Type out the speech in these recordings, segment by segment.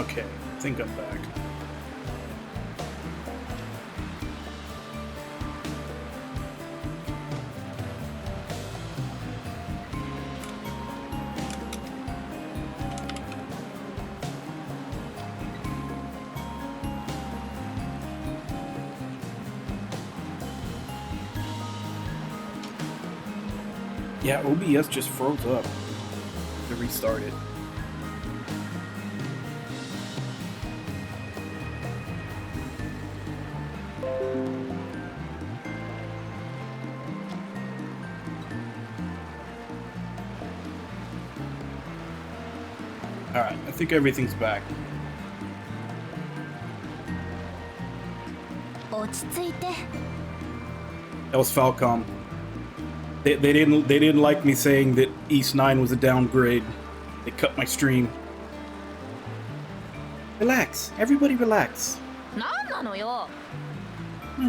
Okay, I think I'm back. Yeah, OBS just froze up to restart it. Alright, I think everything's back. That was Falcom. They didn't like me saying that East 9 was a downgrade. They cut my stream. Relax, everybody relax. Oh,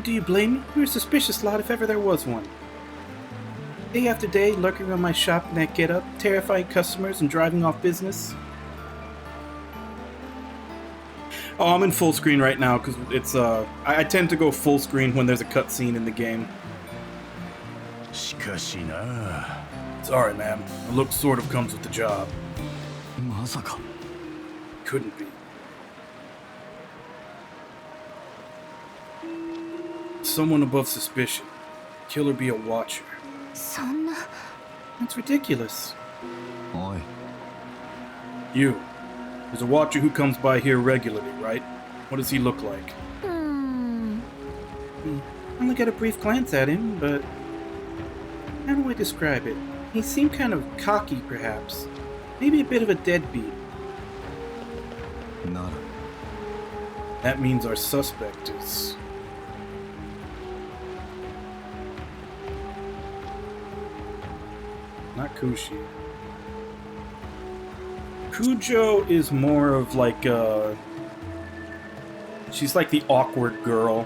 do you blame me? You're a suspicious lot if ever there was one. Day after day, lurking around my shop in that get-up, terrifying customers and driving off business. Oh, I'm in full screen right now because it's I tend to go full screen when there's a cutscene in the game. Sorry, man. The look sort of comes with the job. Couldn't be. Someone above suspicion. Killer be a watcher. That's ridiculous. Oi. You. There's a watcher who comes by here regularly, right? What does he look like? I only got a brief glance at him, but... how do I describe it? He seemed kind of cocky, perhaps. Maybe a bit of a deadbeat. Nada. That means our suspect is... not Kushi. Kujo is more of like she's like the awkward girl.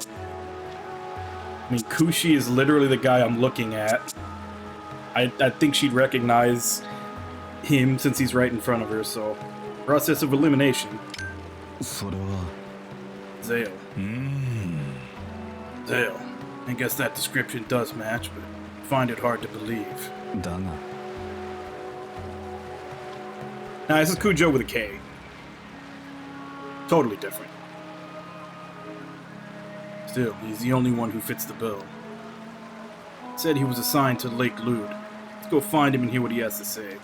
I mean, Kushi is literally the guy I'm looking at. I think she'd recognize him since he's right in front of her, so... process of elimination. Zale. Zale. I guess that description does match, but I find it hard to believe. Nah, this is Kujo with a K. Totally different. Still, he's the only one who fits the bill. Said he was assigned to Lake Lude. Let's go find him and hear what he has to say.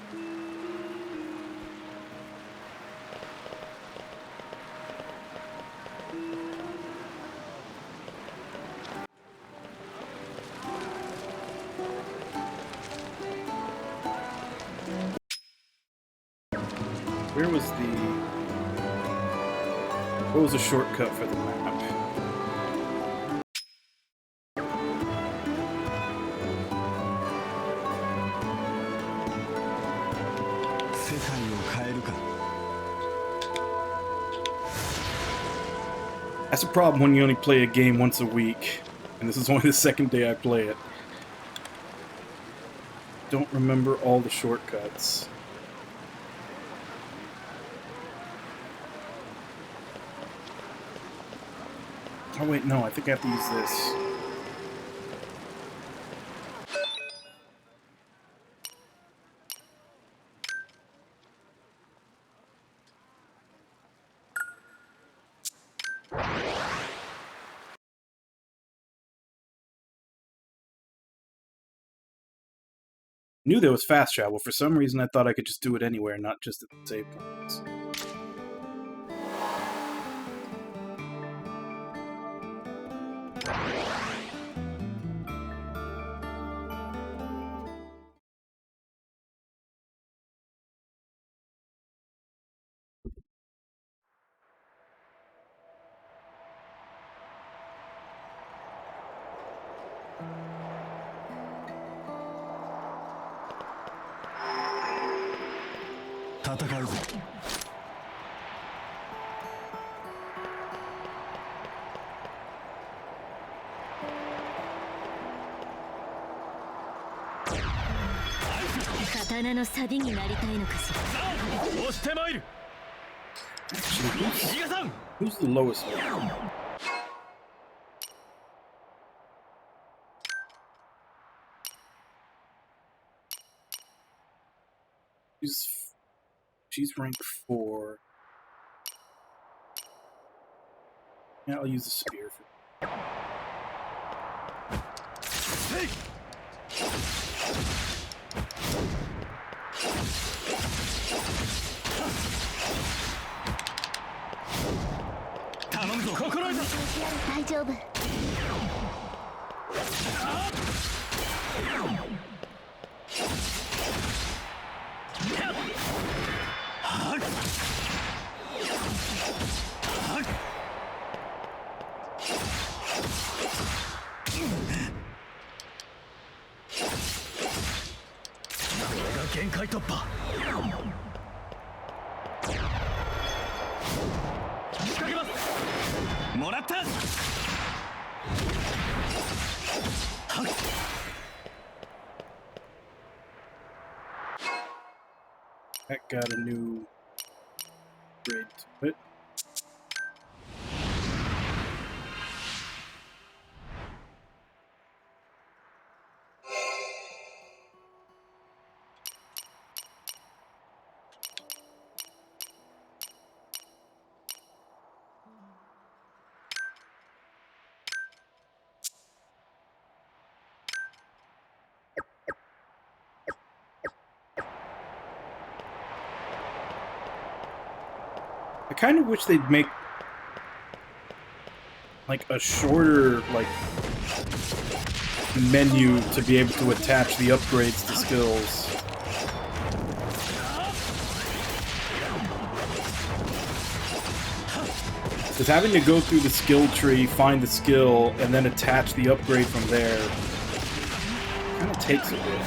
Where was the... what was the shortcut for the map? That's a problem when you only play a game once a week, and this is only the second day I play it. Don't remember all the shortcuts. Oh wait, no, I think I have to use this. Knew there was fast travel. For some reason, I thought I could just do it anywhere, not just at the save points. Actually, who's the lowest one? She's rank 4. Yeah, I'll use the spear for. Hey! That got a new grade to it. I kind of wish they'd make like a shorter like menu to be able to attach the upgrades to skills. Because having to go through the skill tree, find the skill, and then attach the upgrade from there kind of takes a bit.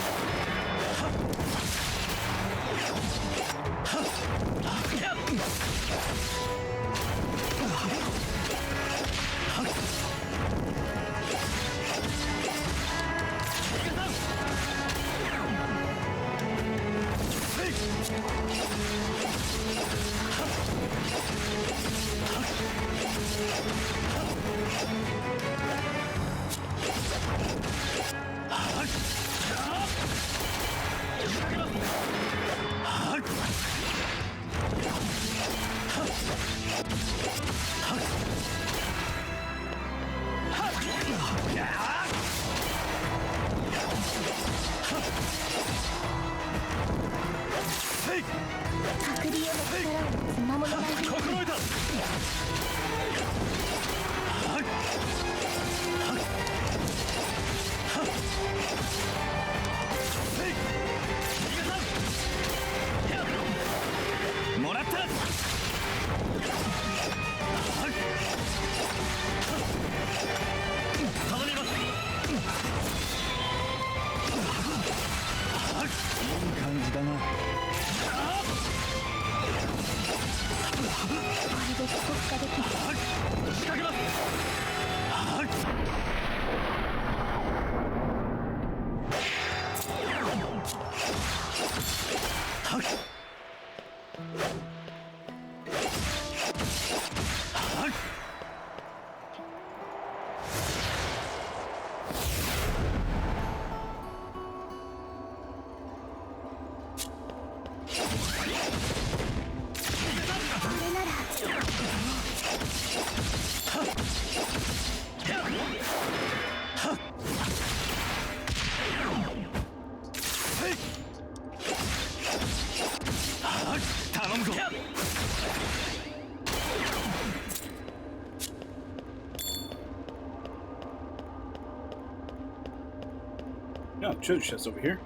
No, treasure chest over here.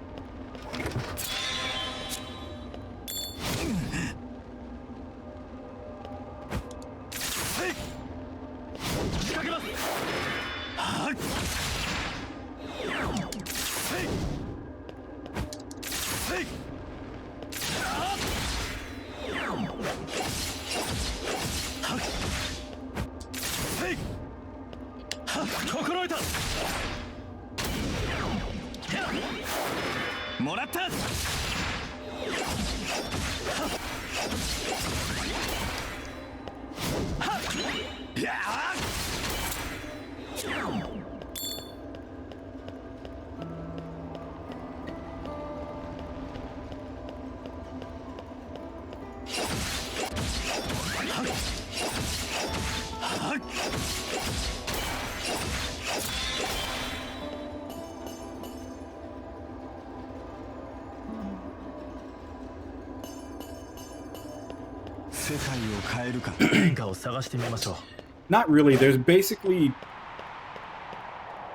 Not really. There's basically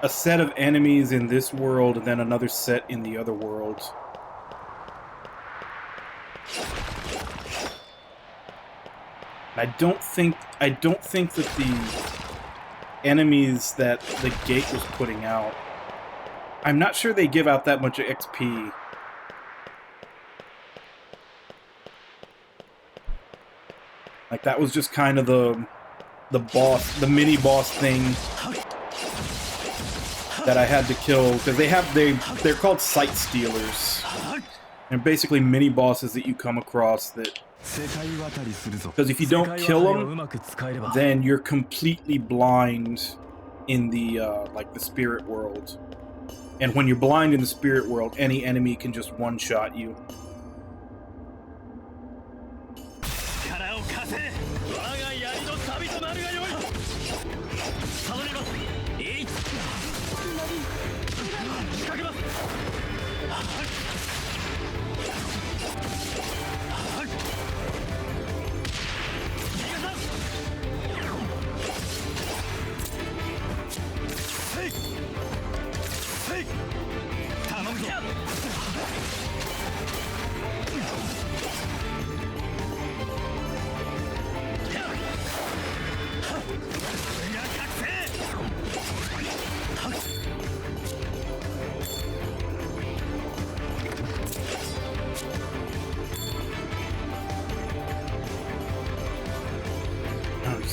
a set of enemies in this world and then another set in the other world. I don't think that the enemies that the gate was putting out, I'm not sure they give out that much XP. Like, that was just kind of the boss, the mini boss thing that I had to kill, because they're called sight stealers. They're basically mini bosses that you come across that, because if you don't kill them, then you're completely blind in the like the spirit world. And when you're blind in the spirit world, any enemy can just one-shot you.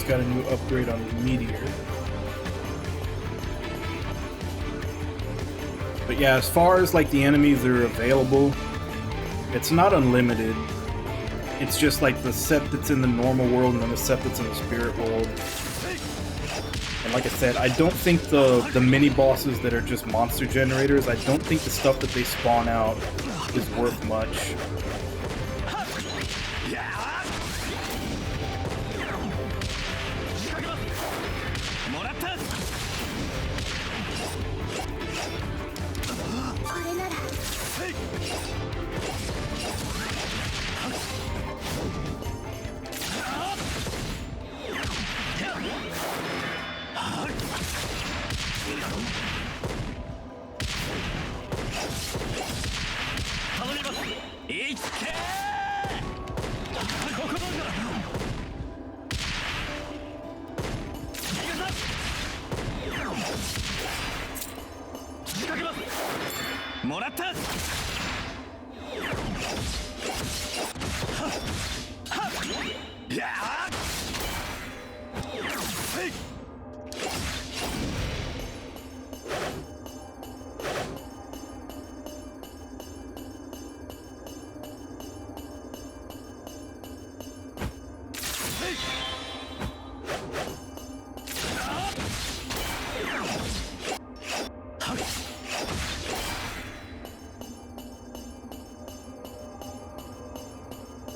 Got a new upgrade on the Meteor. But yeah, as far as like the enemies that are available, it's not unlimited. It's just like the set that's in the normal world and then the set that's in the spirit world. And like I said, I don't think the mini bosses that are just monster generators, I don't think the stuff that they spawn out is worth much.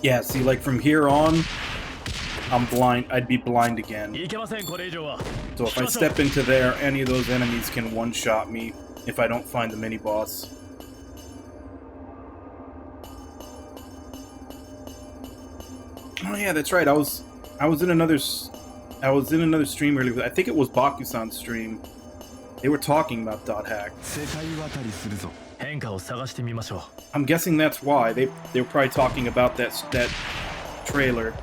Yeah, see, like from here on, I'm blind. I'd be blind again. So if I step into there, any of those enemies can one-shot me if I don't find the mini-boss. Oh yeah, that's right. I was in another stream earlier. I think it was Bakusan's stream. They were talking about dot hack. I'm guessing that's why they were probably talking about that trailer.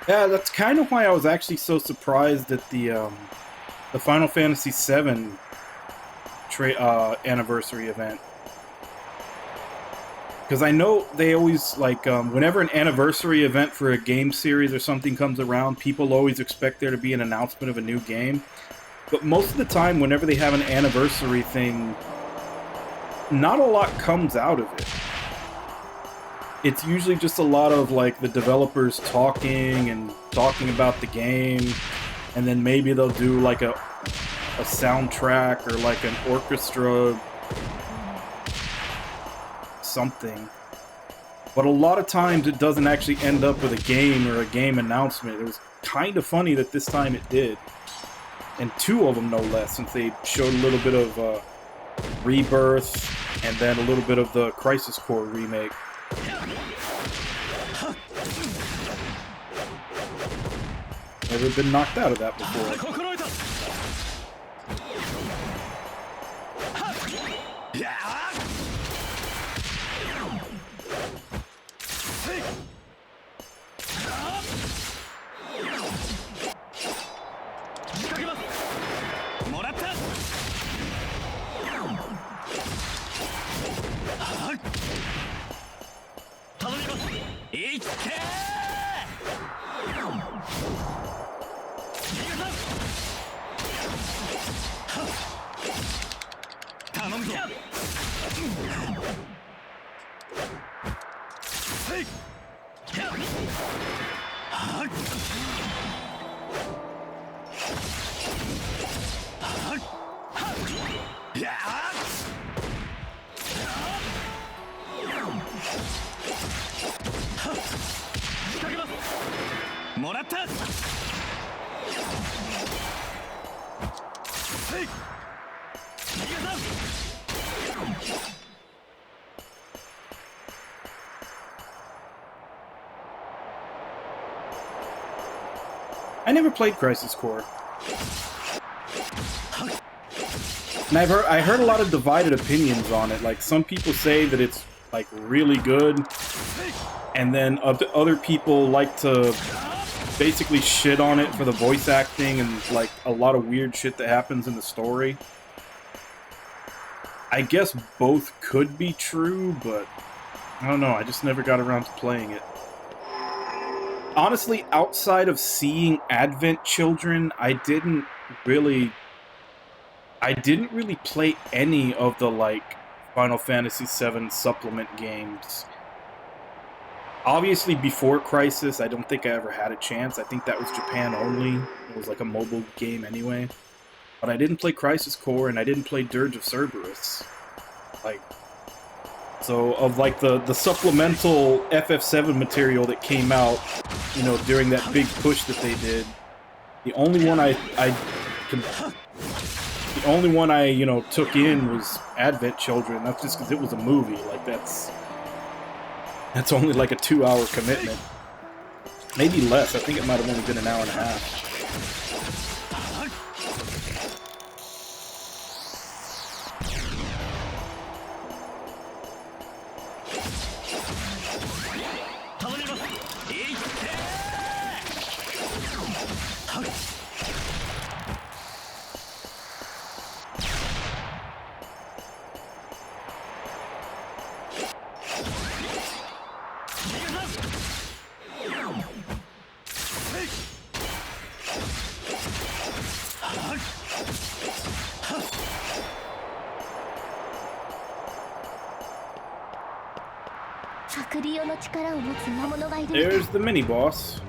Yeah, that's kind of why I was actually so surprised at the Final Fantasy VII anniversary event. Because I know they always, like, whenever an anniversary event for a game series or something comes around, people always expect there to be an announcement of a new game. But most of the time, whenever they have an anniversary thing, not a lot comes out of it. It's usually just a lot of, like, the developers talking about the game, and then maybe they'll do, like, a soundtrack or, like, an orchestra something. But a lot of times it doesn't actually end up with a game or a game announcement. It was kind of funny that this time it did. And 2 of them, no less, since they showed a little bit of Rebirth and then a little bit of the Crisis Core remake. Never been knocked out of that before. I never played Crisis Core. And I heard a lot of divided opinions on it. Like, some people say that it's, like, really good, and then other people like to basically shit on it for the voice acting and, like, a lot of weird shit that happens in the story. I guess both could be true, but I don't know, I just never got around to playing it. Honestly, outside of seeing Advent Children, I didn't really play any of the, like, Final Fantasy VII supplement games. Obviously, before Crisis, I don't think I ever had a chance. I think that was Japan only. It was like a mobile game anyway. But I didn't play Crisis Core, and I didn't play Dirge of Cerberus. Like, so of, like, the supplemental FF7 material that came out, you know, during that big push that they did, the only one I you know, took in was Advent Children. That's just because it was a movie. Like, that's only like a 2-hour commitment. Maybe less. I think it might have only been an hour and a half. There's the mini-boss.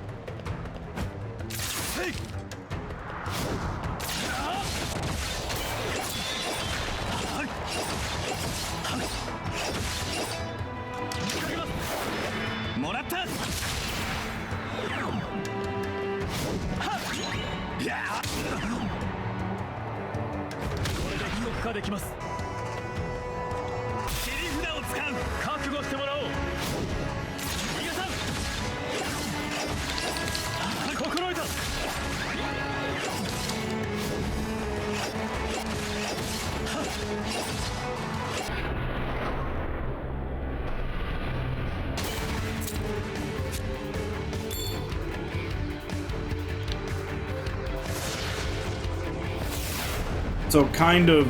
So kind of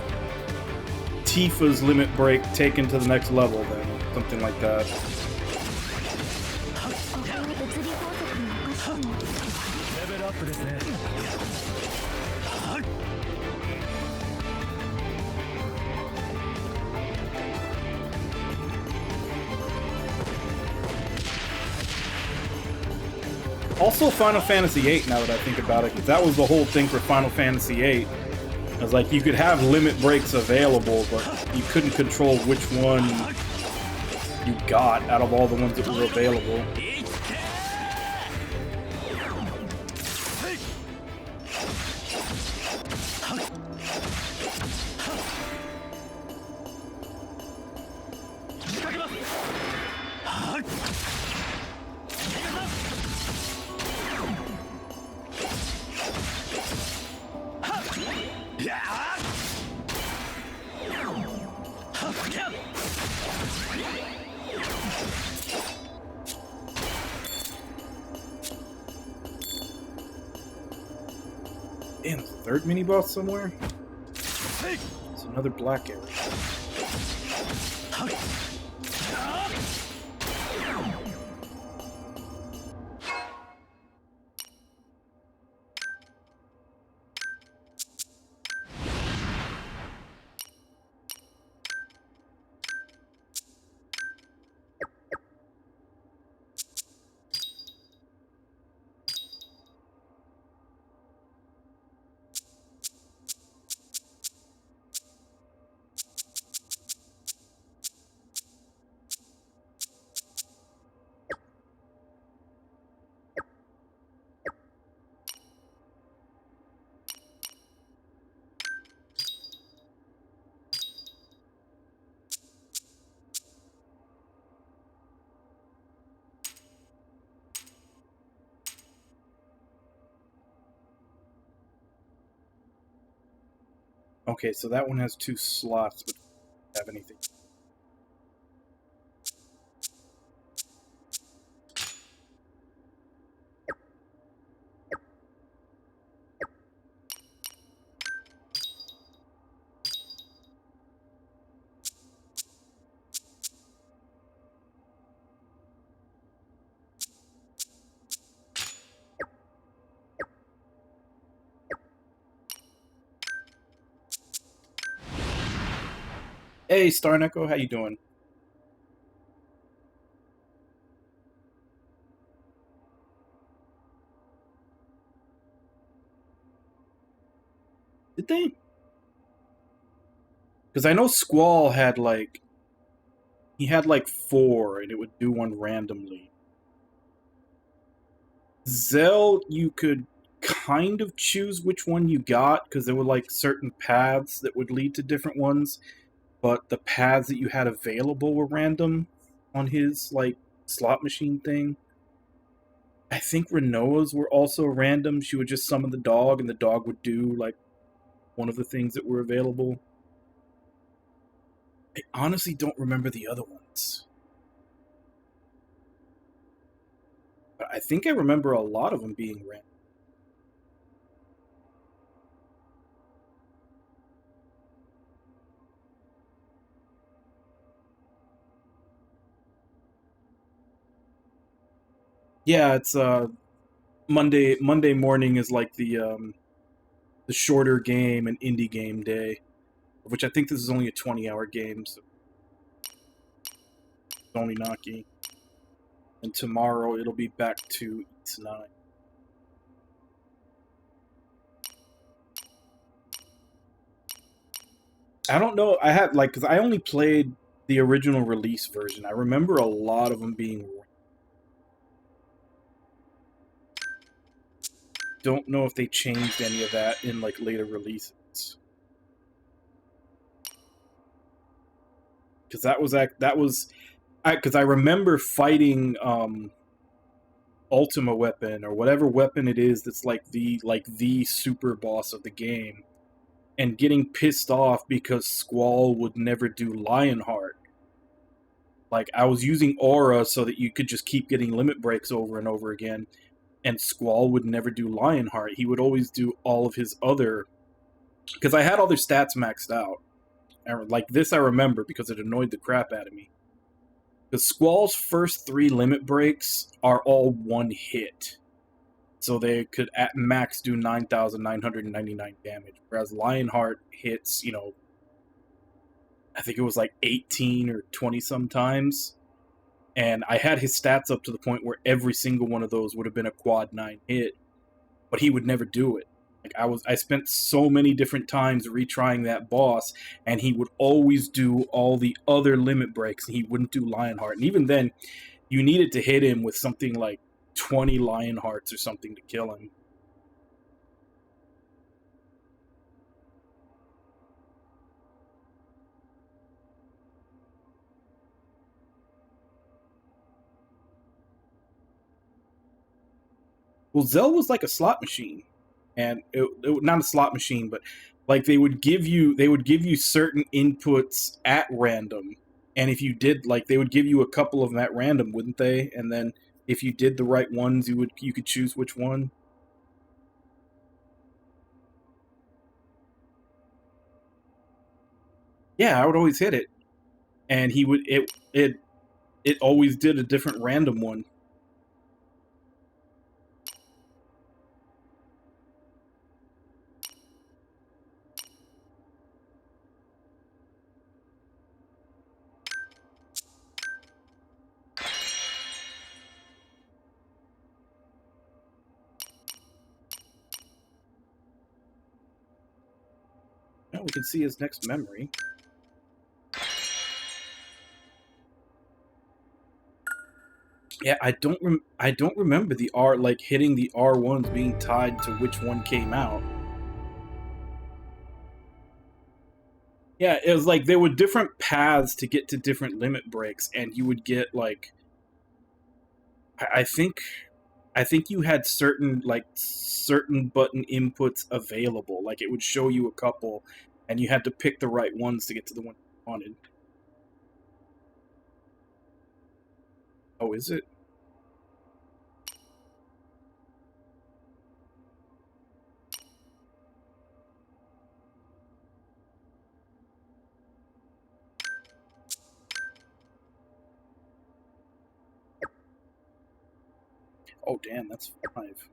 Tifa's limit break taken to the next level then, something like that. Also Final Fantasy VIII, now that I think about it, because that was the whole thing for Final Fantasy VIII. It was like you could have limit breaks available, but you couldn't control which one you got out of all the ones that were available. Damn, there's a third mini-boss somewhere? It's another black area. Okay, so that one has 2 slots, but doesn't have anything. Hey, Starnecho, how you doing? Did they? Because I know Squall had, like... He had, like, 4, and it would do one randomly. Zell, you could kind of choose which one you got, because there were, like, certain paths that would lead to different ones, but the paths that you had available were random on his, like, slot machine thing. I think Renoa's were also random. She would just summon the dog, and the dog would do, like, one of the things that were available. I honestly don't remember the other ones. But I think I remember a lot of them being random. Yeah, it's Monday morning is like the shorter game and indie game day, which I think this is only a 20-hour game, so Oninaki. And tomorrow it'll be back to East 9. I don't know. I had, like, because I only played the original release version. I remember a lot of them being. Don't know if they changed any of that in, like, later releases. Because because I remember fighting Ultima Weapon or whatever weapon it is that's like the super boss of the game, and getting pissed off because Squall would never do Lionheart. Like, I was using Aura so that you could just keep getting limit breaks over and over again, and Squall would never do Lionheart. He would always do all of his other because I had all their stats maxed out. Like this I remember because it annoyed the crap out of me. The Squall's first 3 limit breaks are all one hit. So they could at max do 9,999 damage. Whereas Lionheart hits, you know, I think it was like 18 or 20 sometimes. And I had his stats up to the point where every single one of those would have been a quad 9 hit. But he would never do it. Like I spent so many different times retrying that boss, and he would always do all the other limit breaks, and he wouldn't do Lionheart. And even then, you needed to hit him with something like 20 Lionhearts or something to kill him. Well, Zell was like a slot machine, and it not a slot machine, but like they would give you certain inputs at random, and if you did, like, they would give you a couple of them at random, wouldn't they? And then if you did the right ones, you could choose which one. Yeah, I would always hit it, and he would it always did a different random one. Now we can see his next memory. Yeah, I don't remember the R, like, hitting the R1s being tied to which one came out. Yeah, it was like there were different paths to get to different limit breaks, and you would get like I think you had certain button inputs available. Like it would show you a couple, and you had to pick the right ones to get to the one you wanted. Oh, is it? Oh, damn, that's 5.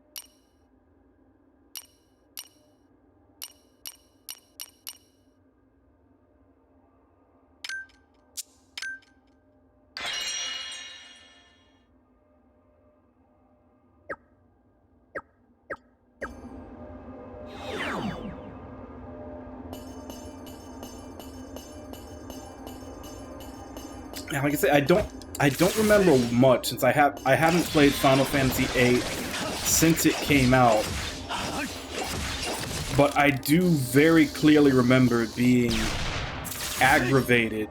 Now, like I said, I don't remember much since I haven't played Final Fantasy VIII since it came out. But I do very clearly remember being aggravated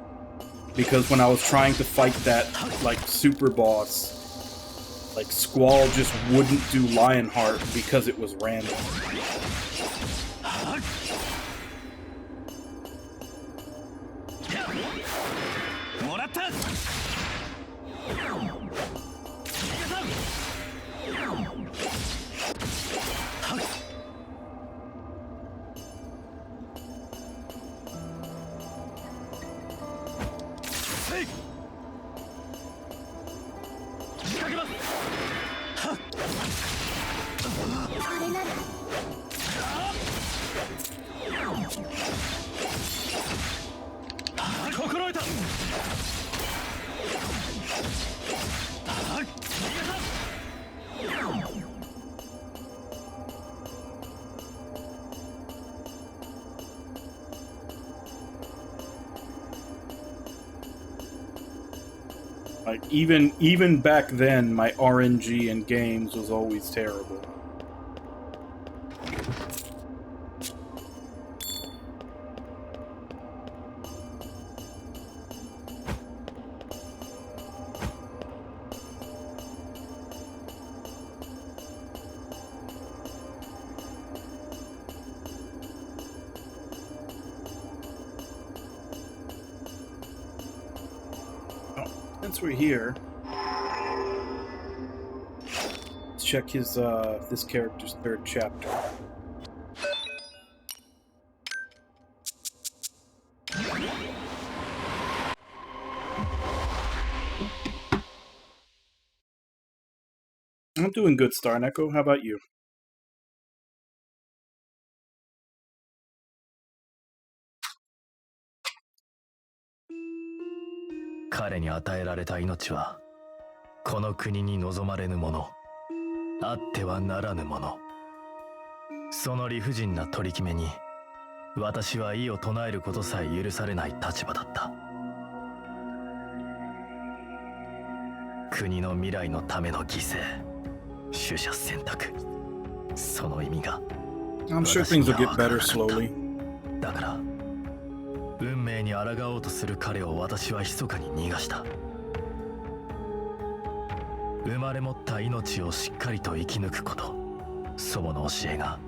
because when I was trying to fight that like super boss, like Squall just wouldn't do Lionheart because it was random. Like, even back then, my RNG in games was always terrible. Since we're here, let's check his this character's 3rd chapter. I'm doing good, Star Neko. How about you? 彼に与えられた命はこの国に望まれぬもの、あってはならぬもの。その理不尽な取り決めに私は異を唱えることさえ許されない立場だった。国の未来のための犠牲、取捨選択、その意味が I'm sure things will get better slowly. だから運命に抗おうとする彼を私は密かに逃がした。生まれ持った命をしっかりと生き抜くこと、祖母の教えが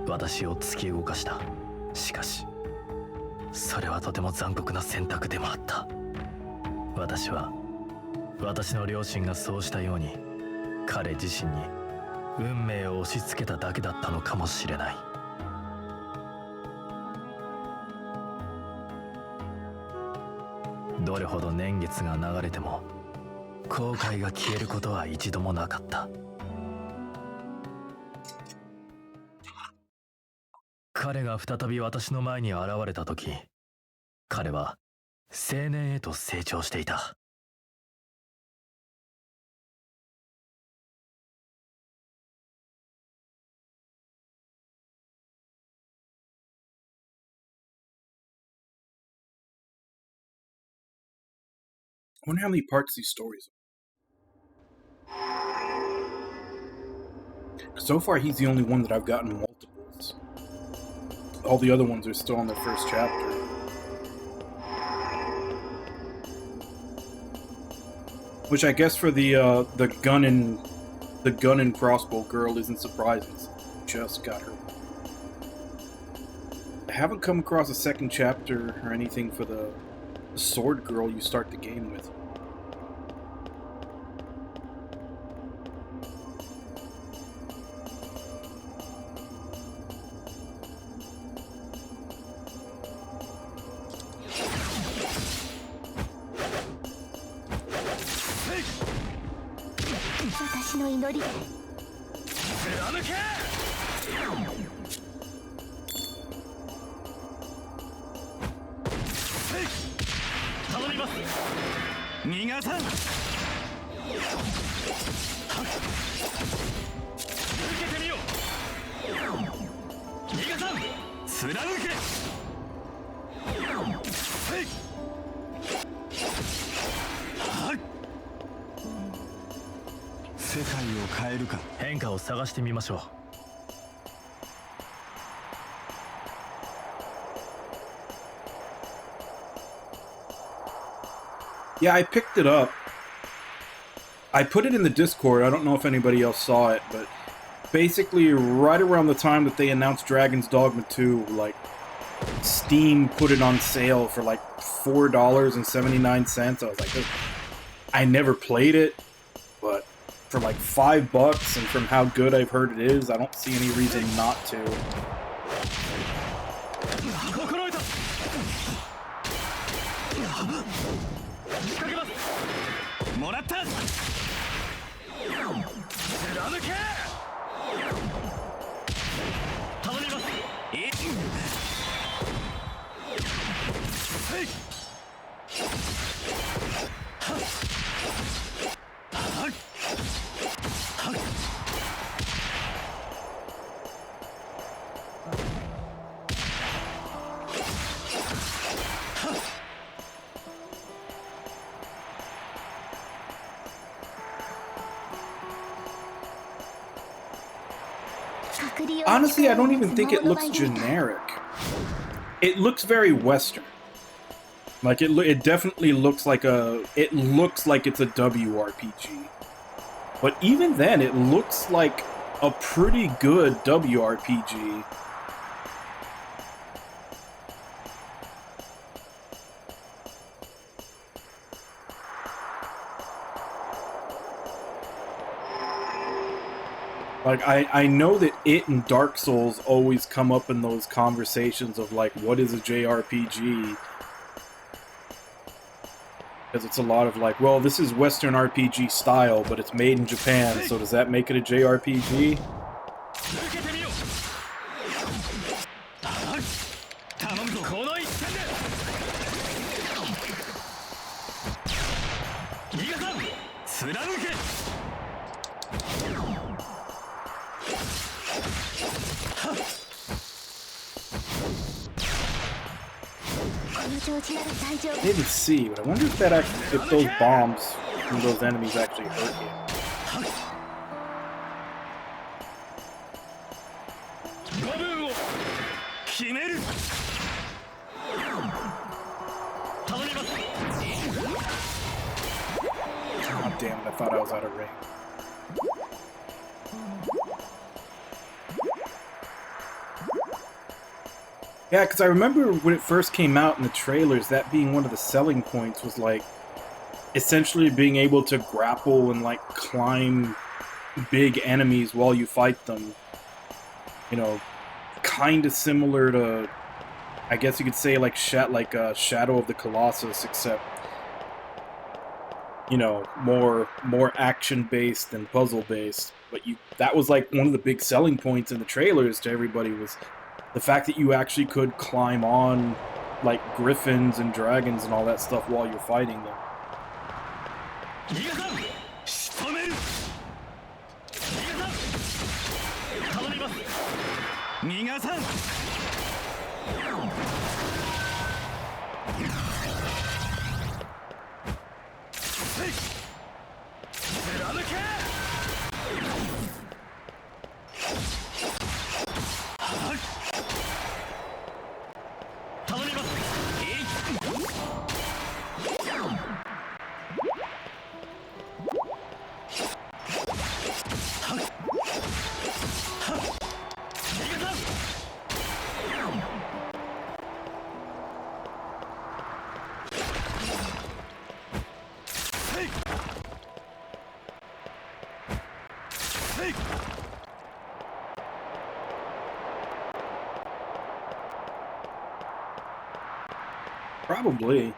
私を突き動かした。しかしそれはとても残酷な選択でもあった。私は私の両親がそうしたように彼自身に運命を押し付けただけだったのかもしれない。どれほど年月が流れても後悔が消えることは一度もなかった。彼が再び私の前に現れた時、彼は青年へと成長していた。I wonder how many parts these stories are. So far, he's the only one that I've gotten multiples. All the other ones are still on their first chapter. Which I guess for the gun and crossbow girl isn't surprising. Just got her. I haven't come across a second chapter or anything for the sword girl you start the game with.変化を探してみましょう。Yeah, I picked it up. I put it in the Discord. I don't know if anybody else saw it, but basically right around the time that they announced Dragon's Dogma 2, like Steam put it on sale for like $4.79. I was like, I never played it, but for like $5 and from how good I've heard it is, I don't see any reason not to. Honestly, I don't even think it looks generic. It looks very Western. Like it definitely looks like it looks like it's a WRPG. But even then, it looks like a pretty good WRPG. Like, I know that it and Dark Souls always come up in those conversations of, like, what is a JRPG? Because it's a lot of like, well, this is Western RPG style, but it's made in Japan, so does that make it a JRPG? I didn't see, but I wonder if that actually, if those bombs from those enemies actually hurt you. Oh, damn it, I thought I was out of range. Yeah, because I remember when it first came out in the trailers, that being one of the selling points was like essentially being able to grapple and like climb big enemies while you fight them. You know, kind of similar to, I guess you could say, like Shadow of the Colossus, except, you know, more action based and puzzle based. But that was like one of the big selling points in the trailers to everybody, was the fact that you actually could climb on like griffins and dragons and all that stuff while you're fighting them. Probably.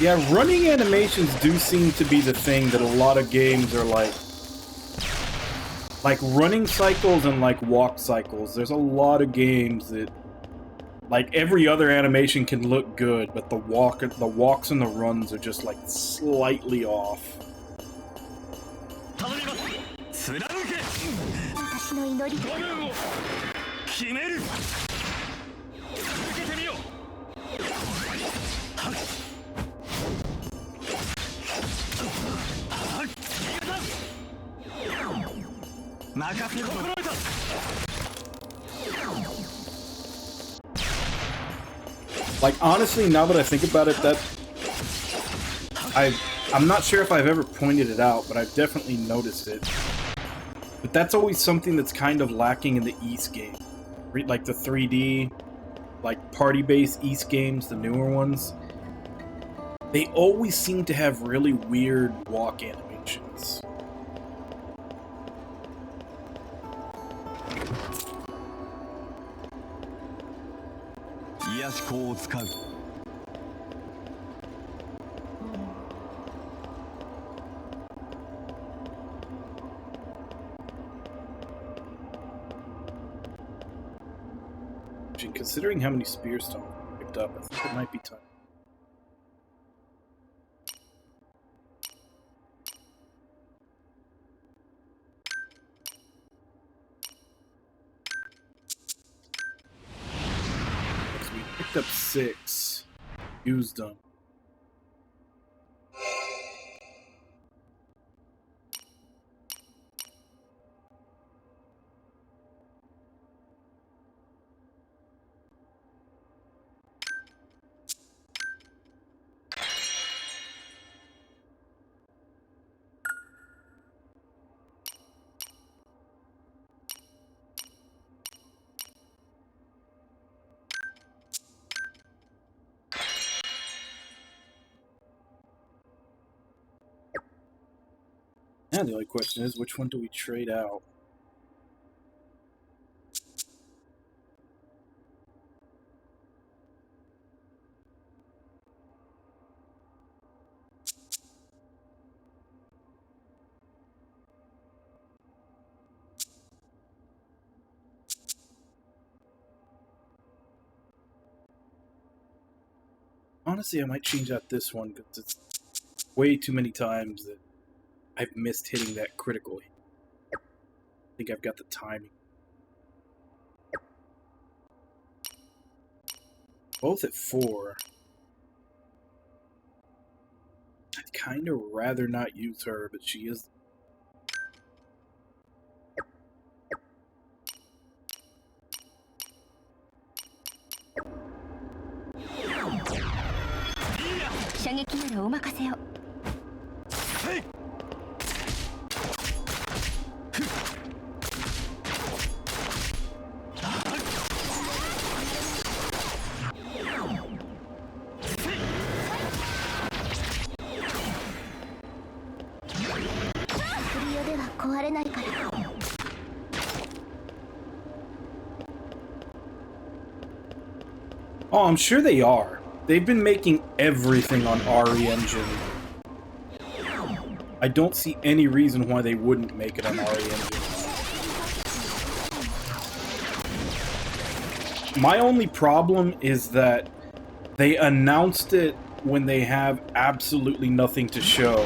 Yeah, running animations do seem to be the thing that a lot of games are like running cycles and like walk cycles. There's a lot of games that, like, every other animation can look good, but the walks and the runs are just like slightly off. Like, honestly, now that I think about it, I'm not sure if I've ever pointed it out, but I've definitely noticed it. But that's always something that's kind of lacking in the East game. Like the 3D, like party-based East games, the newer ones. They always seem to have really weird walk animations. Considering how many spear stones I picked up, I think it might be time. So we picked up 6. Used them. Now the only question is, which one do we trade out? Honestly, I might change out this one because it's way too many times that I've missed hitting that critical hit. I think I've got the timing. Both at 4. I'd kind of rather not use her, but she is... Oh, I'm sure they are. They've been making everything on RE Engine. I don't see any reason why they wouldn't make it on RE Engine. My only problem is that they announced it when they have absolutely nothing to show.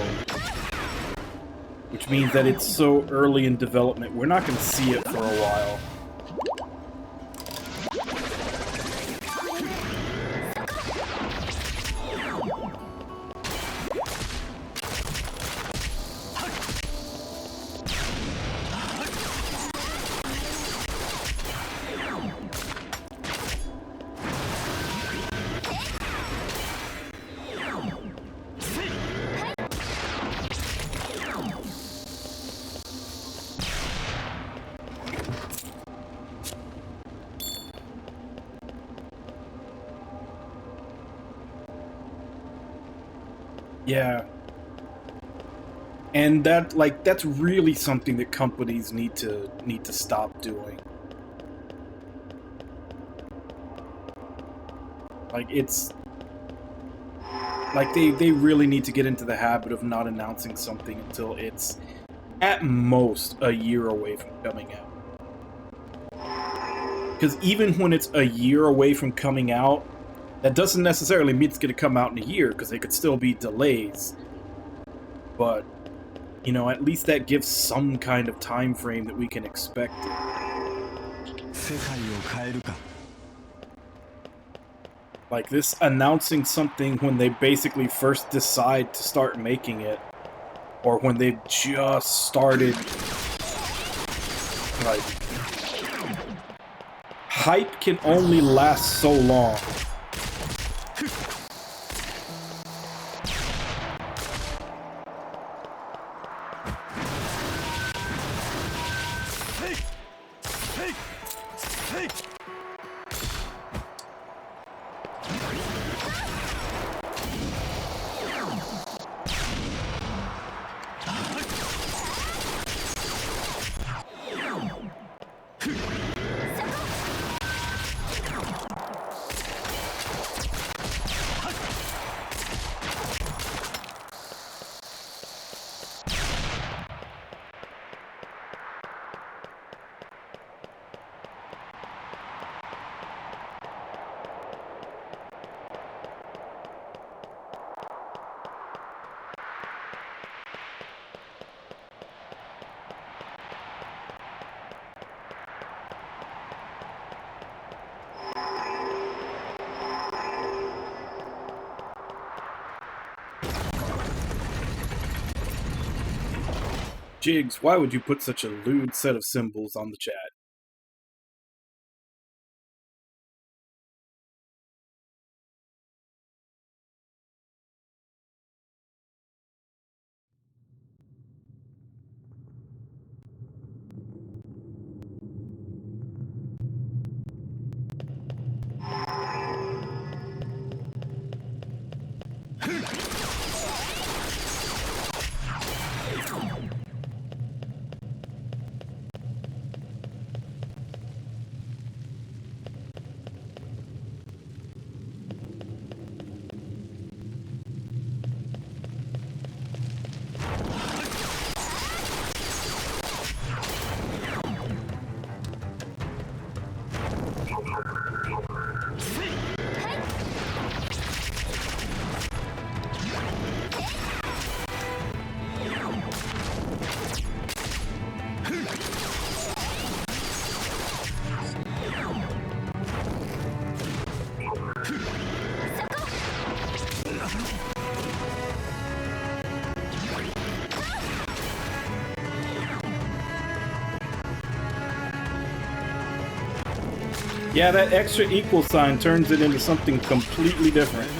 Which means that it's so early in development, we're not going to see it for a while. Yeah. And that's really something that companies need to stop doing. Like, it's like they really need to get into the habit of not announcing something until it's at most a year away from coming out. Because even when it's a year away from coming out, that doesn't necessarily mean it's going to come out in a year, because they could still be delays. But, you know, at least that gives some kind of time frame that we can expect it. Like this announcing something when they basically first decide to start making it, or when they've just started, like, hype can only last so long. Jigs, why would you put such a lewd set of symbols on the chat? Yeah, that extra equal sign turns it into something completely different.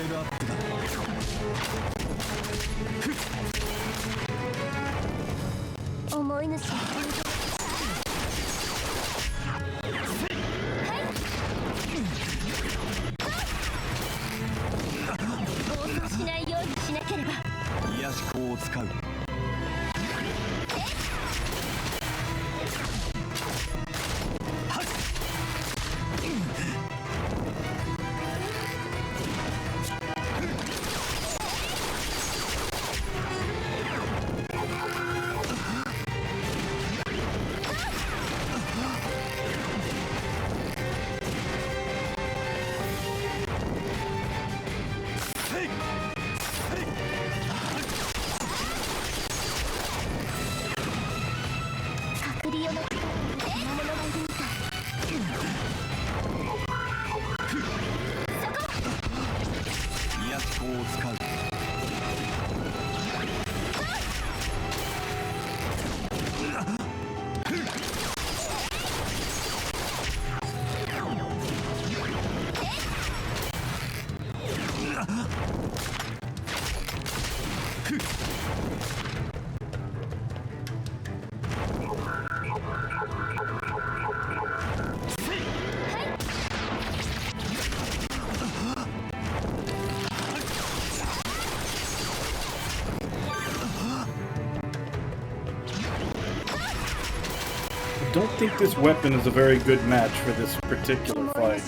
I don't think this weapon is a very good match for this particular fight.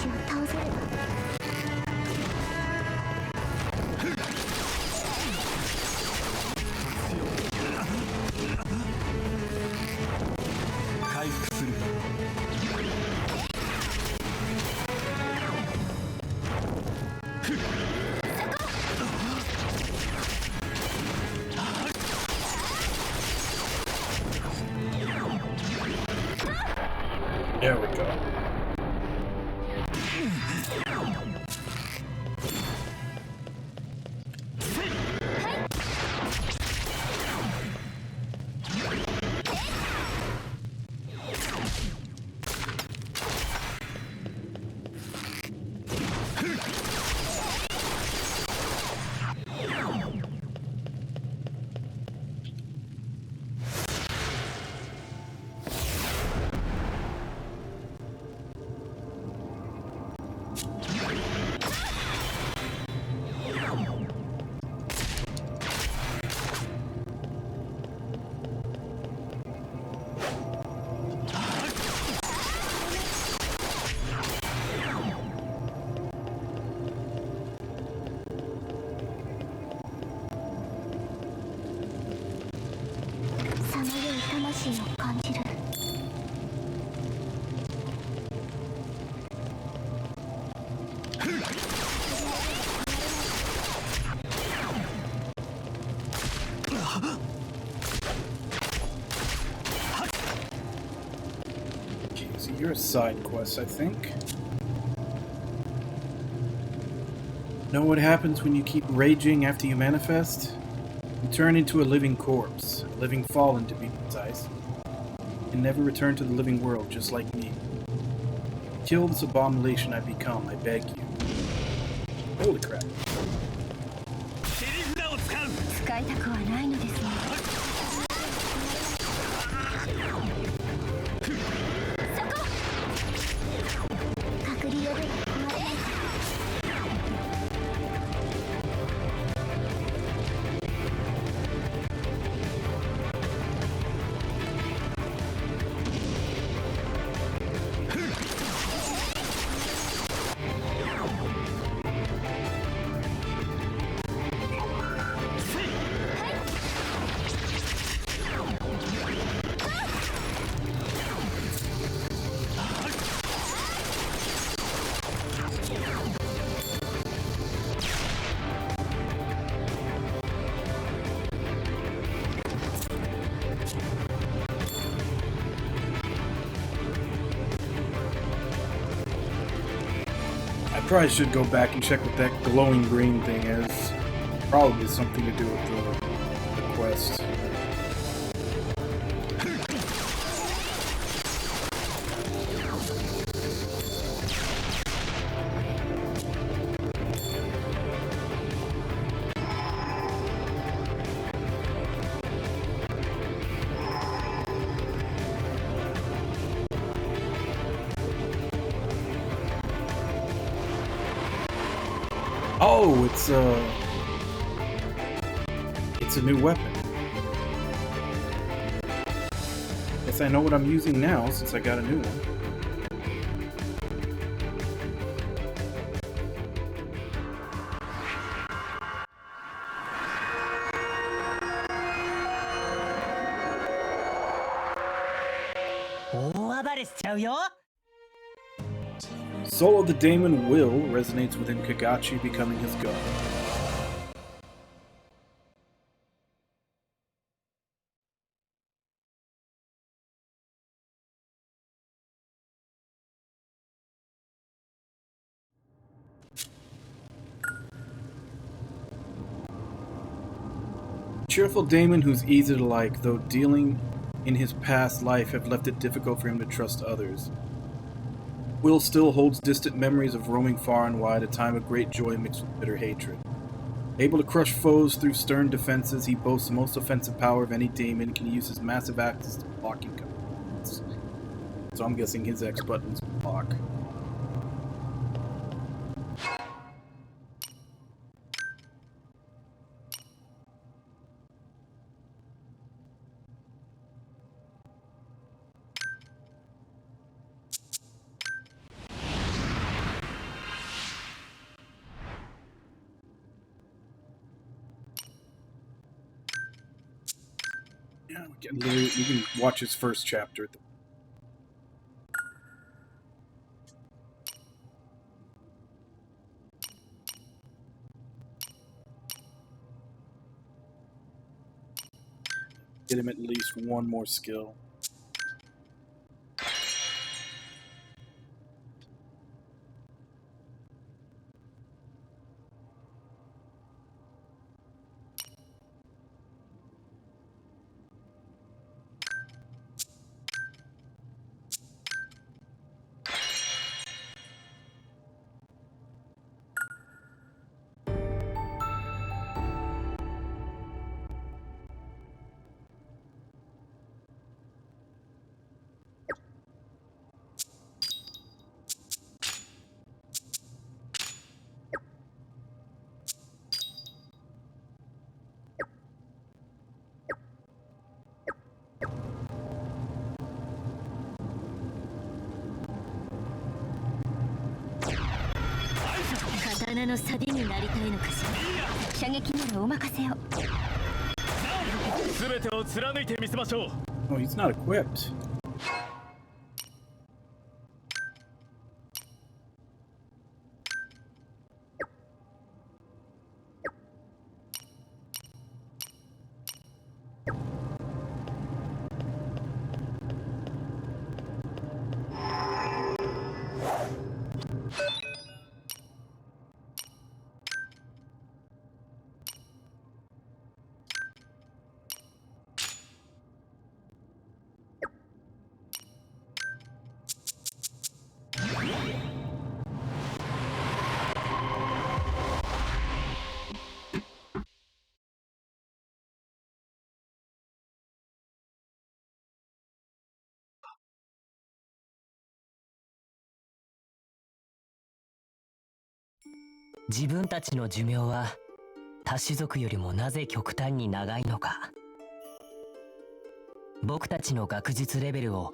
There we go. You're a side quest, I think. Know what happens when you keep raging after you manifest? You turn into a living corpse, a living fallen to be precise, and never return to the living world, just like me. Kill this abomination I become, I beg you. Holy crap. 使いたくはないのですね。そこ。隔離予備。I probably should go back and check what that glowing green thing is. Probably something to do with the quest. Oh, it's a new weapon. Guess I know what I'm using now since I got a new one. Soul of the Daemon Will resonates within Kagachi, becoming his god. Cheerful Daemon who's easy to like, though dealing in his past life have left it difficult for him to trust others. Will still holds distant memories of roaming far and wide, a time of great joy mixed with bitter hatred. Able to crush foes through stern defenses, he boasts the most offensive power of any daemon and can use his massive axes to blocking commands. So I'm guessing his X button's block. Yeah, we can watch his first chapter. Get him at least one more skill. Oh, he's not equipped. 自分たちの寿命は他種族よりもなぜ極端に長いのか。僕たちの学術レベルを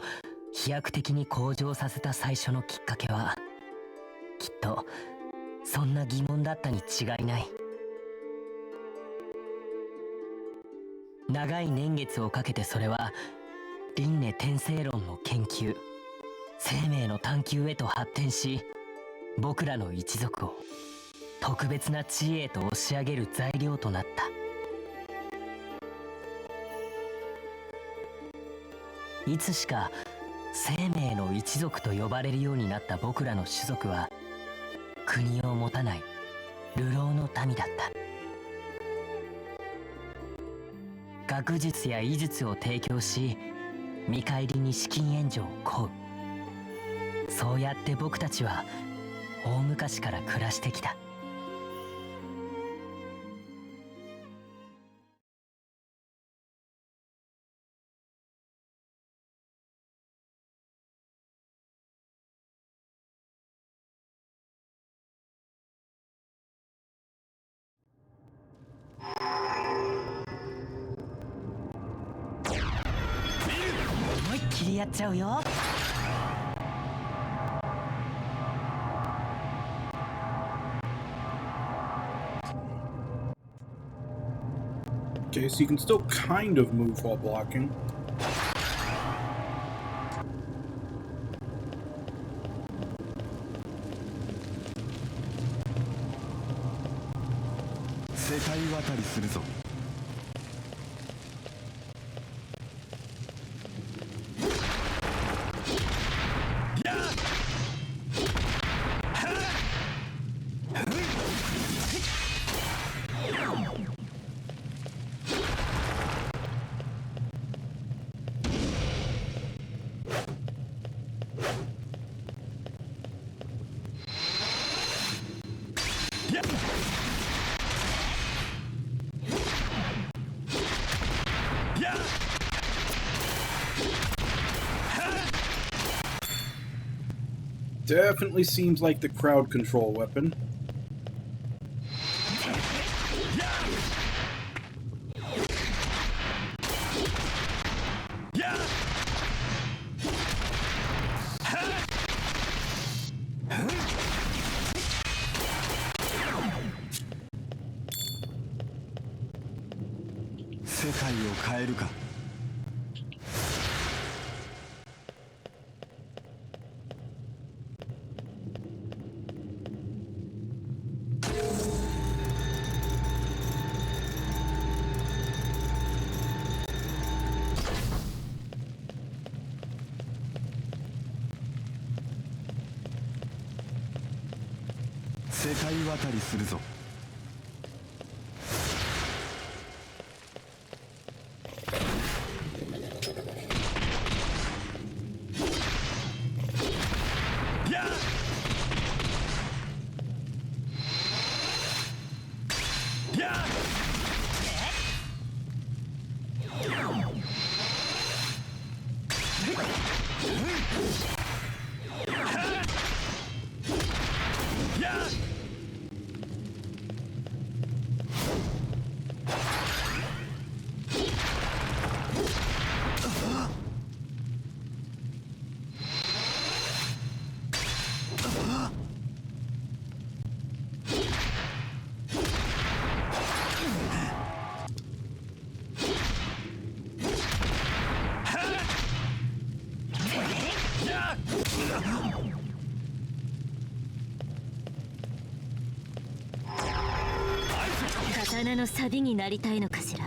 飛躍的に向上させた最初のきっかけは、きっとそんな疑問だったに違いない。長い年月をかけてそれは輪廻転生論の研究、生命の探求へと発展し、僕らの一族を特別な地位へと押し上げる材料となった。いつしか生命の一族と呼ばれるようになった僕らの種族は、国を持たない流浪の民だった。学術や医術を提供し、見返りに資金援助を請う。そうやって僕たちは大昔から暮らしてきた。思いっきりやっちゃうよ。Okay, so you can still kind of move while blocking. 世界渡りするぞ。Definitely seems like the crowd control weapon.世界渡りするぞ。刀の錆になりたいのかしら。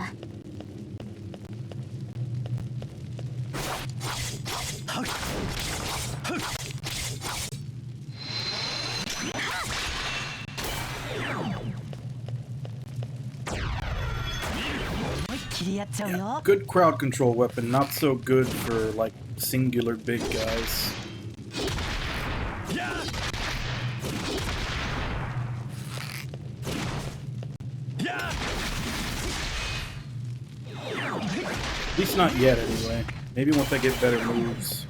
Yeah, good crowd control weapon, not so good for like singular big guys. At least not yet, anyway. Maybe once I get better moves.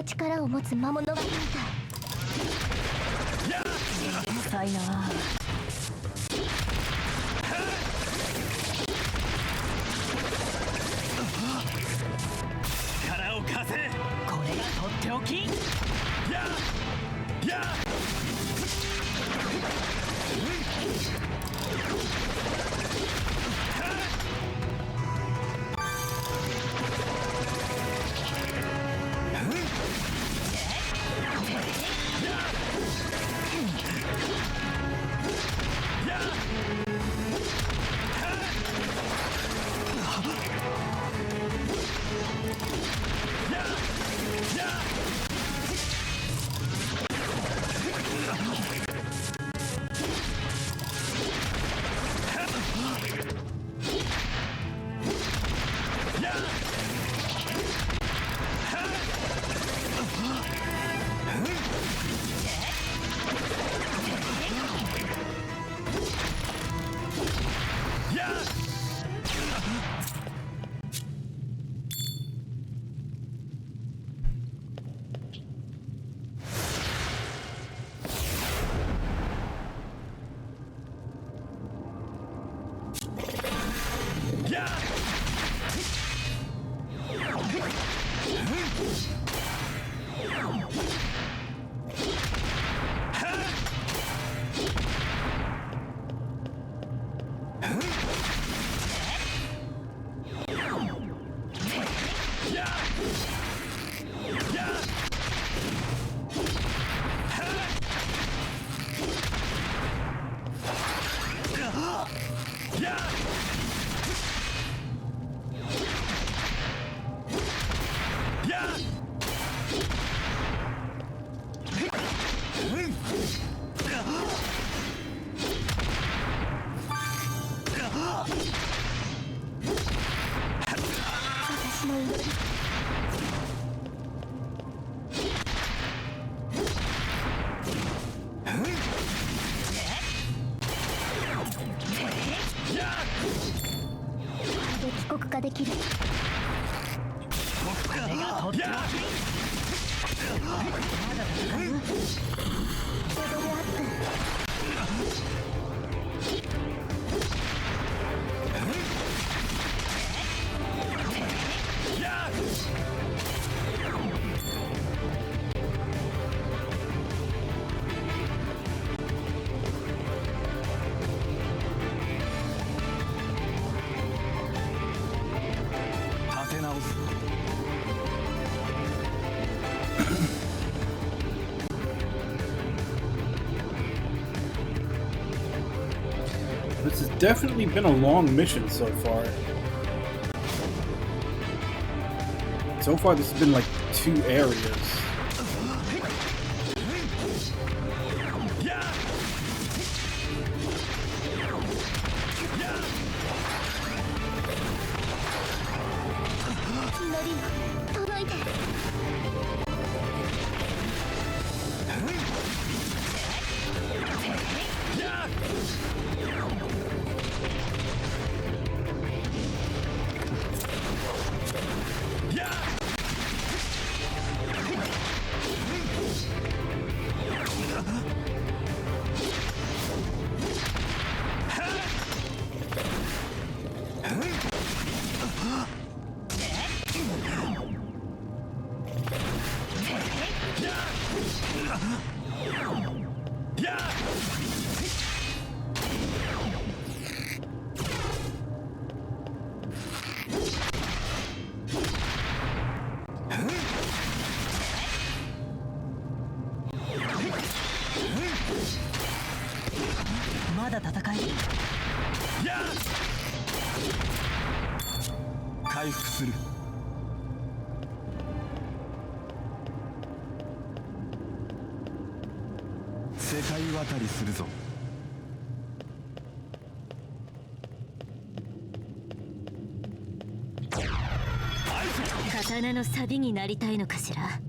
力を持つ魔物がいるみたい。うるさいな。力を貸せ。これがとっておき。私の祈り。これで帰国ができる。これがとっておき。まだ戦う。レベルアップ。立て直す。 This has definitely been a long mission so far. So far, this has been like 2 areas.まだ戦える。回復する。世界渡りするぞ。刀の錆になりたいのかしら。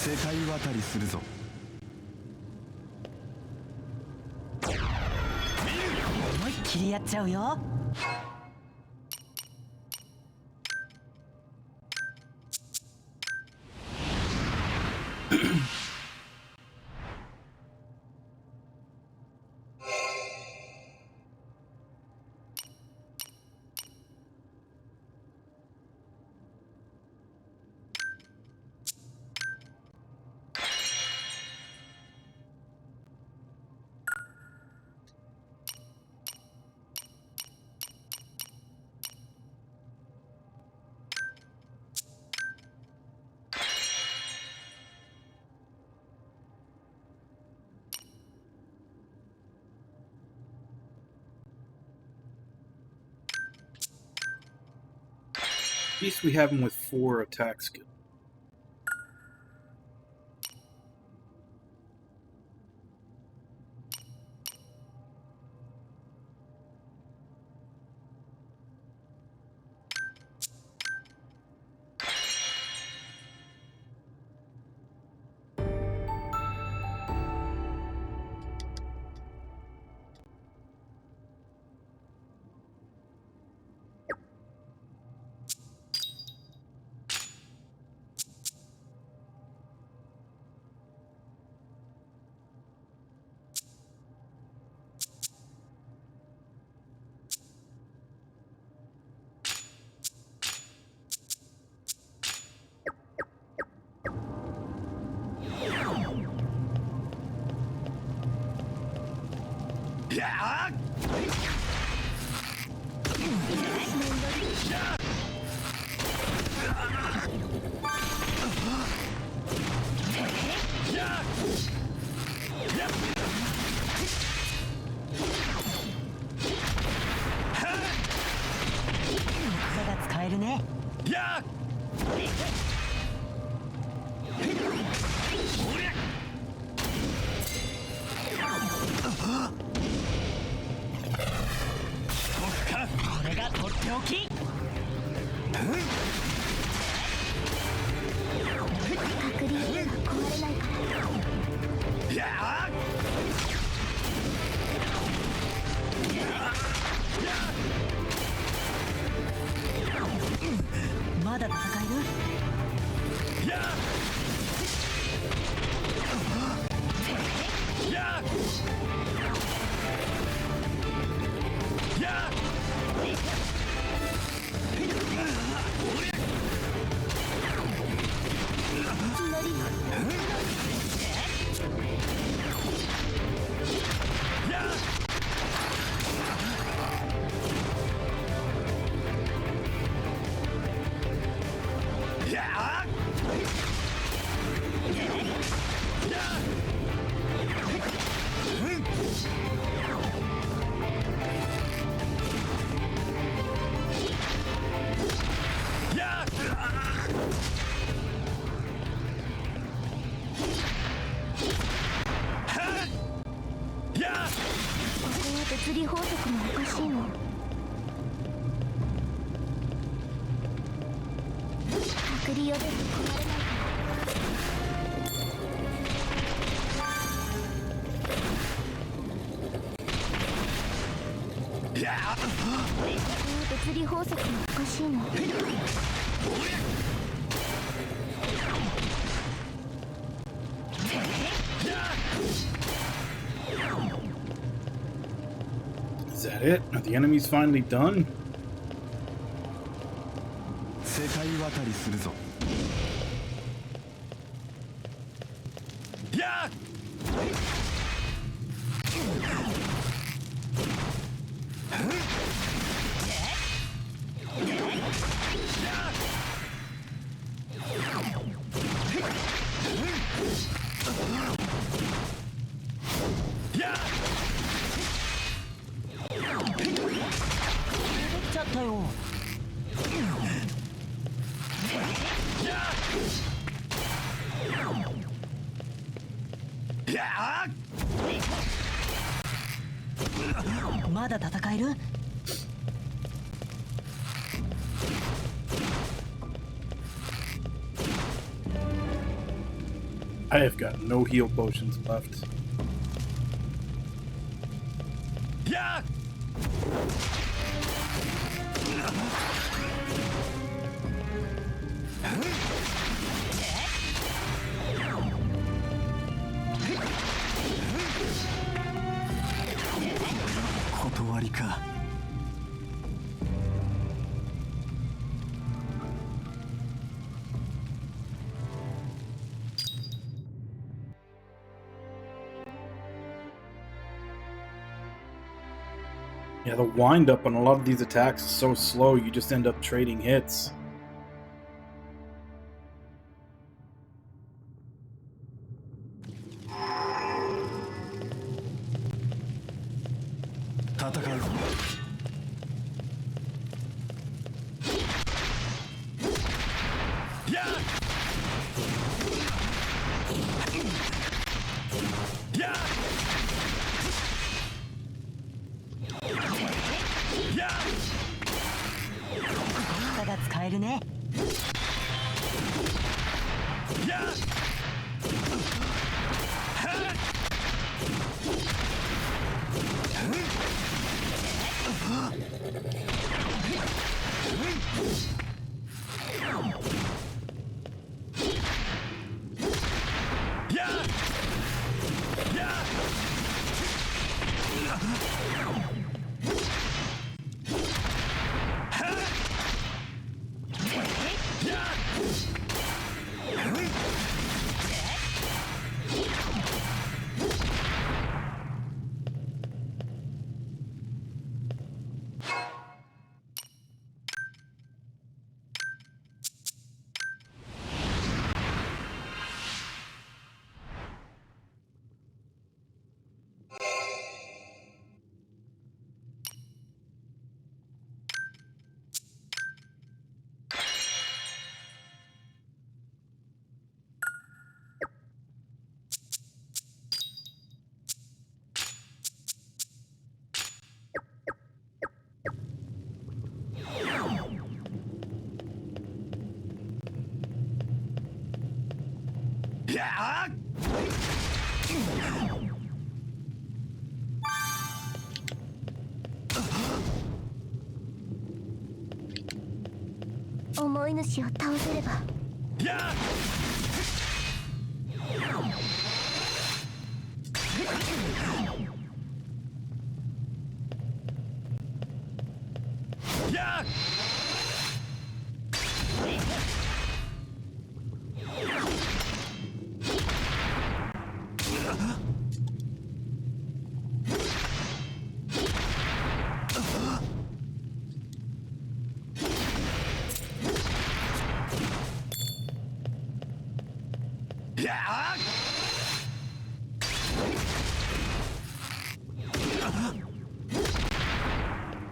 世界渡りするぞ。思いっきりやっちゃうよ。At least we have him with 4 attack skill.技が使えるね。これがとっておき。隔離が壊れないから。まだ戦える？物理法則もおかしいの。隔離を出て壊れないから。物理法則もおかしいの。Is that it? Are the enemies finally done? 世界渡りするぞ。ちゃったよ。まだ戦える？ I have got no heal potions left. Yeah! 断りか。Yeah, the wind up on a lot of these attacks is so slow, you just end up trading hits. Yeah! Yeah! Yeah! 技が使えるね。 Yeah! Yeah! Yeah! Yeah! 重い主を倒せれば Yeah! Yeah! Yeah!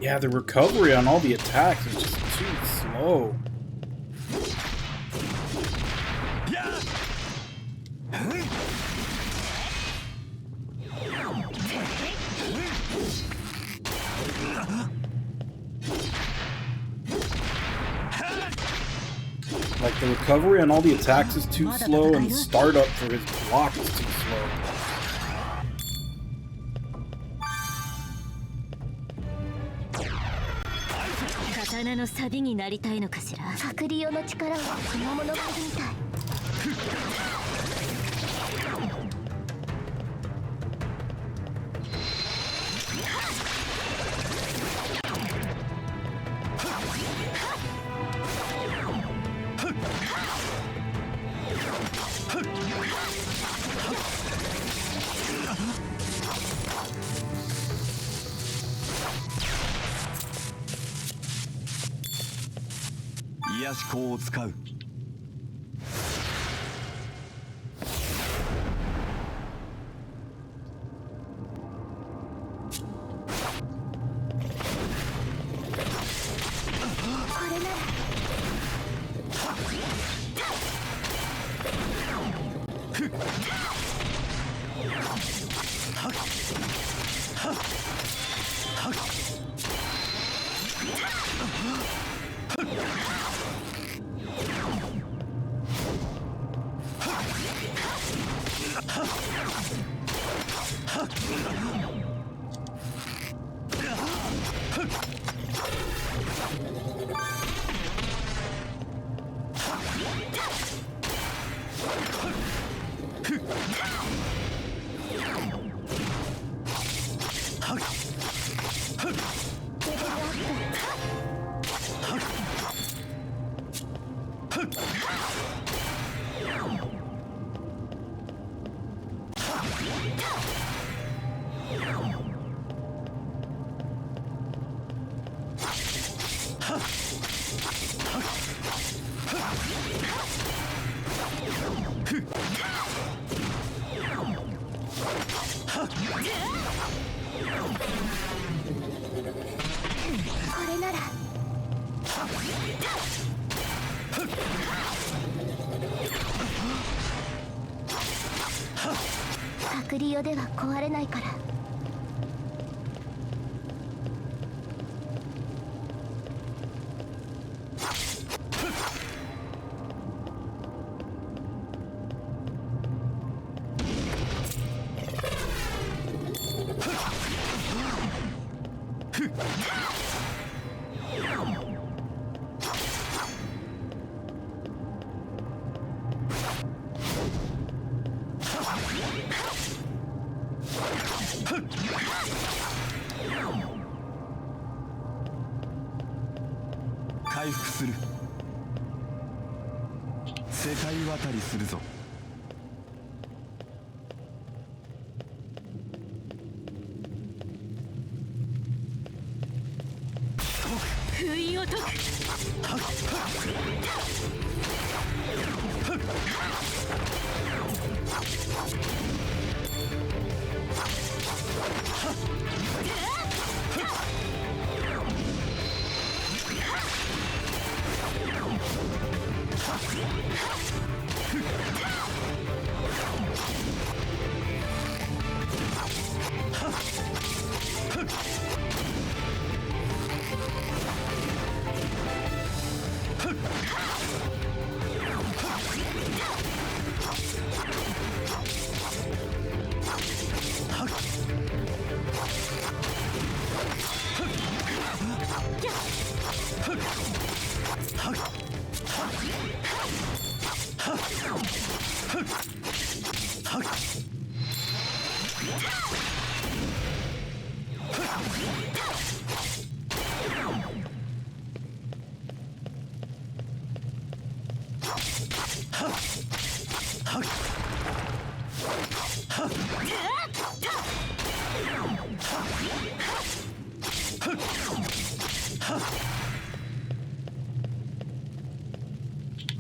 Yeah, the recovery on all the attacks is just too slow. Yeah! Like, the recovery on all the attacks is too slow, and the startup for his block is too slow. 刀の錆になりたいのかしら。パクリオの力は魔物狩りみたい。癒し口を使う。これなら Yeah! これなら隔離用では壊れないから。回復する。世界渡りするぞ。封印を解く。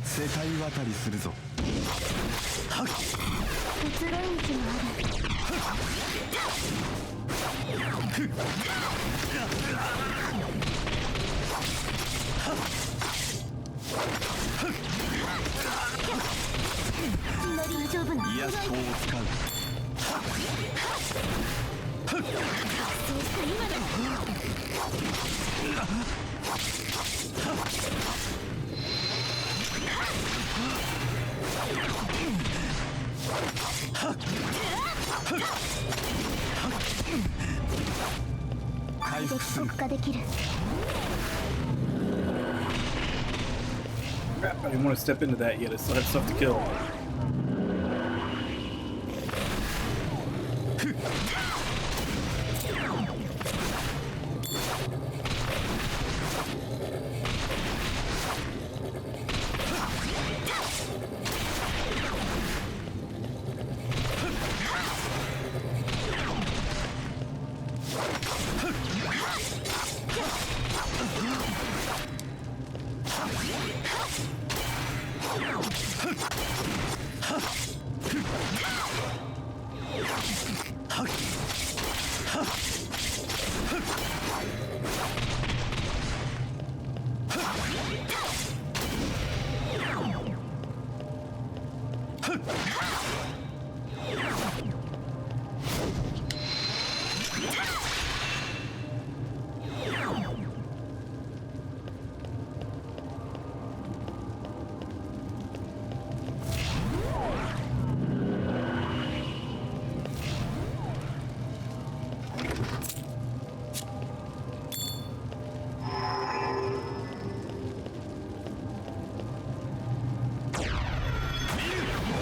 世界渡りするぞ。移ろい道もある。大丈夫な癒し法を使う。そうした今だ。回復する。国化できる。 Crap, I didn't want to step into that yet. I still have stuff to kill.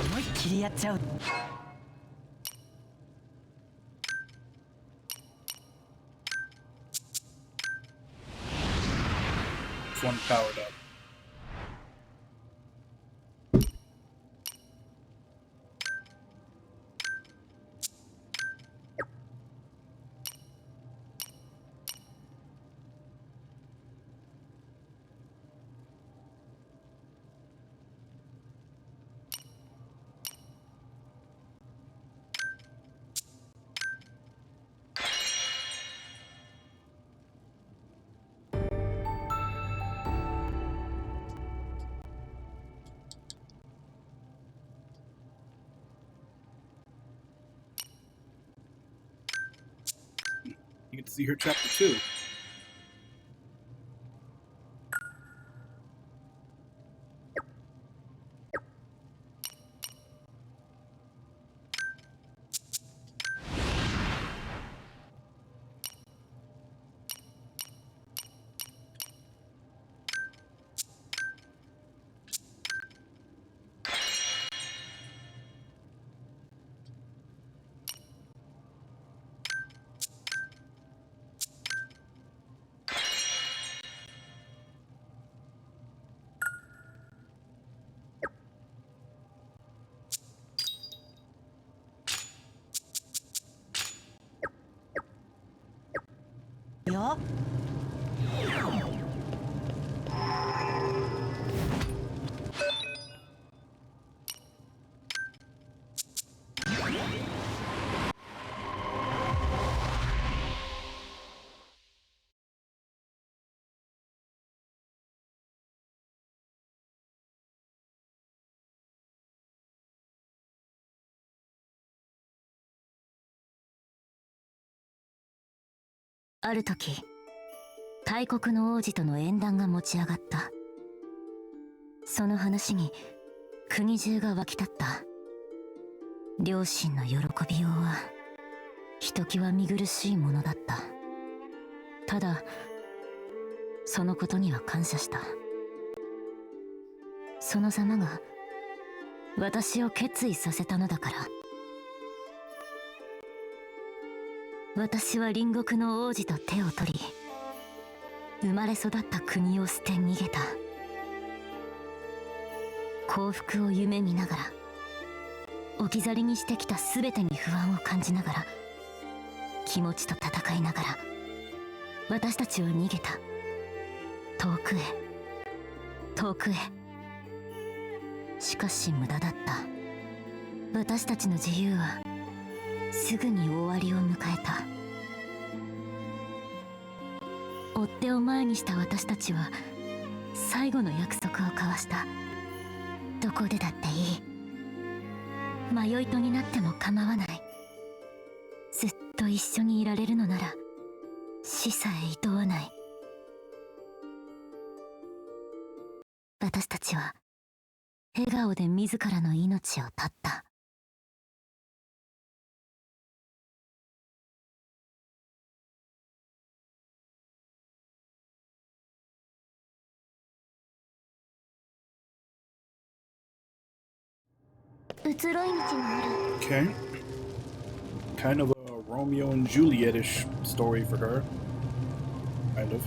思いっきりやっちゃう。 One powered up. You can see her chapter 2.よ。 ある時、大国の王子との縁談が持ち上がった。その話に国中が沸き立った。両親の喜びようはひときわ見苦しいものだった。ただそのことには感謝した。その様が私を決意させたのだから。私は隣国の王子と手を取り、生まれ育った国を捨て逃げた。幸福を夢見ながら、置き去りにしてきた全てに不安を感じながら、気持ちと戦いながら、私たちは逃げた。遠くへ、遠くへ。しかし無駄だった。私たちの自由はすぐに終わりを迎えた。追っ手を前にした私たちは最後の約束を交わした。どこでだっていい。迷い人になっても構わない。ずっと一緒にいられるのなら死さえ厭わない。私たちは笑顔で自らの命を絶った。移ろい道がある。 Okay. Kind of a Romeo and Juliet-ish story for her. Kind of.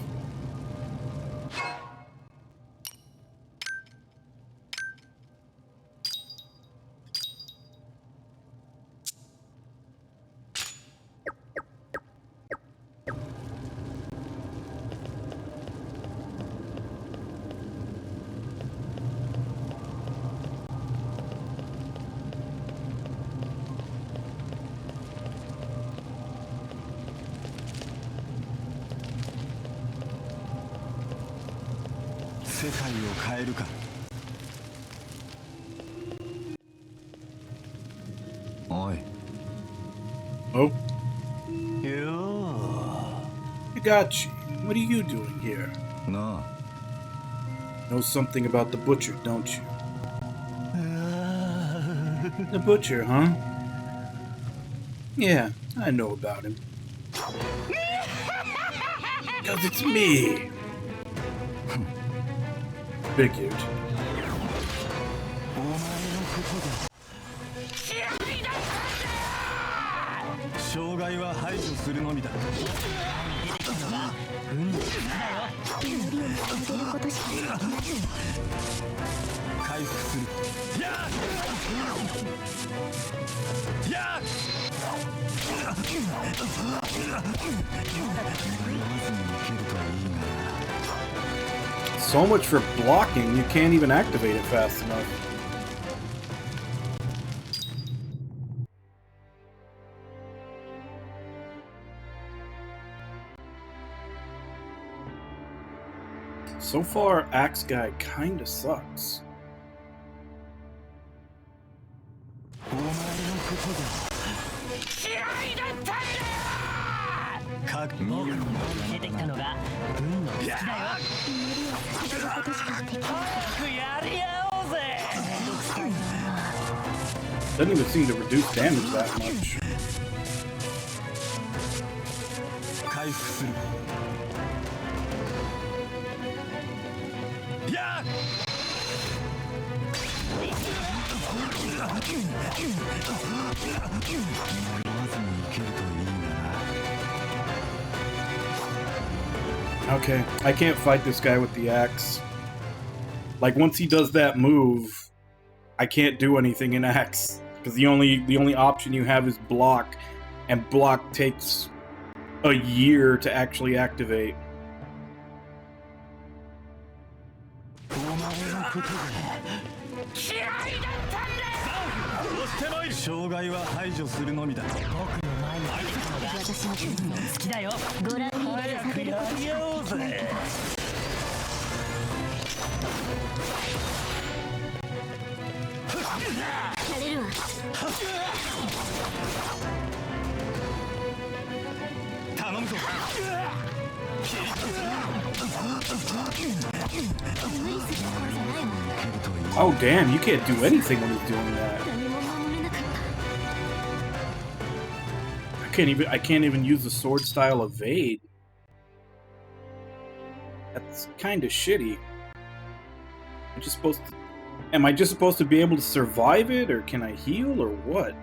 Oh. Higachi, what are you doing here? No. Know something about the butcher, don't you? The butcher, huh? Yeah, I know about him. 'Cause it's me! Figured. 障害は排除するのみだ。祈りを捧げることしかできない。回復する。So much for blocking, you can't even activate it fast enough. So far, Axe Guy kinda sucks. お前のことだ。嫌いだったんだよ。僕の方に出てきたのが運の好きだよ。祈りを捧げることしかできない。早くやり合おうぜ。 Doesn't even seem to reduce damage that much. 回復する。Okay, I can't fight this guy with the axe. Like, once he does that move, I can't do anything in axe. Because the only option you have is block, and block takes a year to actually activate. お前のことだ。嫌いだったんだよ。障害は排除するのみだ。僕の前に出てきたのが私の運の好きだよ。ご覧に入れさせることしかできない。やれるわ。頼むぞ。無理するところじゃないもん。 Oh damn, you can't do anything when he's doing that. 何も守れなかった。I can't even use the sword style evade. That's kinda shitty. Am I just supposed to be able to survive it, or can I heal, or what?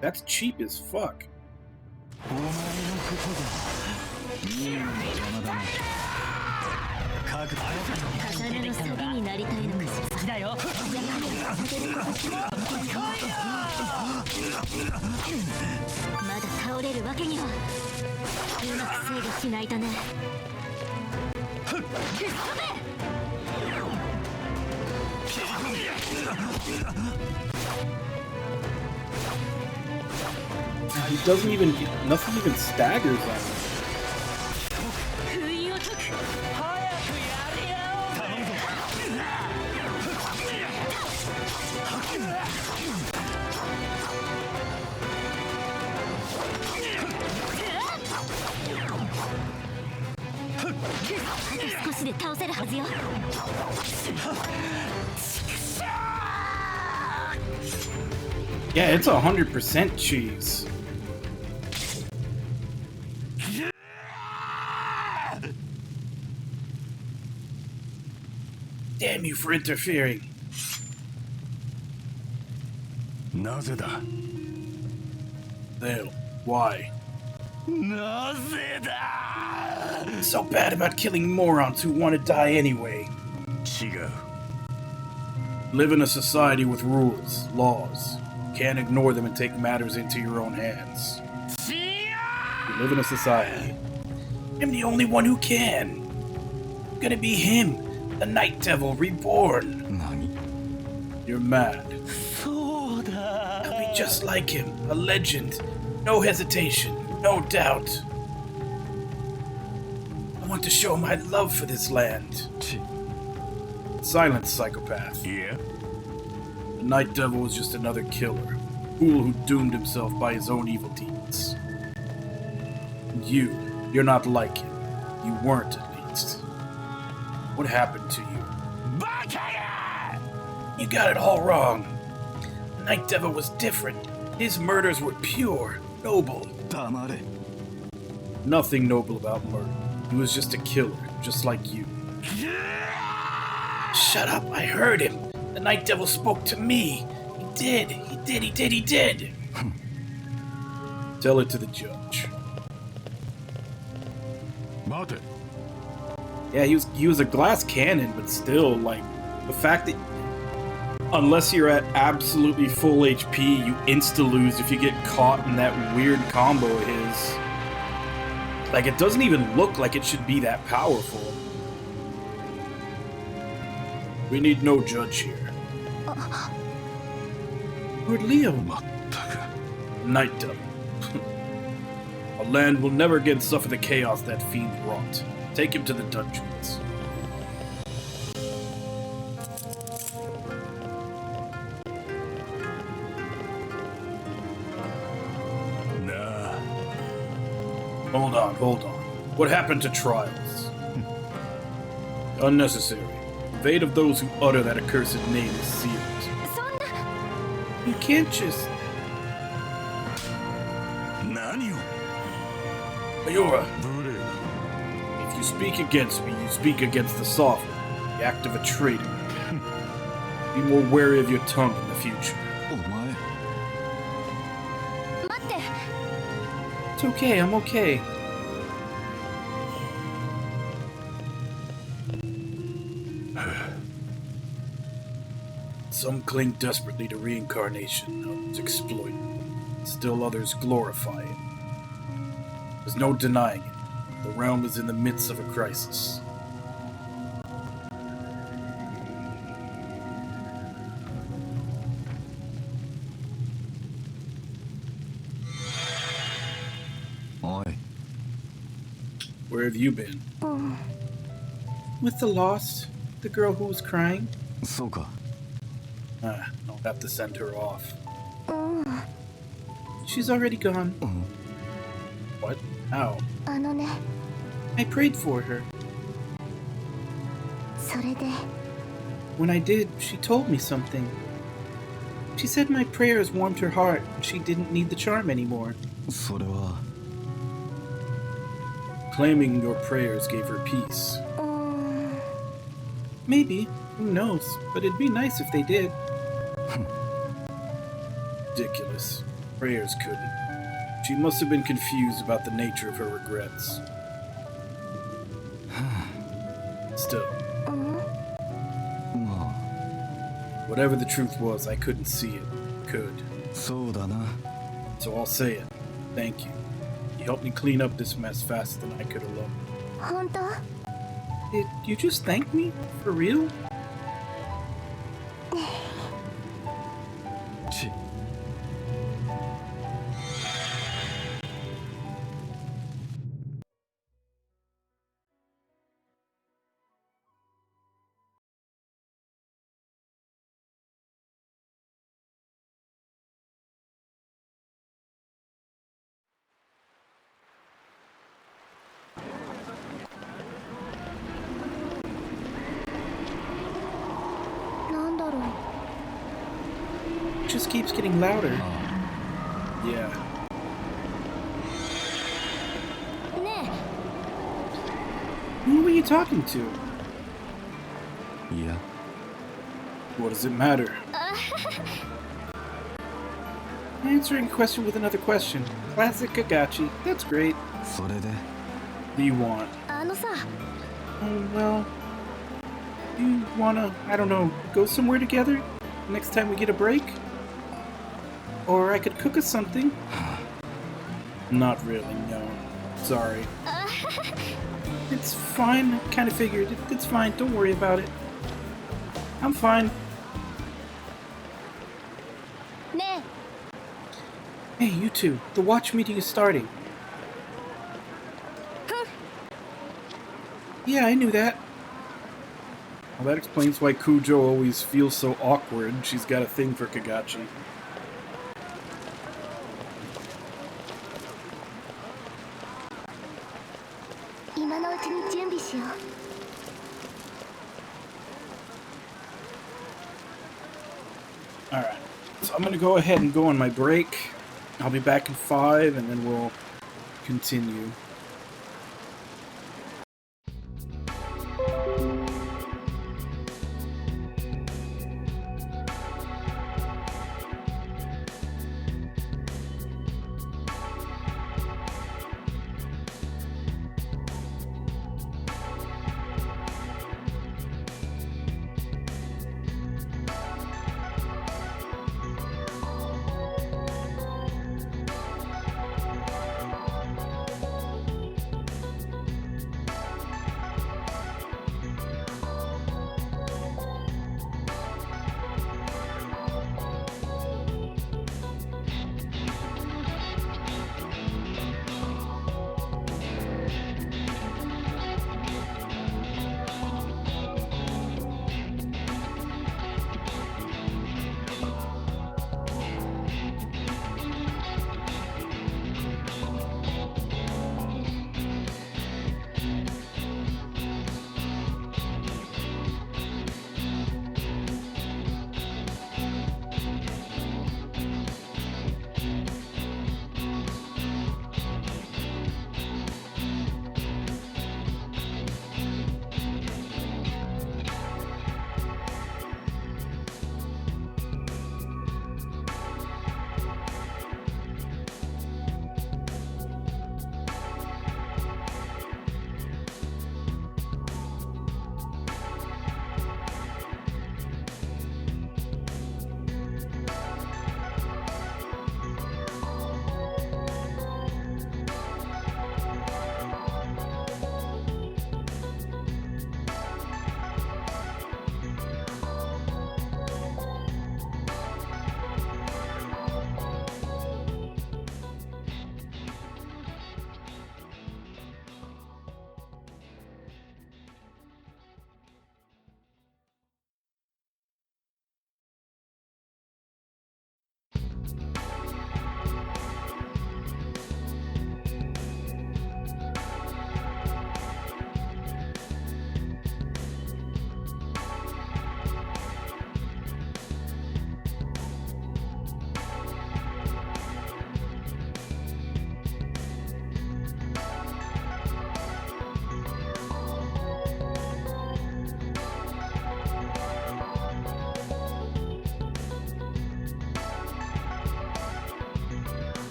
That's cheap as fuck. お前のことだ。任務の邪魔だな。覚悟。刀のサビになりたいのかしら。好きだよ。やはり捧げることしかできない。まだ倒れるわけには。うまく制御しないとね。Nothing even staggers him. 封印を解く。早くやり合おうぜ。少しで倒せるはずよ。Yeah, it's 100% cheese. Damn you for interfering. なぜだ。 Dale, why? なぜだ。 So bad about killing morons who want to die anyway. 違う。 Live in a society with rules, laws. Can't ignore them and take matters into your own hands. You live in a society. I'm the only one who can. I'm gonna be him, the Night Devil reborn. 何。 You're mad. そうだ。 I'll be just like him, a legend. No hesitation, no doubt. I want to show my love for this land. ち。 Silence, psychopath. いや。 The Night Devil was just another killer, fool who doomed himself by his own evil deeds. And you're not like him. You weren't, at least. What happened to you? You got it all wrong. The Night Devil was different. His murders were pure, noble. 黙れ。 Nothing noble about murder. He was just a killer, just like you. Shut up, I heard him. The Night Devil spoke to me. He did. Tell it to the judge. 待て Yeah, he was a glass cannon, but still, like, the fact that unless you're at absolutely full HP, you insta-lose if you get caught in that weird combo of his. Like, it doesn't even look like it should be that powerful. We need no judge here. Lord Leo. まったく Night Devil. Our land will never again suffer the chaos that fiend wrought. Take him to the dungeons.なあ Hold on. What happened to trials? Unnecessary. The fate of those who utter that accursed name is sealed. You can't just... 何を Ayora, 無礼 if you speak against me, you speak against the sovereign. The act of a traitor. Be more wary of your tongue in the future. お前 It's okay, I'm okay. Some cling desperately to reincarnation, others exploit it. Still others glorify it. There's no denying it. The realm is in the midst of a crisis. Oi. Where have you been? With the lost, the girl who was crying. そうか I'll have to send her off. She's already gone. What? How? あのね、 I prayed for her. それで When I did, she told me something. She said my prayers warmed her heart and she didn't need the charm anymore. それは Claiming your prayers gave her peace. Maybe. Who knows? But it'd be nice if they did. Ridiculous. Prayers couldn't. She must have been confused about the nature of her regrets. Still, ま whatever the truth was, I couldn't see it. Could. あそうだな So I'll say it. Thank you. You helped me clean up this mess faster than I could alone. 本当 Did you just thank me? For real? ち なんだろう It just keeps getting louder. Yeah. ね Who were you talking to? いや What does it matter? Answering a question with another question. Classic Kagachi. That's great. それで What do you want? えあのさ Well, you wanna, I don't know, go somewhere together? Next time we get a break? Or I could cook us something? Not really, no. Sorry. It's fine. I kinda figured. It's fine. Don't worry about it. I'm fine. ね Hey, you two. The watch meeting is starting. Yeah, I knew that. Well, that explains why Kujo always feels so awkward. She's got a thing for Kagachi.え今のうちに準備しよう Alright, so I'm gonna go ahead and go on my break. I'll be back in 5 and then we'll continue.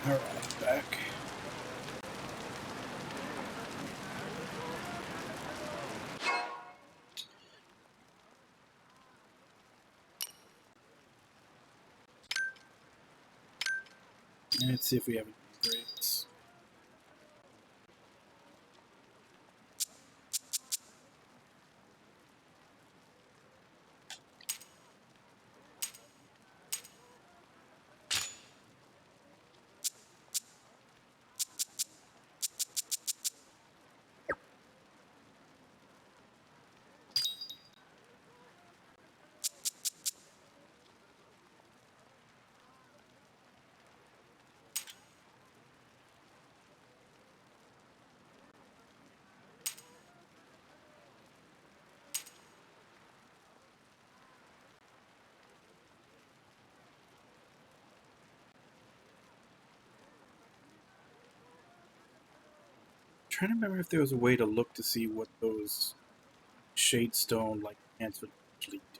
Alright, back. Let's see if we have any upgrades. Trying to remember if there was a way to look to see what those shadestone like plants would actually do.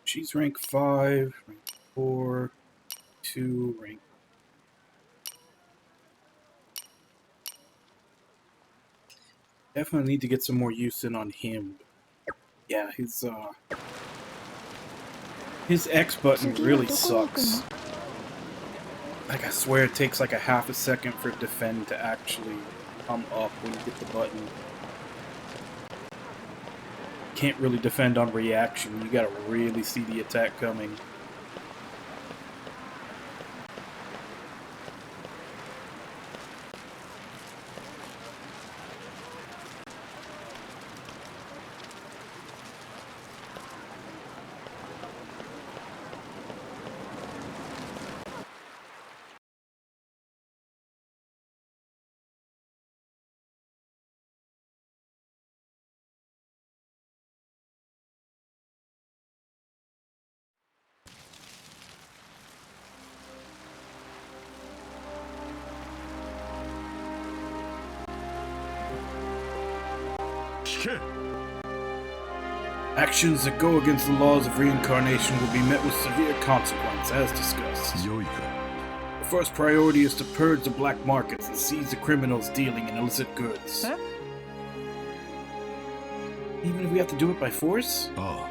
She's rank 5, rank 4, 2, rank. Definitely need to get some more use in on him. Yeah, his X button really sucks. Like, I swear it takes like a half a second for defend to actually come up when you hit the button. Can't really defend on reaction. You gotta really see the attack coming. Actions that go against the laws of reincarnation will be met with severe consequence, as discussed. The first priority is to purge the black markets and seize the criminals dealing in illicit goods. Huh? Even if we have to do it by force? Oh.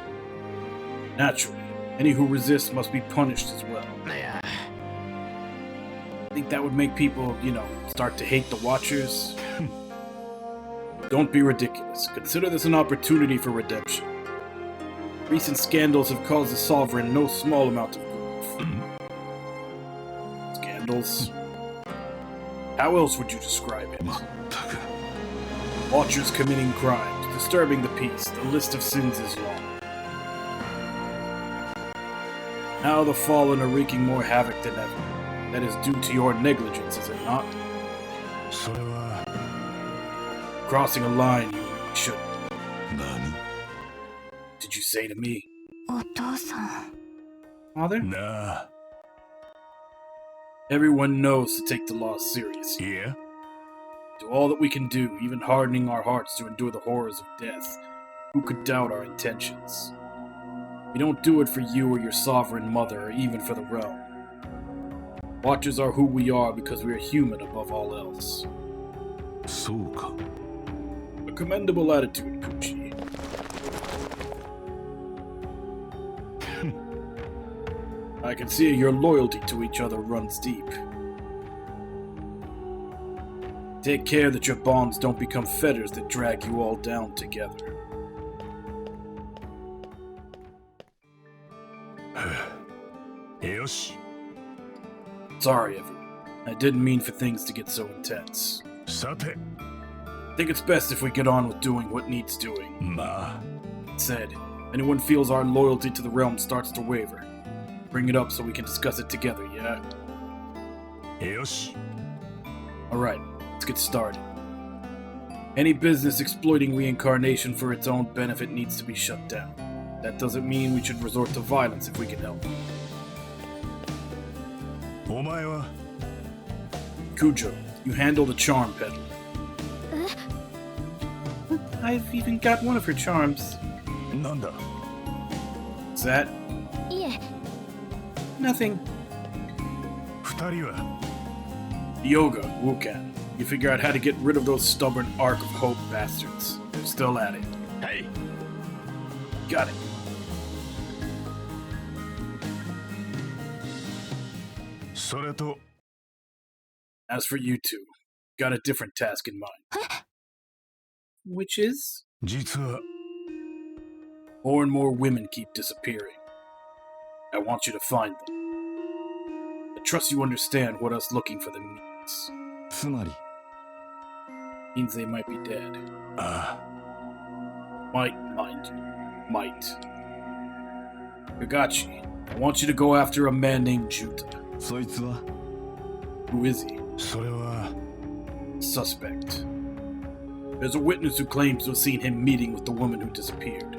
Naturally, any who resist must be punished as well. Yeah. I think that would make people, start to hate the Watchers. Don't be ridiculous. Consider this an opportunity for redemption. Recent scandals have caused the Sovereign no small amount of grief. Scandals? How else would you describe it? Watchers committing crimes, disturbing the peace, the list of sins is long. Now the Fallen are wreaking more havoc than ever. That is due to your negligence, is it not? Crossing a line you really shouldn't. Did you say to me? お父さん Father? Nah. Everyone knows to take the law seriously. Yeah? Do all that we can do, even hardening our hearts to endure the horrors of death. Who could doubt our intentions? We don't do it for you or your sovereign mother, or even for the realm. Watchers are who we are because we are human above all else. そうか。 A commendable attitude, Kuchi. I can see your loyalty to each other runs deep. Take care that your bonds don't become fetters that drag you all down together. Yoshi. Sorry, everyone. I didn't mean for things to get so intense. さて、 I think it's best if we get on with doing what needs doing. まあ、 That said, anyone feels our loyalty to the realm starts to waver. Bring it up so we can discuss it together, yeah? よし。 Alright, let's get started. Any business exploiting reincarnation for its own benefit needs to be shut down. That doesn't mean we should resort to violence if we can help it. お前は Kujo, you handle the charm peddler. I've even got one of her charms. なんだ What's that? いえ Nothing. 二人は Yoga, Wukan. You figure out how to get rid of those stubborn Ark of Hope bastards. They're still at it. はい Got it.「それと As for you two, got a different task in mind. Which is? 実は More and more women keep disappearing. I want you to find them. I trust you understand what us looking for them means. つまり Means they might be dead. あ Might, mind you. Might. Kagachi, I want you to go after a man named Juta. あそいつは Who is he? それは Suspect. There's a witness who claims to have seen him meeting with the woman who disappeared.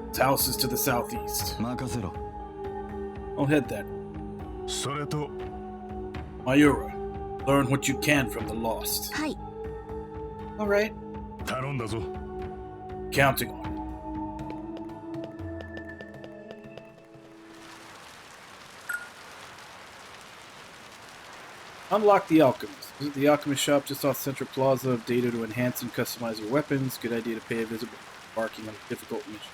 His house is to the southeast. 任せろ I'll head that. それと Mayura, learn what you can from the lost. はい Alright. 頼んだぞ Counting on it. Unlock the Alchemist. Visit the Alchemist shop just off Central Plaza of data to enhance and customize your weapons. Good idea to pay a visit before embarking on a difficult mission.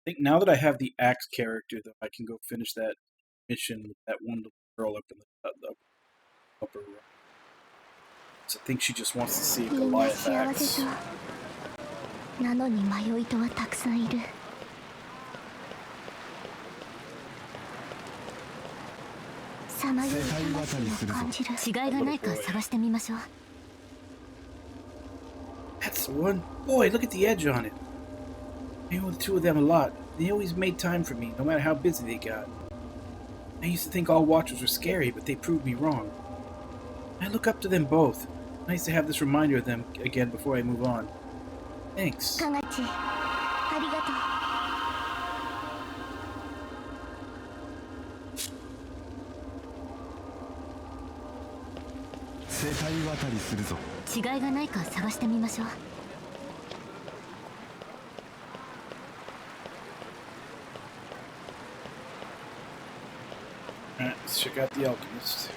I think now that I have the axe character, though, I can go finish that mission with that one little girl up in the upper room. So I think she just wants to see a みんな Goliath 幸せ axe. そうなのに迷い人はたくさんいるさまよい魂を感じる違いがないか探してみましょう That's the one. Boy, look at the edge on it. I know the two of them a lot. They always made time for me, no matter how busy they got. I used to think all watchers were scary, but they proved me wrong. I look up to them both. Nice to have this reminder of them again before I move on. Thanks. かがちありがとう 世界渡りするぞ。違いがないか探してみましょう Alright, let's check out the Alchemist.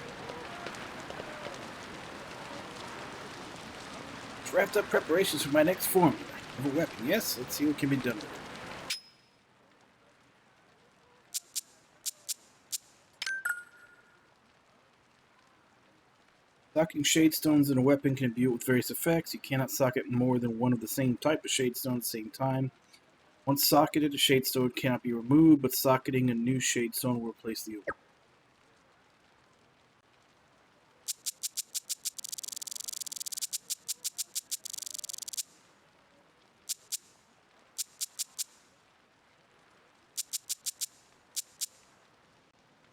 It's wrapped up preparations for my next formula of a weapon. Yes, let's see what can be done with it. Socketing shade stones in a weapon can imbue it with various effects. You cannot socket more than one of the same type of shade stone at the same time. Once socketed, a shade stone cannot be removed, but socketing a new shade stone will replace the old.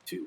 Two.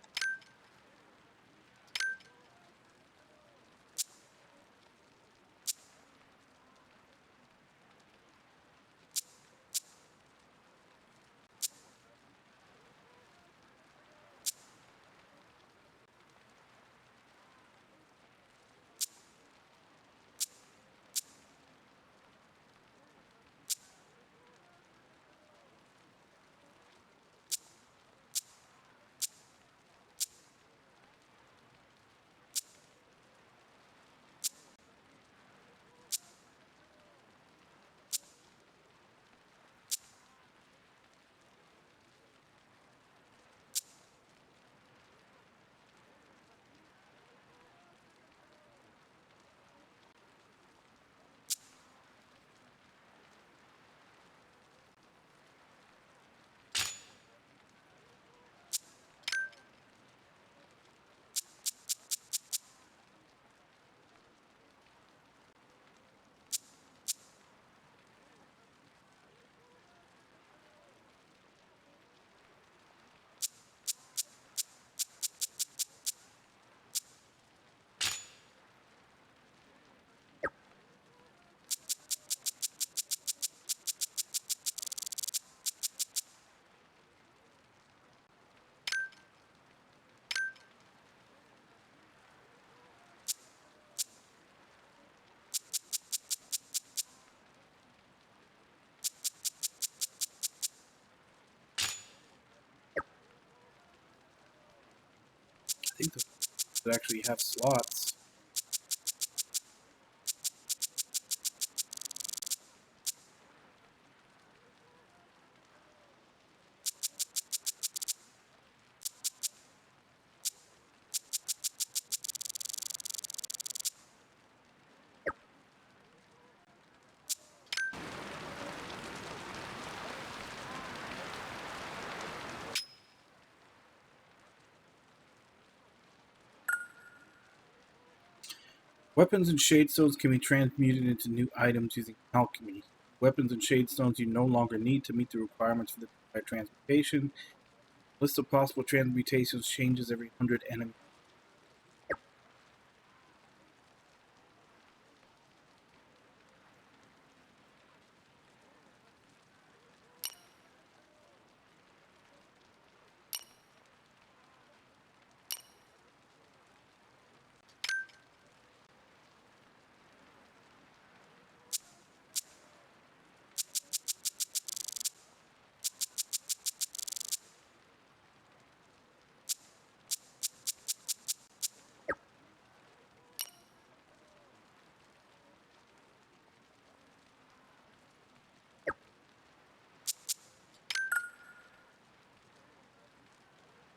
I think those actually have slots. Weapons and shade stones can be transmuted into new items using alchemy. Weapons and shade stones you no longer need to meet the requirements for the desired transmutation. List of possible transmutations changes every 100 enemies.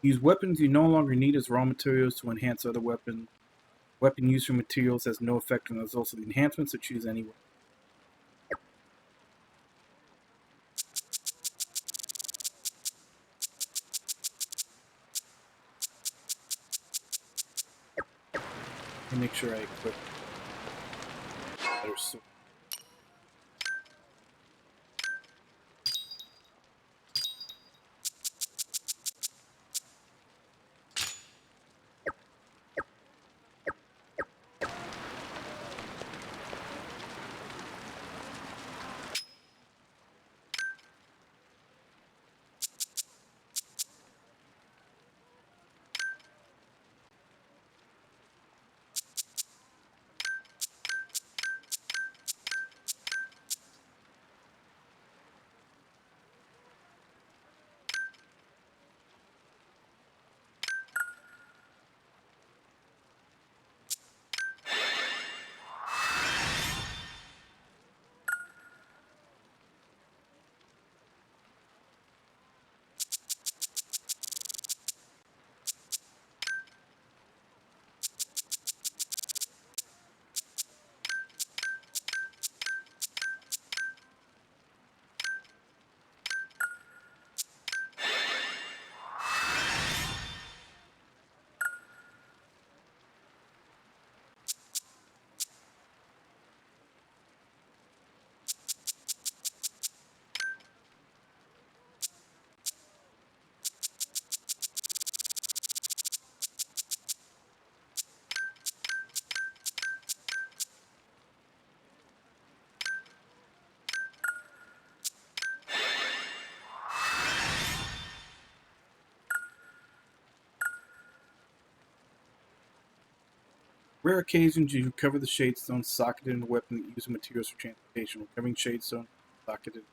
Use weapons you no longer need as raw materials to enhance other weapons. Weapon use for materials has no effect on the results of the enhancements, so choose any weapon. Let me make sure I equip better sword. Rare occasions you recover the Shadestone socketed in a weapon that uses materials for transportation. Recovering Shadestone socketed.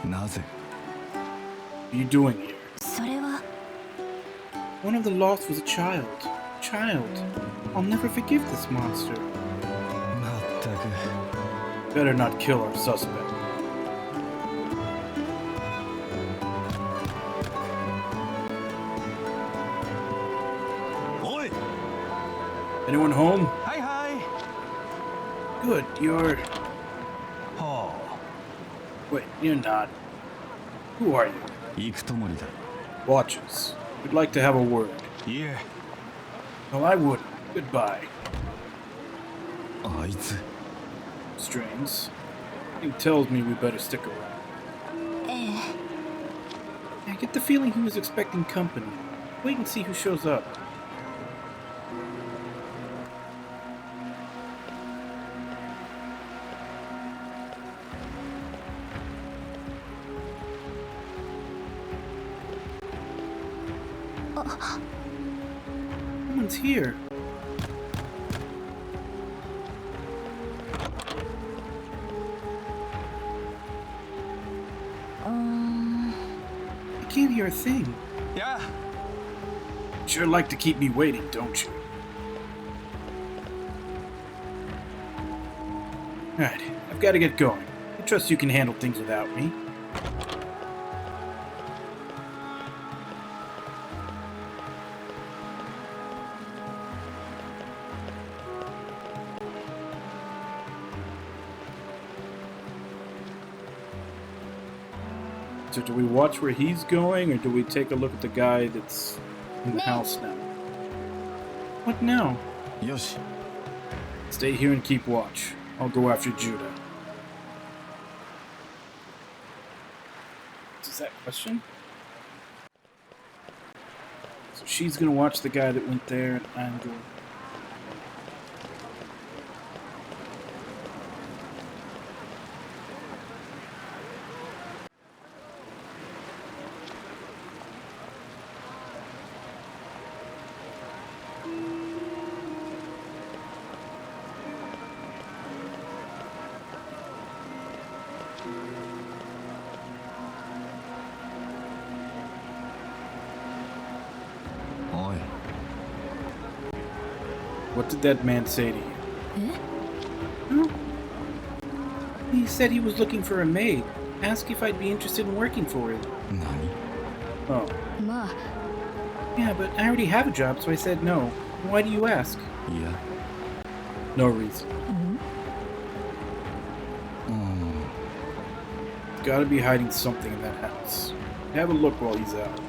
Naze? What are you doing here? それは One of the lost was a child. Child. I'll never forgive this monster. まったく Better not kill our suspect. Oi! Anyone home? はいはい Good, you're... は Wait, you're not. Who are you? あ行くともりだ Watchers. We'd like to have a word. いえ Well, I wouldn't. Goodbye. あいつ Strange. He tells me we better stick around. ええ I get the feeling he was expecting company. Wait and see who shows up. Someone's here. I can't hear a thing. や Sure like to keep me waiting, don't you? Alright, I've got to get going. I trust you can handle things without me. So do we watch where he's going, or do we take a look at the guy that's in the house now? What now? よし Stay here and keep watch. I'll go after Judah. Is that question? So she's gonna watch the guy that went there, and I'm going. What did that man say to you? Huh? He said he was looking for a maid. Asked if I'd be interested in working for him. 何 Oh. まあ Yeah, but I already have a job, so I said no. Why do you ask? いや No reason. Gotta be hiding something in that house. Have a look while he's out.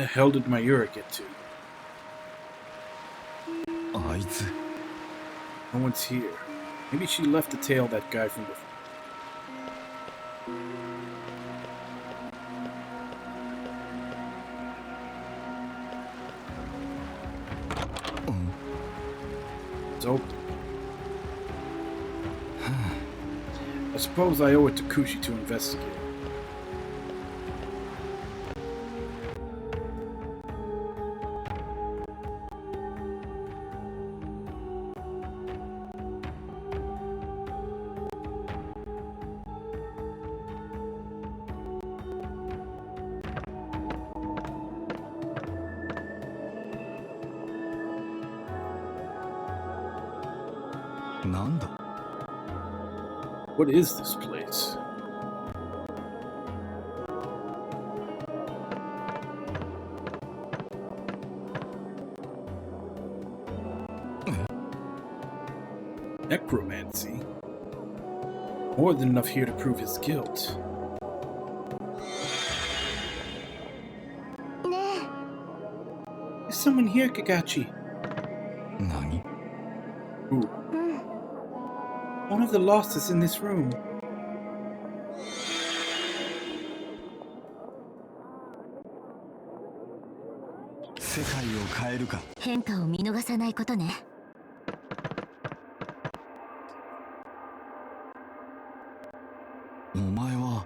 The hell did Mayura get to? あいつ No one's here. Maybe she left to tail that guy from before. It's open. I suppose I owe it to Kushi to investigate. What is this place? Necromancy? More than enough here to prove his guilt. There's someone here, Kagachi. 何 Who? One of the lost is in this room. Ka? 変化を見逃さないことね。お前は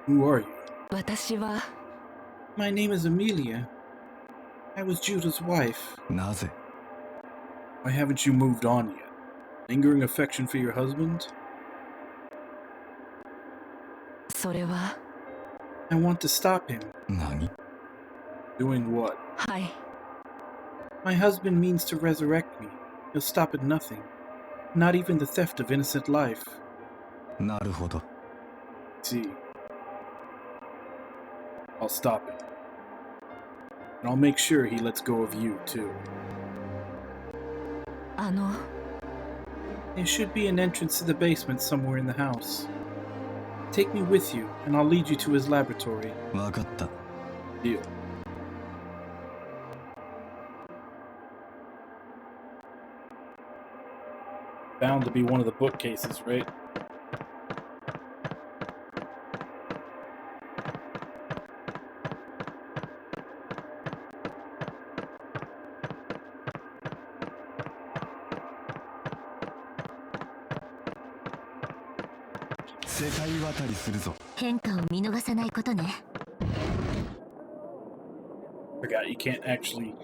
Who are you? 私は My name is Amelia. I was Judah's wife. なぜ Why haven't you moved on yet? Lingering affection for your husband? それは I want to stop him. 何 Doing what? はい。 My husband means to resurrect me. He'll stop at nothing. Not even the theft of innocent life. なるほど See. I'll stop him. And I'll make sure he lets go of you, too. 'There should be an entrance to the basement somewhere in the house. Take me with you, and I'll lead you to his laboratory. わかった Deal. Bound to be one of the bookcases, right? Forgot you can't actually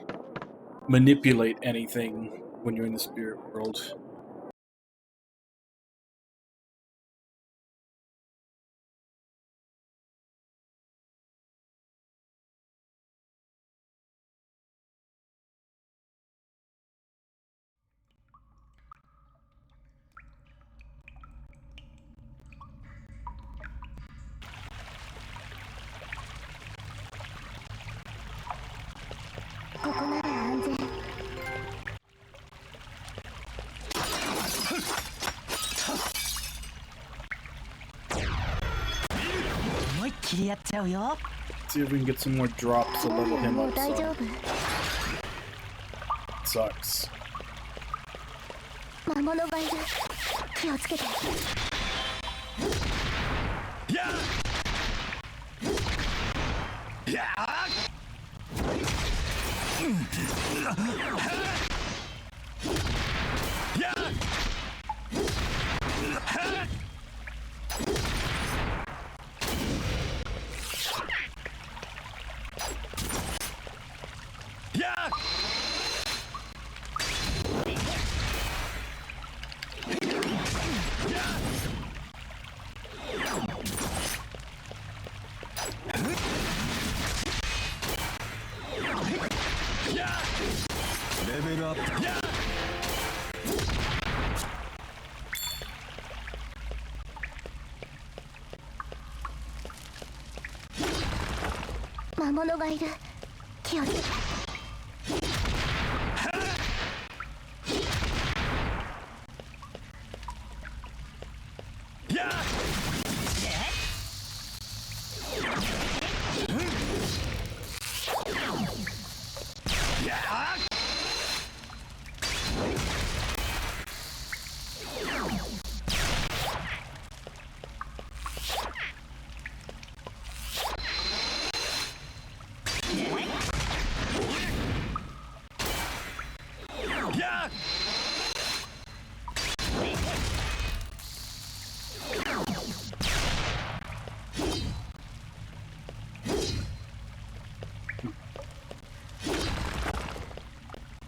manipulate anything when you're in the spirit world. 切り合っちゃうよ。 See if we can get some more drops to level him もう up 大丈 some. 夫。 Sucks. 魔物がいる。気をつけて。レベルアップ。魔物がいる。気をつけて。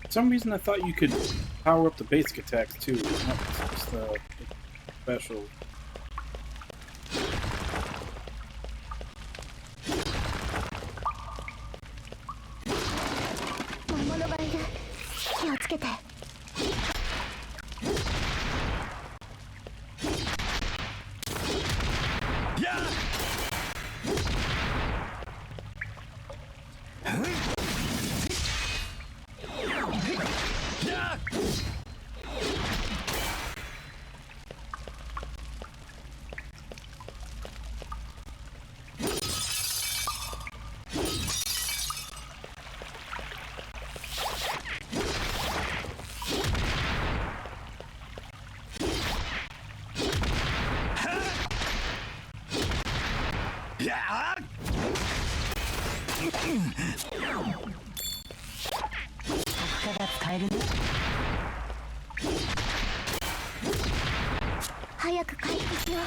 For some reason I thought you could power up the basic attacks too, not just the special. 魔物がいる。気をつけて。が使えるね。早く回復しよう。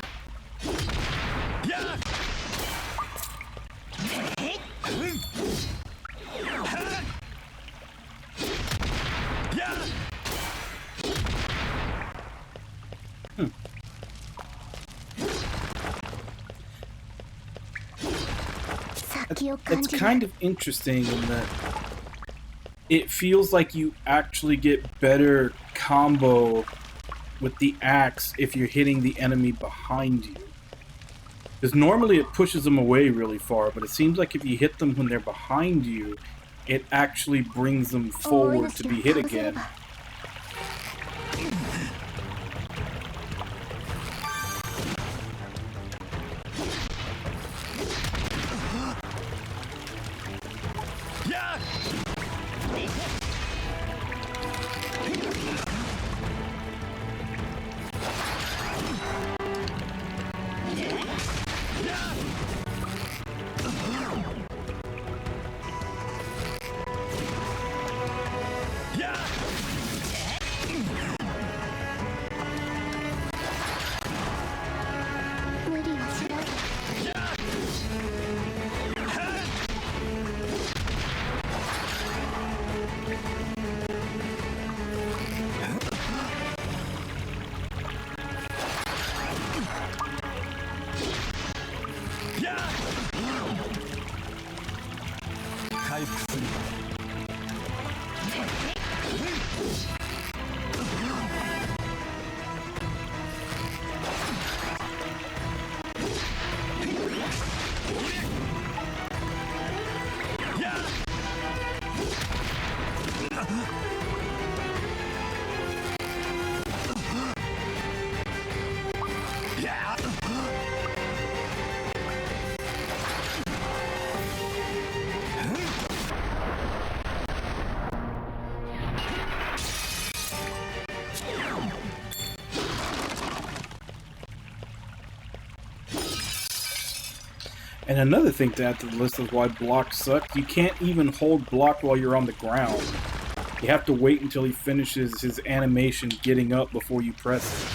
先を感 It's じる。 kind of interesting in that it feels like you actually get better combo with the axe if you're hitting the enemy behind you. Because normally it pushes them away really far, but it seems like if you hit them when they're behind you, it actually brings them forward to be hit again. And another thing to add to the list of why block sucks, you can't even hold block while you're on the ground. You have to wait until he finishes his animation getting up before you press it.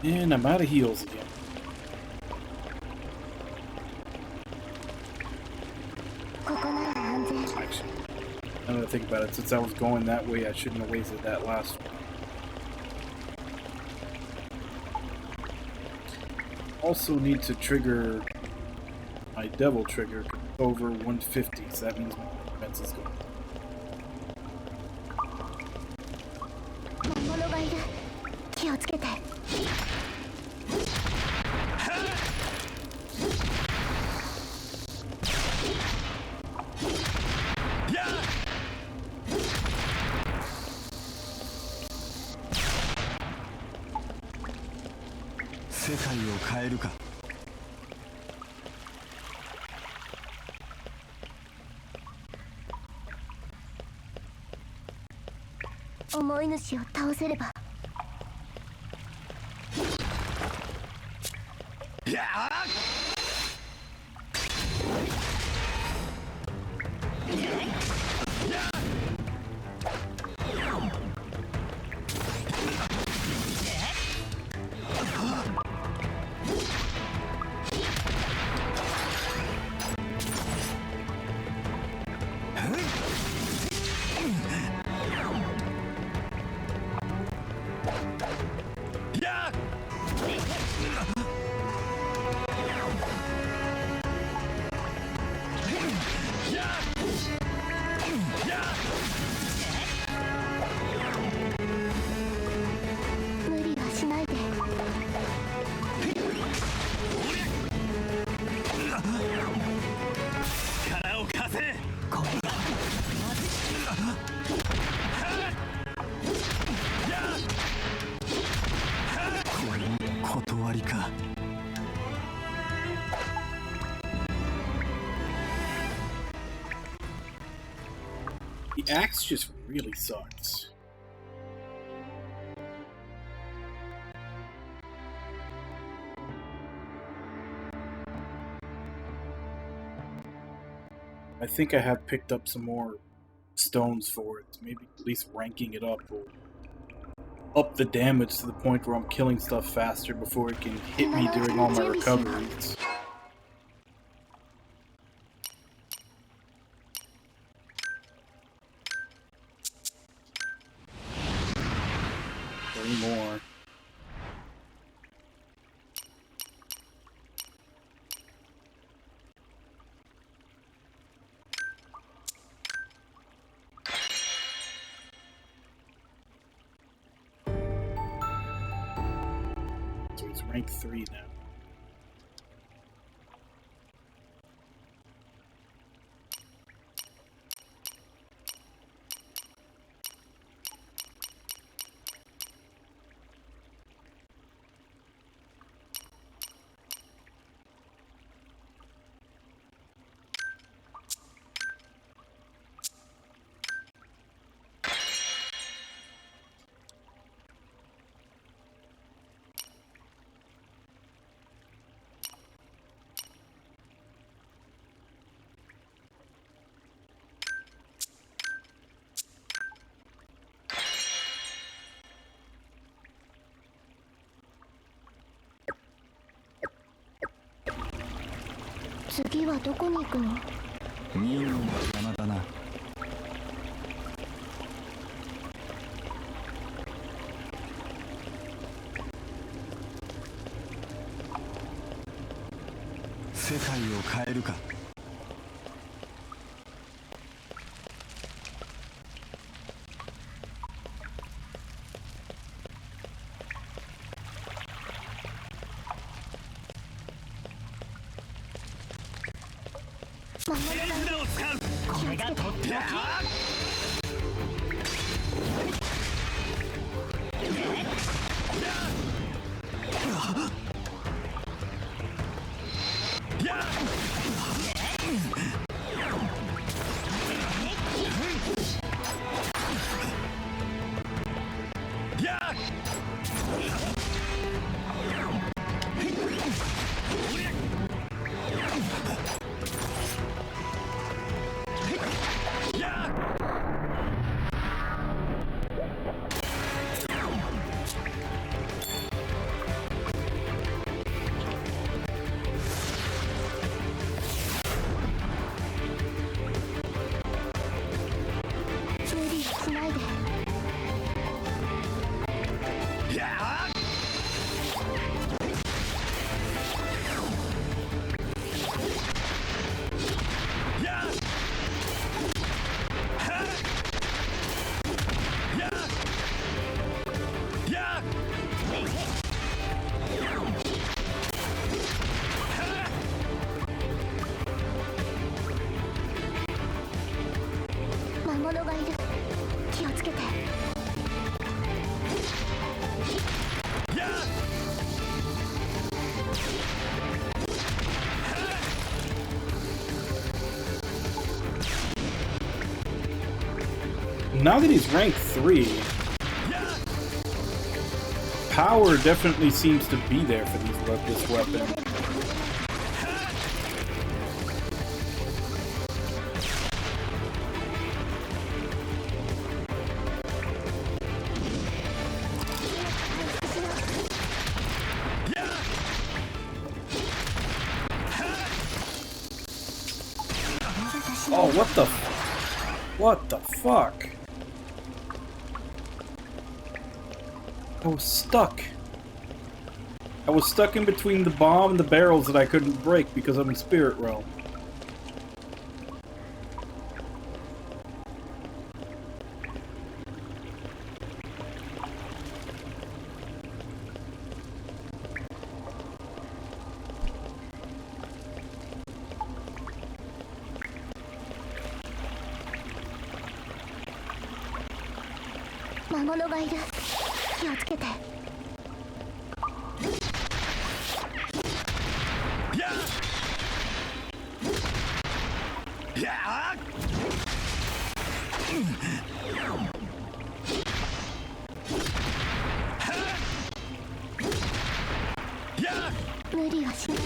And I'm out of heals again. Actually, now that I think about it, since I was going that way, I shouldn't have wasted that last one. Also need to trigger my devil trigger over 150, so that means my defense is going. The axe just really sucks. I think I have picked up some more stones for it. Maybe at least ranking it up will up the damage to the point where I'm killing stuff faster before it can hit me during all my recoveries. More. So he's rank 3 now. 次はどこに行くの？ミーの邪魔だな。世界を変えるか。魔物がいる。これがとっておき。無理しないで。魔物がいる。気をつけて。Now that he's rank 3, power definitely seems to be there for this weapon. Oh, what the fuck? I was stuck. I was stuck in between the bomb and the barrels that I couldn't break because I'm in Spirit Realm.魔物がいる。気をつけて。無理はしないで。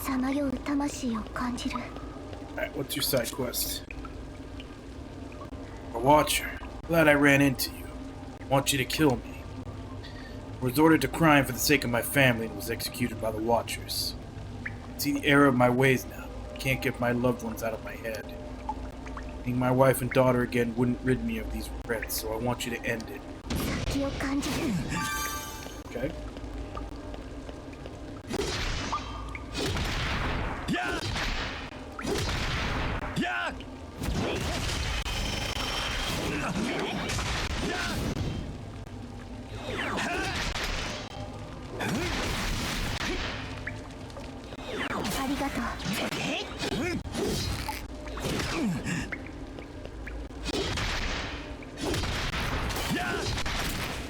さまよう魂を感じる。Alright, what's your side quest? A watcher. Glad I ran into you. Want you to kill me. Was ordered to crime for the sake of my family and was executed by the Watchers. See the error of my ways now. Can't get my loved ones out of my head. Seeing my wife and daughter again wouldn't rid me of these regrets, so I want you to end it. 先を感じる。 Okay?ありがとう。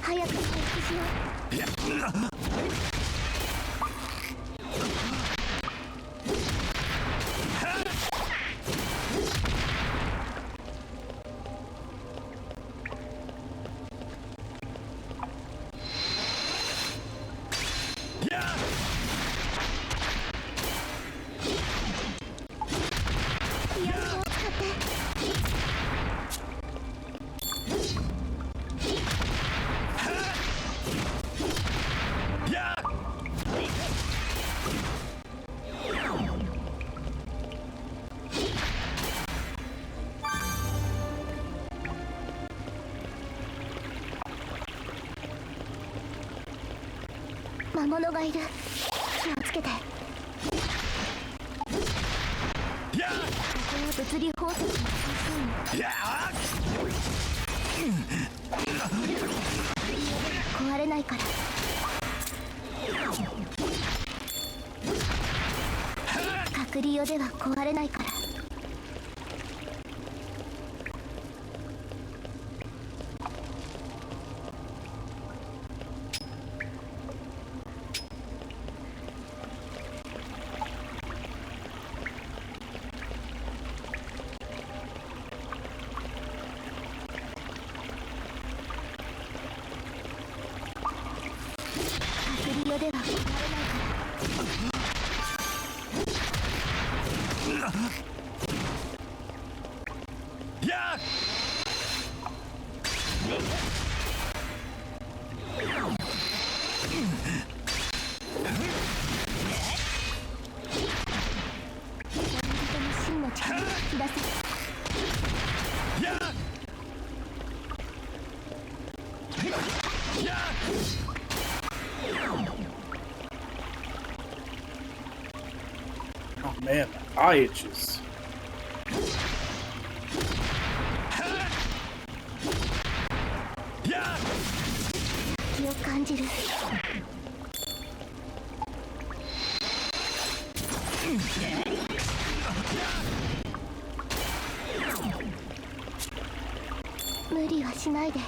早く回復しよう。魔物がいる。気をつけて。ここは物理法則の中心。壊れないから。隔離用では壊れないから。隔離用では壊れないから。真の力を引き出せ。Oh man, my eye itches. 気を感じる。無理はしないで。こ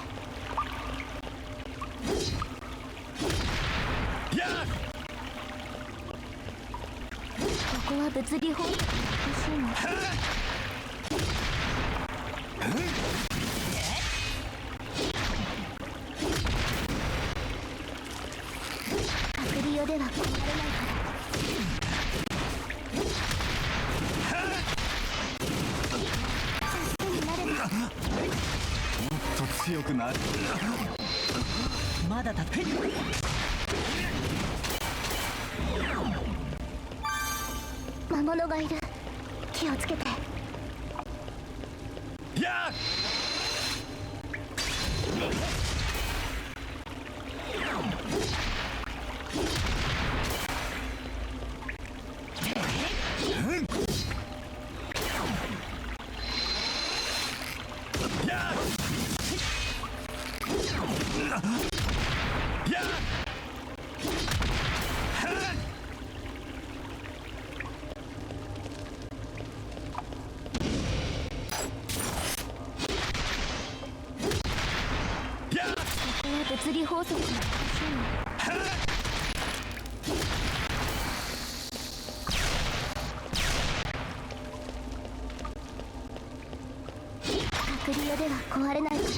こは物理法則が欲しいの。隔離用では壊れないから。助けになれば。もっと強くなる。まだだ。魔物がいる。気をつけて。物理法則が欲しいの。隔離用では壊れないから。こ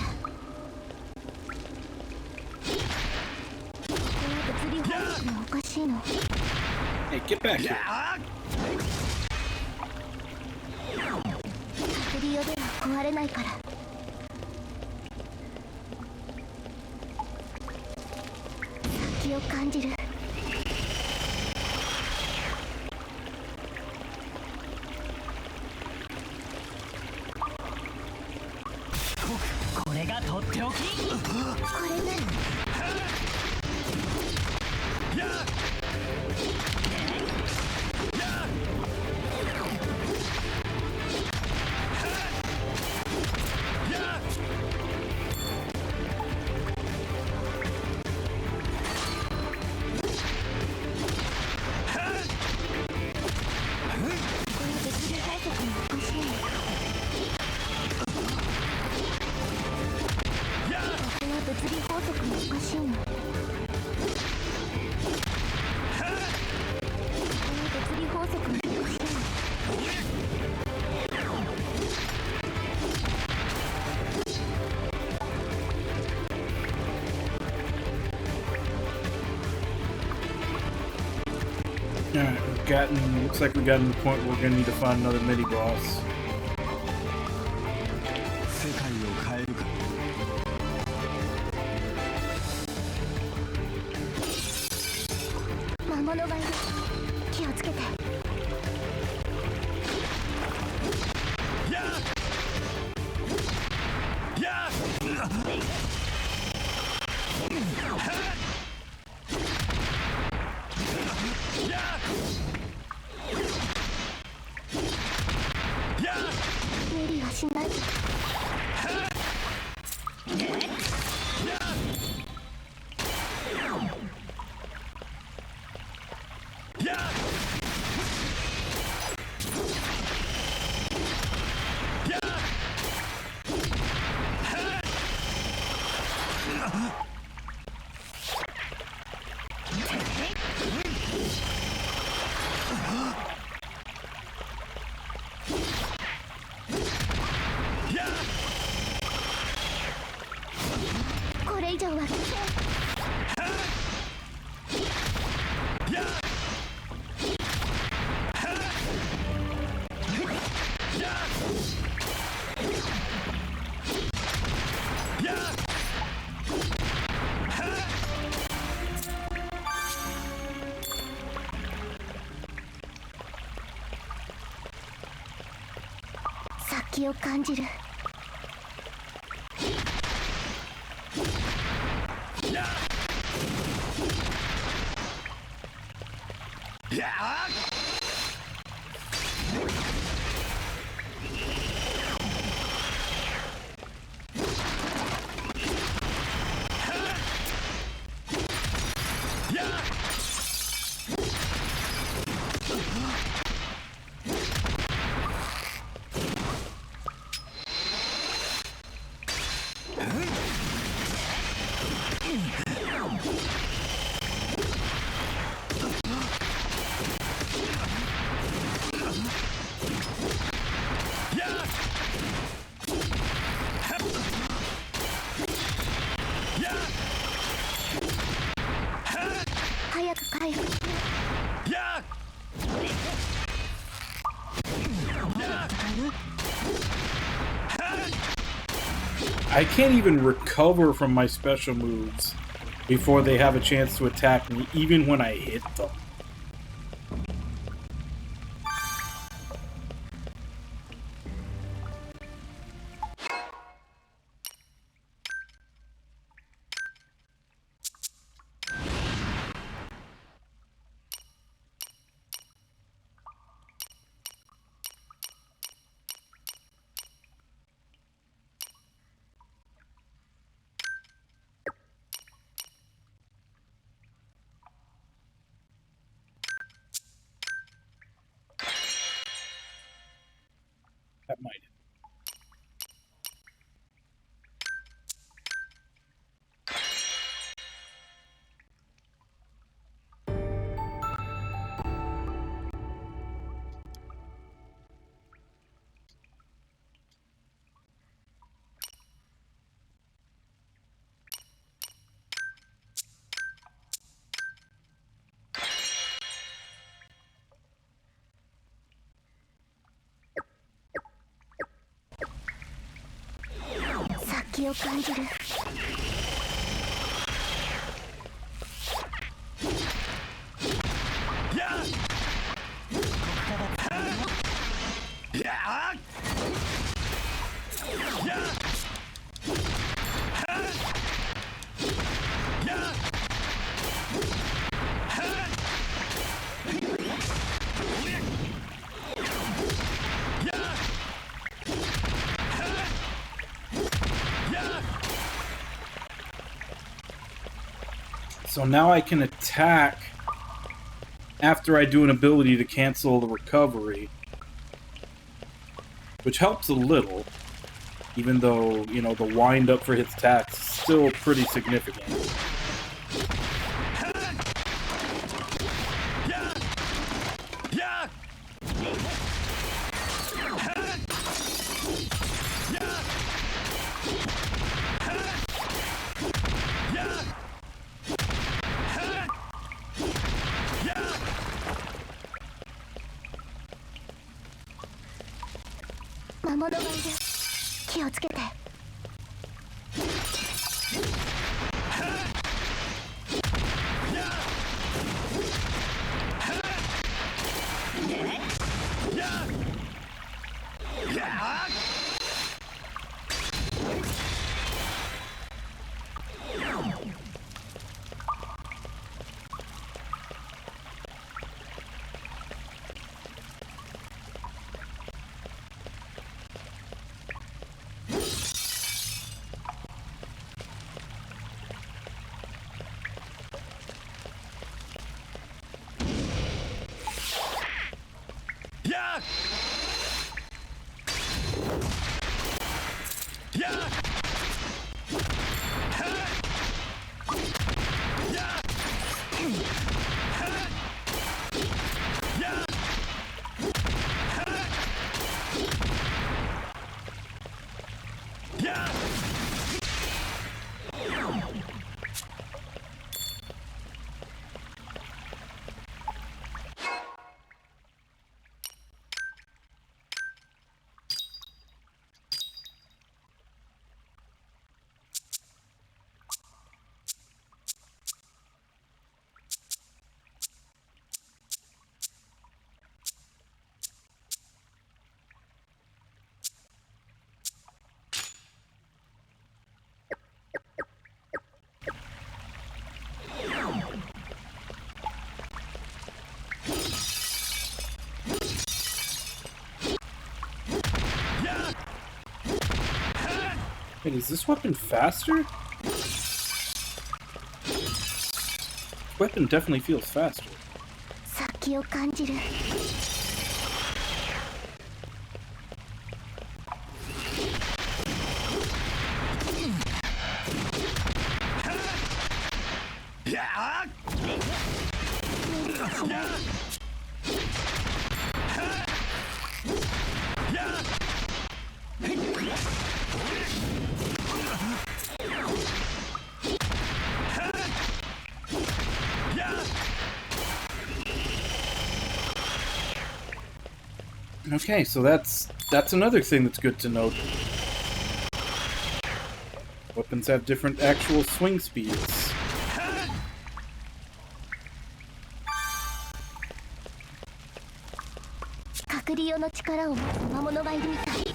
こは物理法則がおかしいの。 Hey, get back here. 隔離用では壊れないから。先を感じる。これがとっておき。これなの。物理法則もおかしいの。この物理法則もおかしいの。Alright, looks like we've gotten to the point where we're gonna need to find another mini boss. 世界を変えるか。魔物がいる。気をつけて。しない。これ以上は危険。先を感じる。早く回復。I can't even recover from my special moves before they have a chance to attack me, even when I hit them. That might.先を感じる。So now I can attack after I do an ability to cancel the recovery, which helps a little, even though, you know, the wind up for his attacks is still pretty significant. Wait, is this weapon faster? Weapon definitely feels faster. 先を感じる。Okay, so that's another thing that's good to note. Weapons have different actual swing speeds. 隔離用の力を持つ魔物がいるみたい。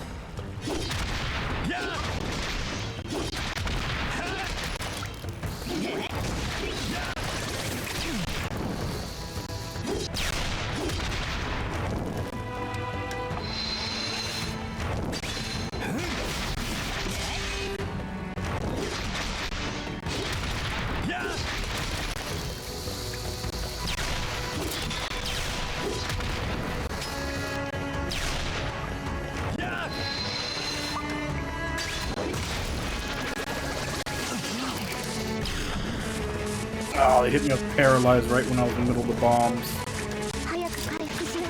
Oh, they hit me with paralyzed right when I was in the middle of the bombs. 早く回復しろ。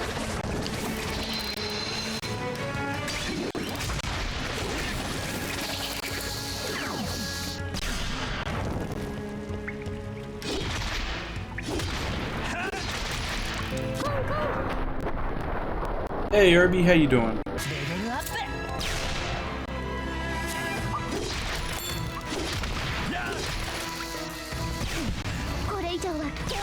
Hey, Irby, how you doing? レベルアップ。これ以上は危険。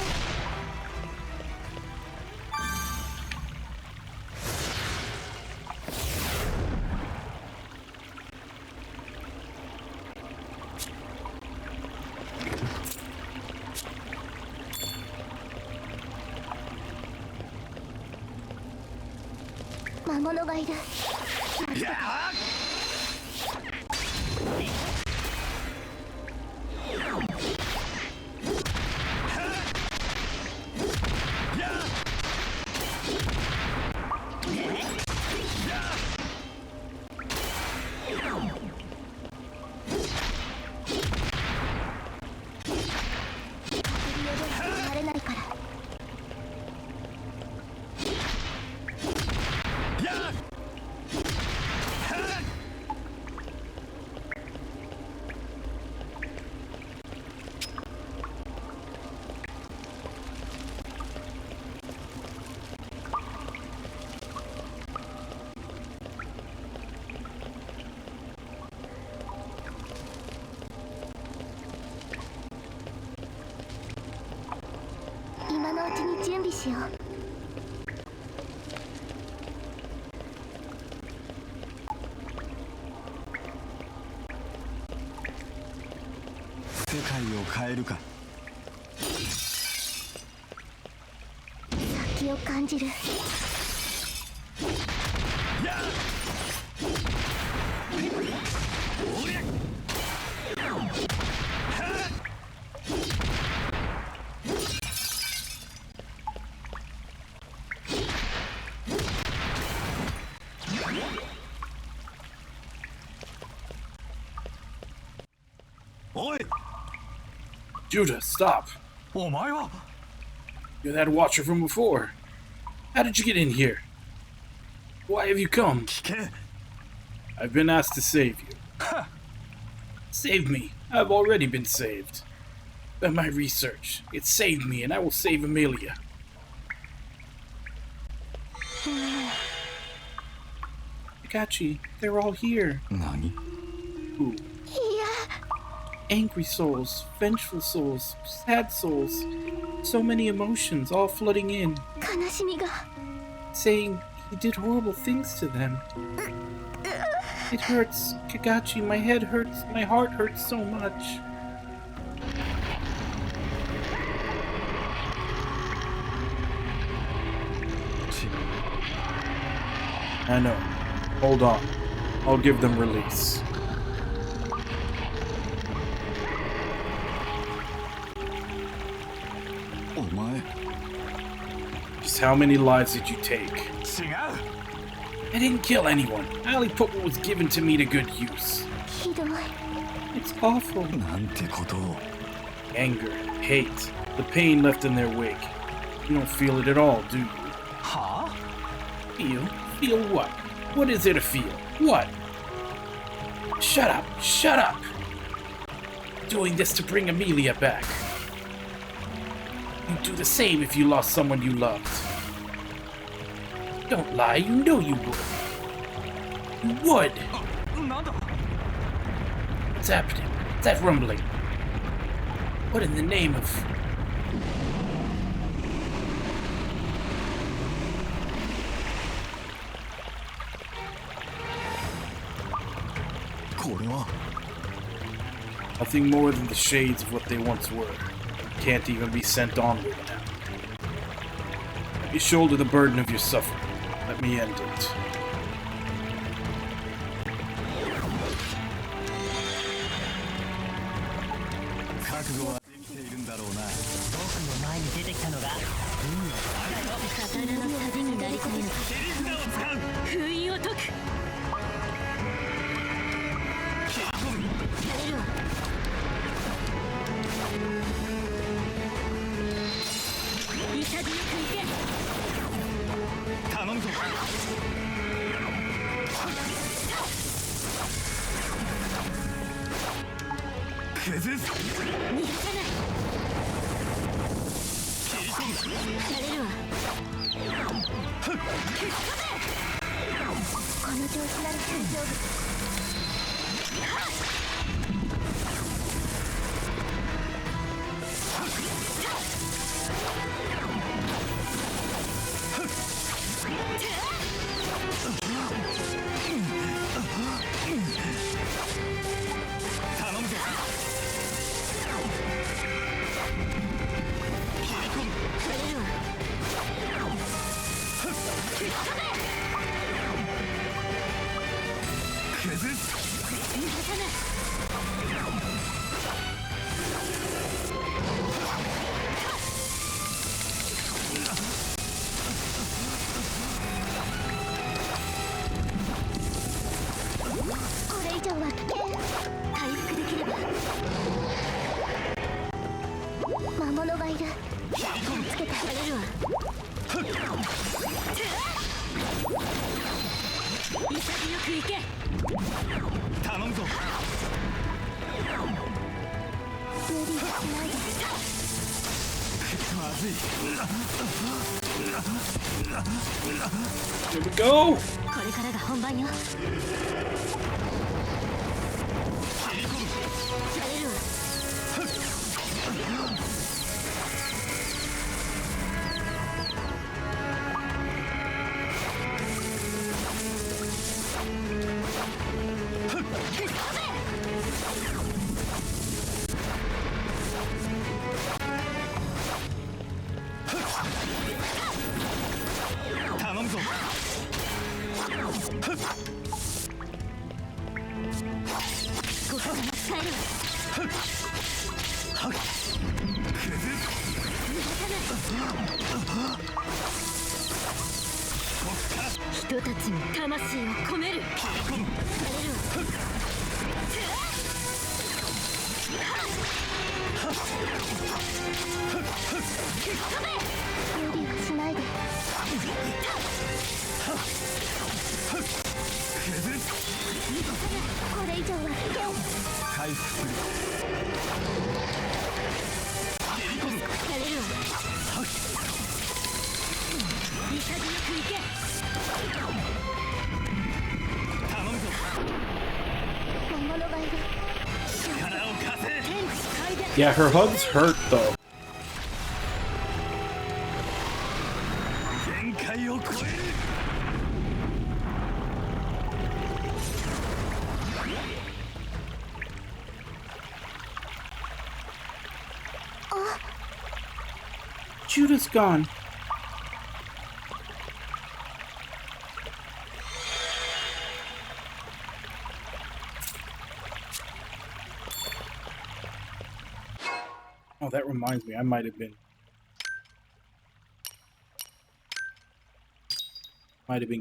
魔物がいる。離れないから。今のうちに準備しよう。世界を変えるか。先を感じる。おい Judah, stop. お前は You're that watcher from before. How did you get in here? Why have you come? 聞け I've been asked to save you. Save me. I've already been saved. By my research, it saved me, and I will save Amelia. Kakashi, they're all here. 何 Who? Angry souls, vengeful souls, sad souls. So many emotions all flooding in, 悲しみが saying he did horrible things to them. It hurts, Kakashi, my head hurts, my heart hurts so much. I know. Hold on. I'll give them release.お前 Just how many lives did you take? 違う I didn't kill anyone. I only put what was given to me to good use. ひどい It's awful. なんてことを Anger, hate, the pain left in their wake. You don't feel it at all, do you? は Feel? Feel what? What is there to feel? What? Shut up! Shut up! Doing this to bring Amelia back. You'd do the same if you lost someone you loved. Don't lie, you know you would. You would! あなんだ What's happening? What's that rumbling? What in the name of... これは Nothing more than the shades of what they once were. Can't even be sent onward now. Let me shoulder the burden of your suffering. Let me end it. 覚悟はできているんだろうな僕の前に出てきたのが刀の旅になりたいのか封印を解くやれるわ潔くいけ頼むぞ崩す逃がさないやれるわこの調子なら大丈夫頼むぞやれるわ崩す逃がさないこれ以上は危険回復できれば魔物がいるつけてやれるわ潔くいけ頼むぞ無理はしないでまずい Here we go! これからが本番よやれるわ頼むぞここから使えるわ逃がさない人たちに魂を込める。無理はしないで。これ以上は危険。回復する。やれるわ。潔く行け。頼むぞ。魔物がいる。力を貸せ。天地開闢。 Yeah, her hugs hurt though. 限界を超える。Judah's gone. Oh, that reminds me, I might have been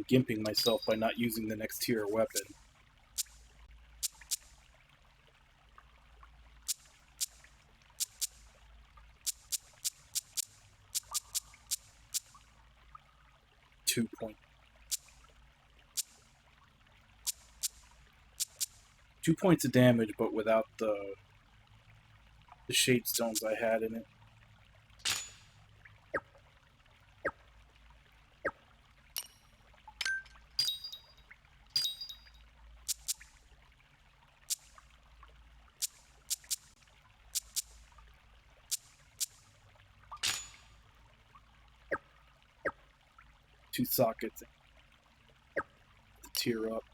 gimping myself by not using the next tier weapon. Two points of damage, but without the shade stones I had in it. Two sockets to tear up.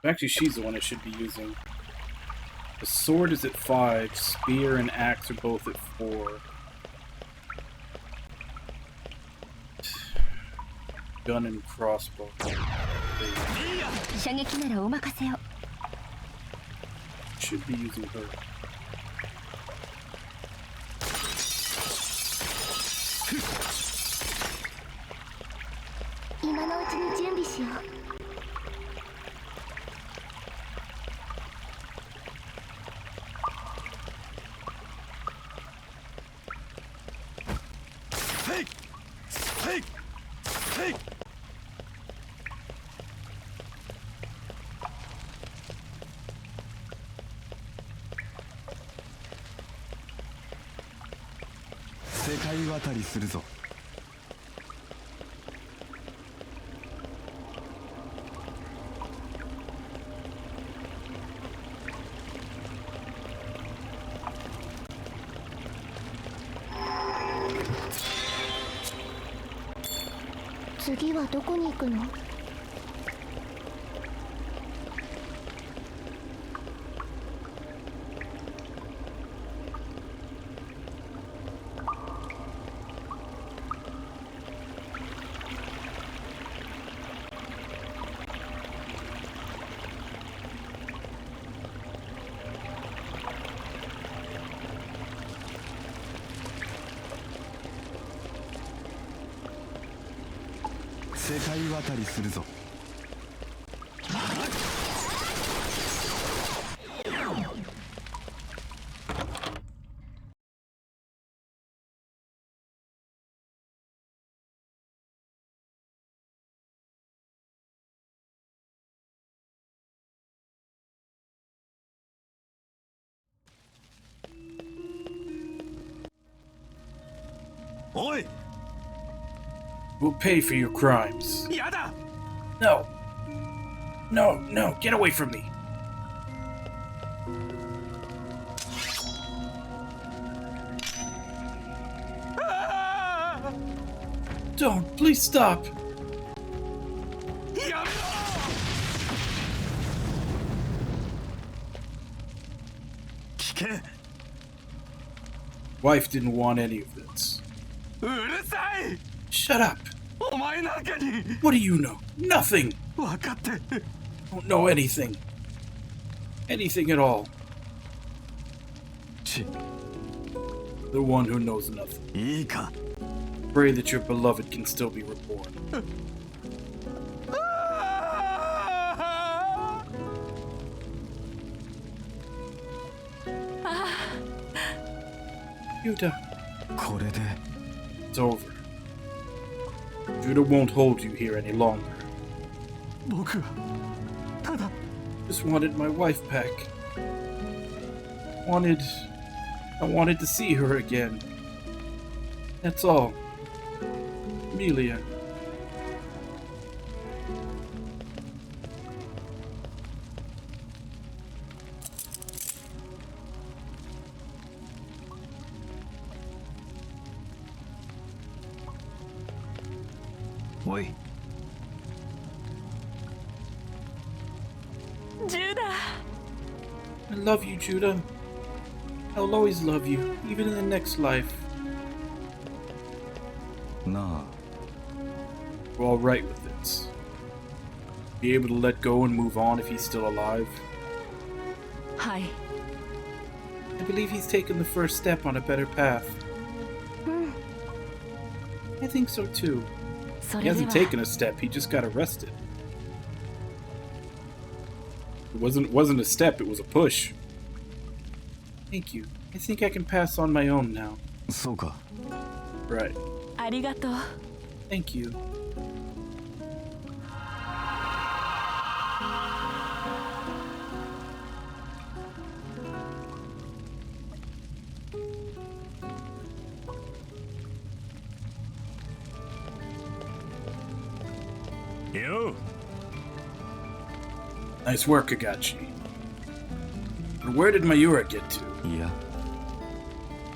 Actually, she's the one I should be using. The sword is at 5, spear and axe are both at 4. Gun and crossbow. 射撃ならお任せを。 Should be using her. 今のうちに準備しよう。 世界渡りするぞ。次はどこに行くの？世界渡りするぞ。おい、 We'll pay for your crimes. やだ。 No. No, no, get away from me. Don't, please stop. やめろ。 聞け。 Wife didn't want any of this. うるさい。 Shut up. お前なんかに What do you know? Nothing. 分かって。 Don't know anything. Anything at all. ち、 The one who knows nothing. いいか。 Pray that your beloved can still be reborn. Yuta, これで it's over. Judah won't hold you here any longer. 僕はただ Just wanted my wife back. I wanted to see her again. That's all. Amelia. Oi. ジュダ I love you, Judah. I'll always love you, even in the next life. なあ We're all right with this. Be able to let go and move on if he's still alive. はい I believe he's taken the first step on a better path. I think so too. そ He れで hasn't は taken a step, he just got arrested. It wasn't a step, it was a push. Thank you. I think I can pass on my own now. そうか Right. ありがとう Thank you. Yo. Nice work, Kagachi. But where did Mayura get to? いや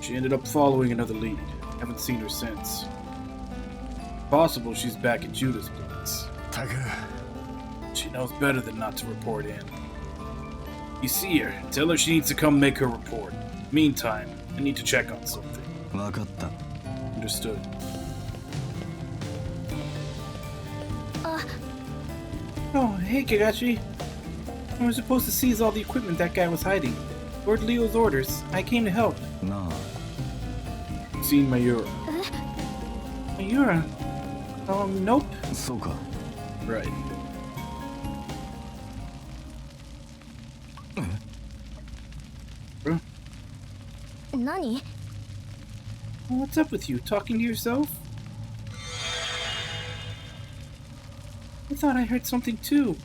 She ended up following another lead. Haven't seen her since. Possible she's back at Judah's place. たく She knows better than not to report in. You see her, tell her she needs to come make her report. Meantime, I need to check on something. 分かった Understood. Oh, hey Kagachi. I was supposed to seize all the equipment that guy was hiding. Lord Leo's orders. I came to help. なあ Seen Mayura. Mayura? Nope. そうか Right. Bro, 何 what's up with you? Talking to yourself? I thought I heard something too.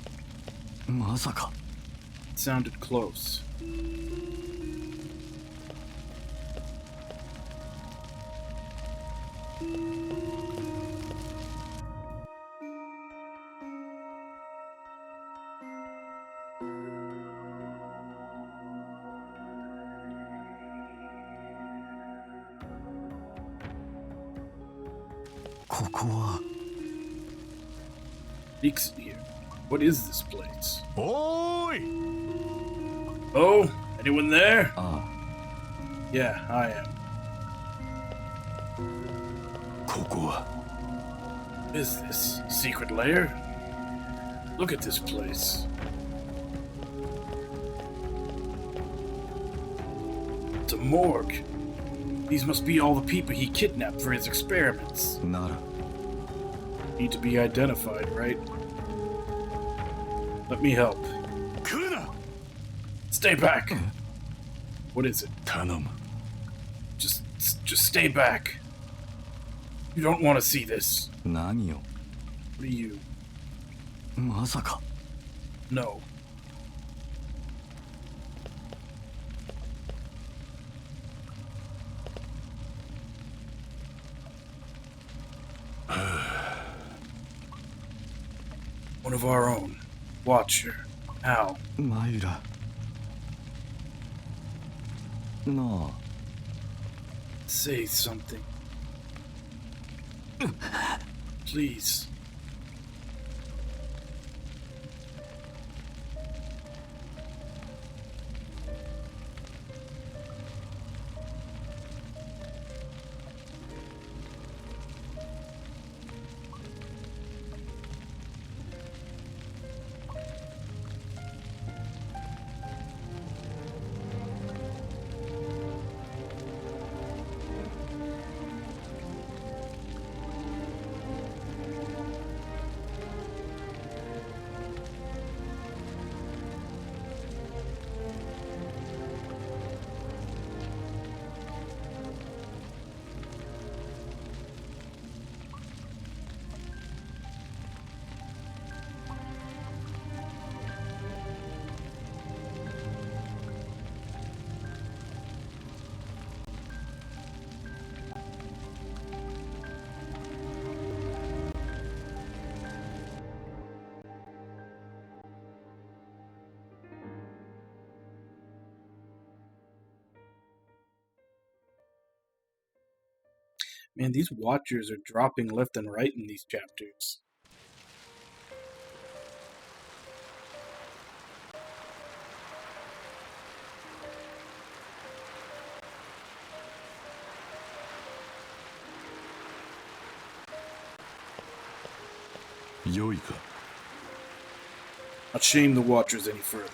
まさか It sounded close. Nixon here. What is this place? おーい Oh, anyone there? あ Yeah, I am. あここは What is this? Secret lair? Look at this place. It's a morgue. These must be all the people he kidnapped for his experiments. なら Need to be identified, right? Let me help. 来るな Stay back. What is it? 頼む Just stay back. You don't want to see this. 何を What are you? まさか No. One of our own. Watcher. How? マイラなあ Say something. Please. Man, these watchers are dropping left and right in these chapters. Not shame the watchers any further.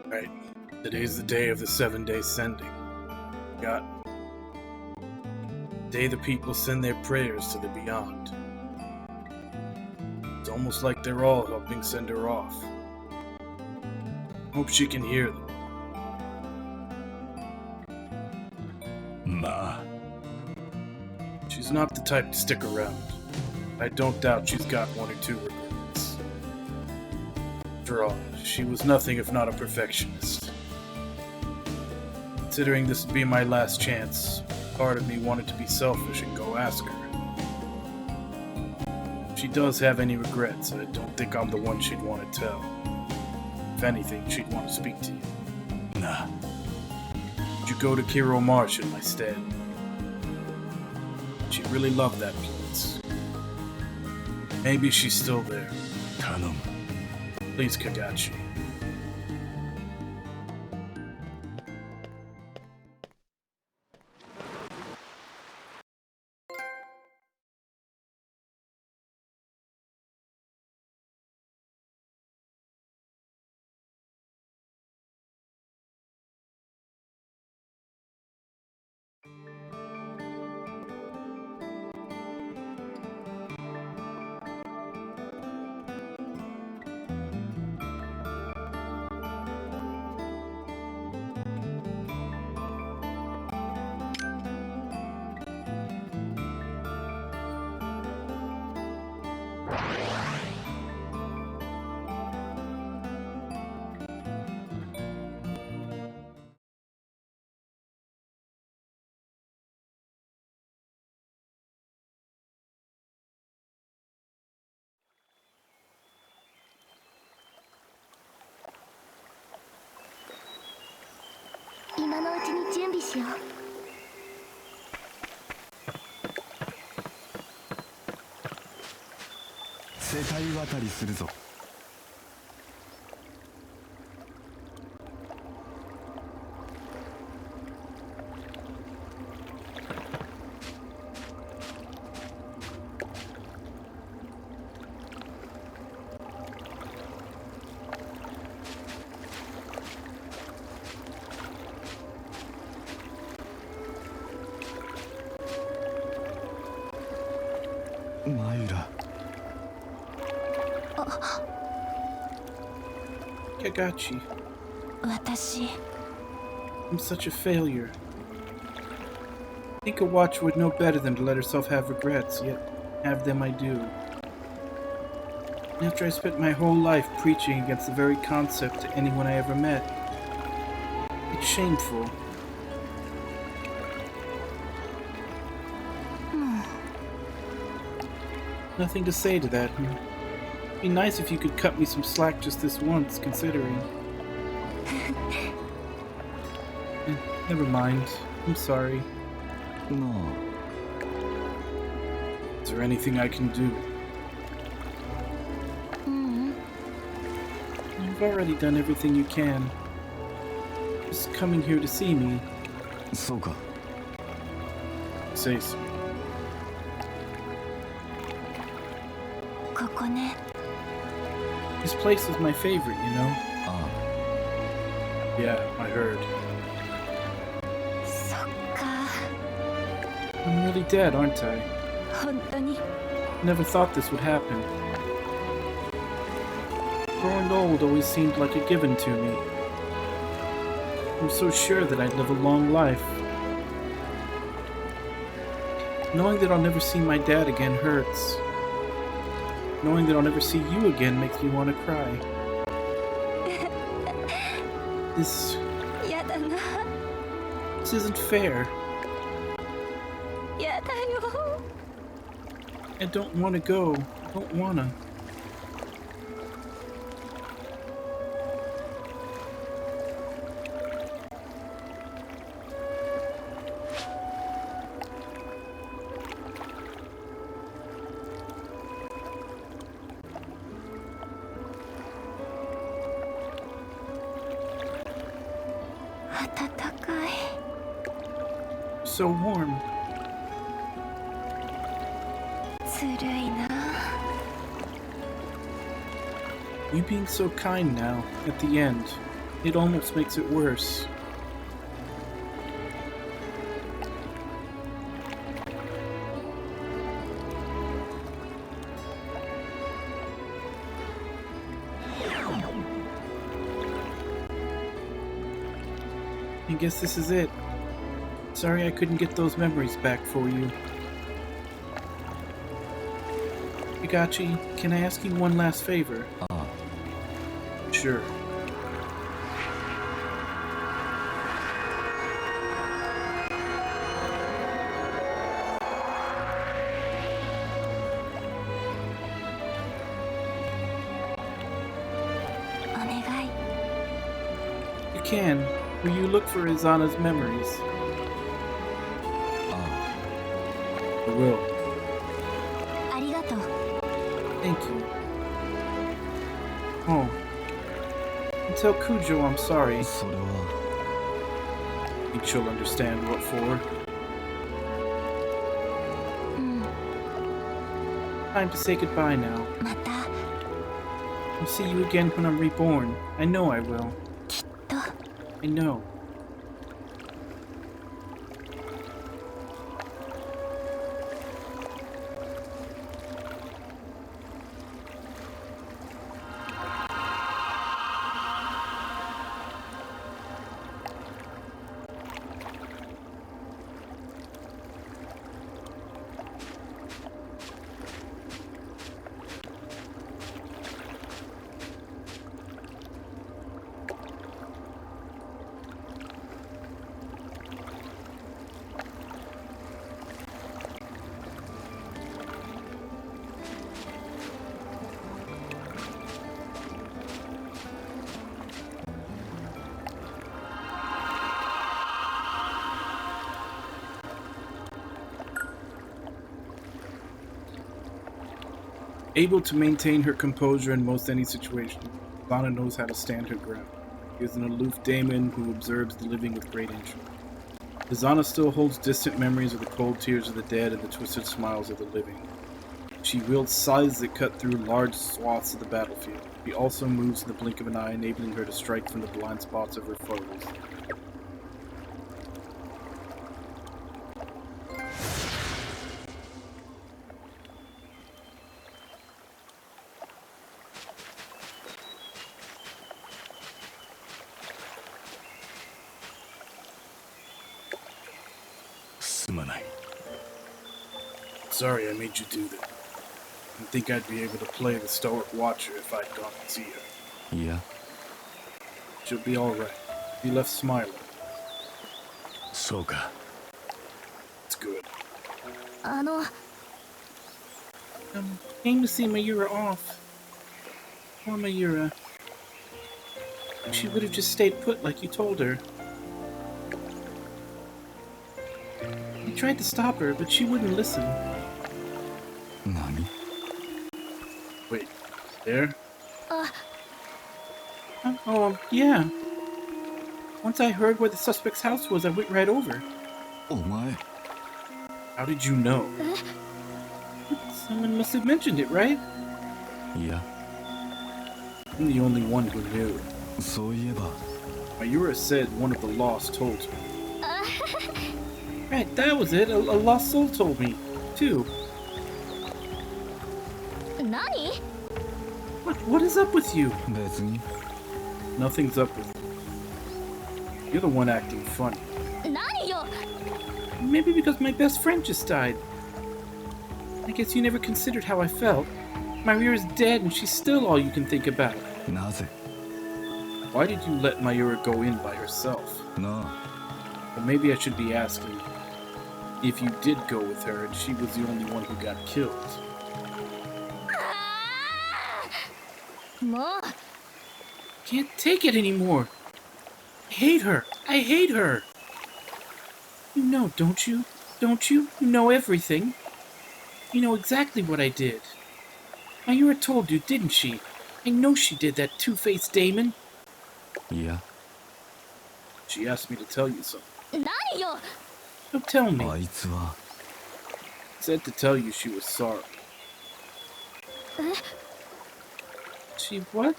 Right. Today's the day of the 7-day sending. Got the day the people send their prayers to the beyond. It's almost like they're all helping send her off. Hope she can hear them. まあ She's not the type to stick around. I don't doubt she's got one or two regrets. After all, she was nothing if not a perfectionist. Considering this would be my last chance, part of me wanted to be selfish and go ask her. If she does have any regrets, I don't think I'm the one she'd want to tell. If anything, she'd want to speak to you. な Would you go to Kiro Marsh in my stead? She really loved that place. Maybe she's still there. 頼む Please, Kagachi. 今のうちに準備しよう。世界渡りするぞ。マユラ。Kagachi, 私 I'm such a failure. I think a watcher would know better than to let herself have regrets, yet have them I do. And after I spent my whole life preaching against the very concept to anyone I ever met, it's shameful. Nothing to say to that. It'd be nice if you could cut me some slack just this once, considering. Never mind. I'm sorry. な Is there anything I can do? ううん You've already done everything you can. Just coming here to see me. あ、そうか。 Say so. ここね This place is my favorite, you know? あ Yeah, I heard. そっか I'm really dead, aren't I? 本当に Never thought this would happen. Growing old always seemed like a given to me. I'm so sure that I'd live a long life. Knowing that I'll never see my dad again hurts. Knowing that I'll never see you again makes me want to cry. This やだな isn't fair. やだよ I don't want to go. I don't wanna. So warm. ずるいな You being so kind now, at the end, it almost makes it worse. I guess this is it. Sorry I couldn't get those memories back for you. Higachi, can I ask you one last favor? あ、あ Sure. You can. Will you look for Izana's memories? あ、 I will. ありがとう Thank you. Oh. And tell Kujo I'm sorry. それは I think she'll understand what for. うん Time to say goodbye now. また I'll see you again when I'm reborn. I know I will. きっと I know. Able to maintain her composure in most any situation, Ivana knows how to stand her ground. She is an aloof daemon who observes the living with great interest. Ivana still holds distant memories of the cold tears of the dead and the twisted smiles of the living. She wields scythes that cut through large swaths of the battlefield. She also moves in the blink of an eye, enabling her to strike from the blind spots of her foes. Sorry I made you do that. I didn't think I'd be able to play the stoic watcher if I'd gone to see her. Yeah. She'll be alright. He left smiling. そうか It's good. あの Came to see Mayura off. Poor Mayura. She would have just stayed put like you told her. You tried to stop her, but she wouldn't listen. 何 Wait, there? あ Oh, yeah. Once I heard where the suspect's house was, I went right over. お前 How did you know? Someone must have mentioned it, right? いや I'm the only one who knew. そういえば Mayura said one of the lost told me. あ Right, that was it. A lost soul told me, too. 何 What is up with you? 別に Nothing's up with you. You're the one acting funny. 何よ Maybe because my best friend just died. I guess you never considered how I felt. Mayura's dead and she's still all you can think about. なぜ Why did you let Mayura go in by herself? なあ Well, maybe I should be asking if you did go with her and she was the only one who got killed. もう Can't take it anymore. I hate her. I hate her. You know, don't you? Don't you? You know everything. You know exactly what I did. Mayura told you, didn't she? I know she did, that two-faced Damon. いや She asked me to tell you something. 何よ So tell me. あいつは Said to tell you she was sorry. She what?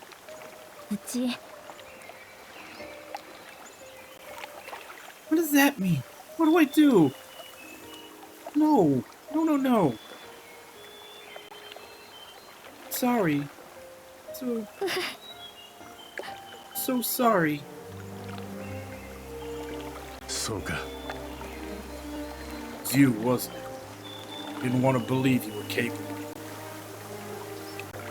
うち What does that mean? What do I do? No. No, no, no. Sorry. So sorry. そうか It's you, wasn't it? Didn't want to believe you were capable.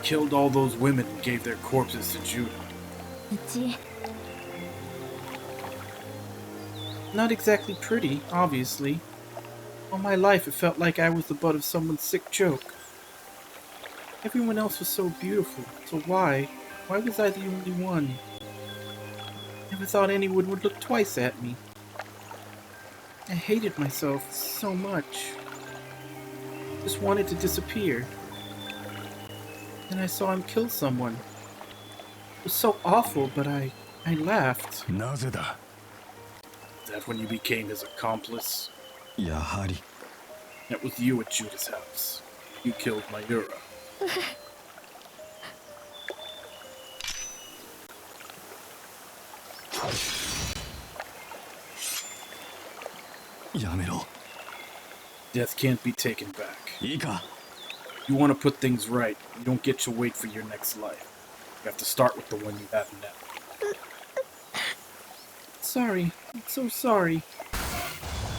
Killed all those women and gave their corpses to Judah. うち Not exactly pretty, obviously. All my life it felt like I was the butt of someone's sick joke. Everyone else was so beautiful, so why was I the only one? Never thought anyone would look twice at me. I hated myself so much. Just wanted to disappear. Then I saw him kill someone. It was so awful, but I laughed. なぜだ Is that when you became his accomplice? やはり That was you at Judah's house. You killed Mayura. やめろ Death can't be taken back. いいか You want to put things right. You don't get to wait for your next life. You have to start with the one you have now. Sorry. I'm so sorry.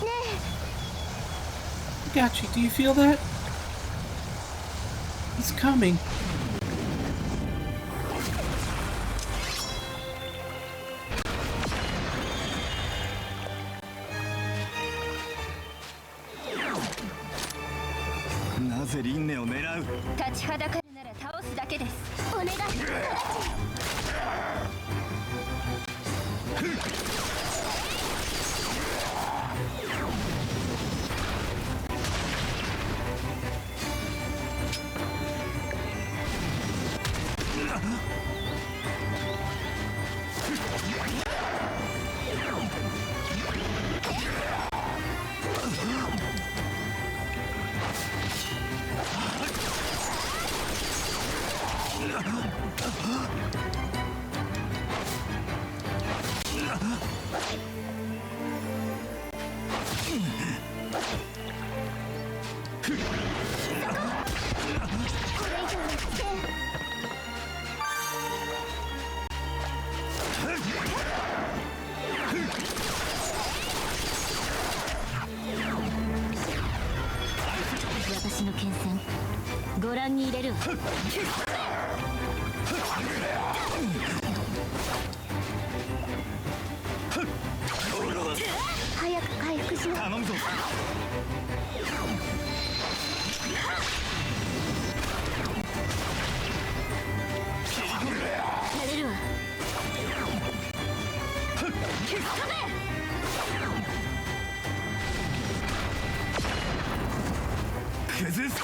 I got you. Do you feel that? He's coming.「なぜ輪廻を狙う 立ちはだかるなら倒すだけですお願い私の剣戦ご覧に入れるわ。早く回復しよう。頼むぞ。やれるわ。崩す。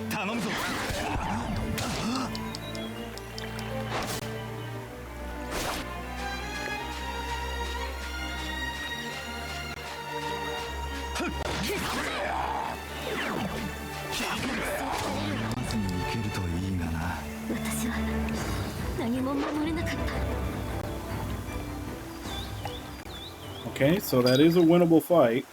頼むぞ。まずに行けるといいがな。私は何も守れなかった。Okay, so that is a winnable fight.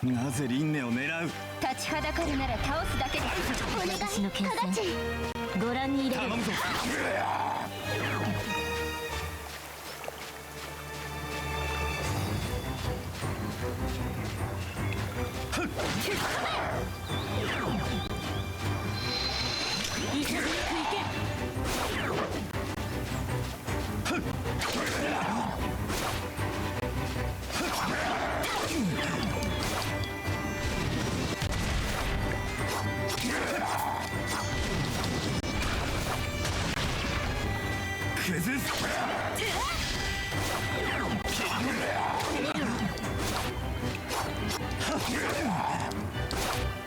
Why なぜ輪廻を狙う。立ちはだかるなら倒すだけです。お願い、私の剣戦ご覧に入れる。頼むぞ。崩す。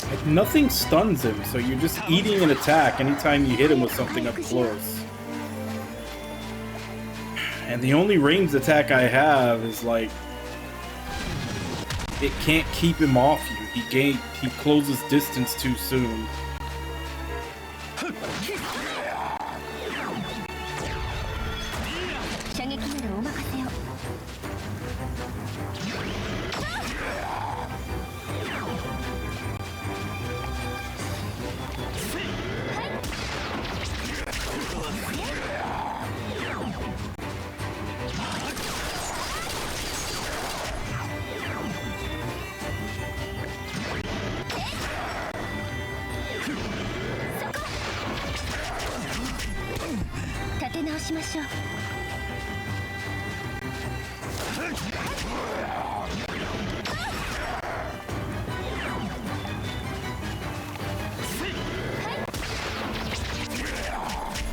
Like, nothing stuns him, so you're just eating an attack anytime you hit him with something up close. And the only ranged attack I have is like it can't keep him off you. He closes distance too soon. 射撃ならお任せを。立て直しましょう。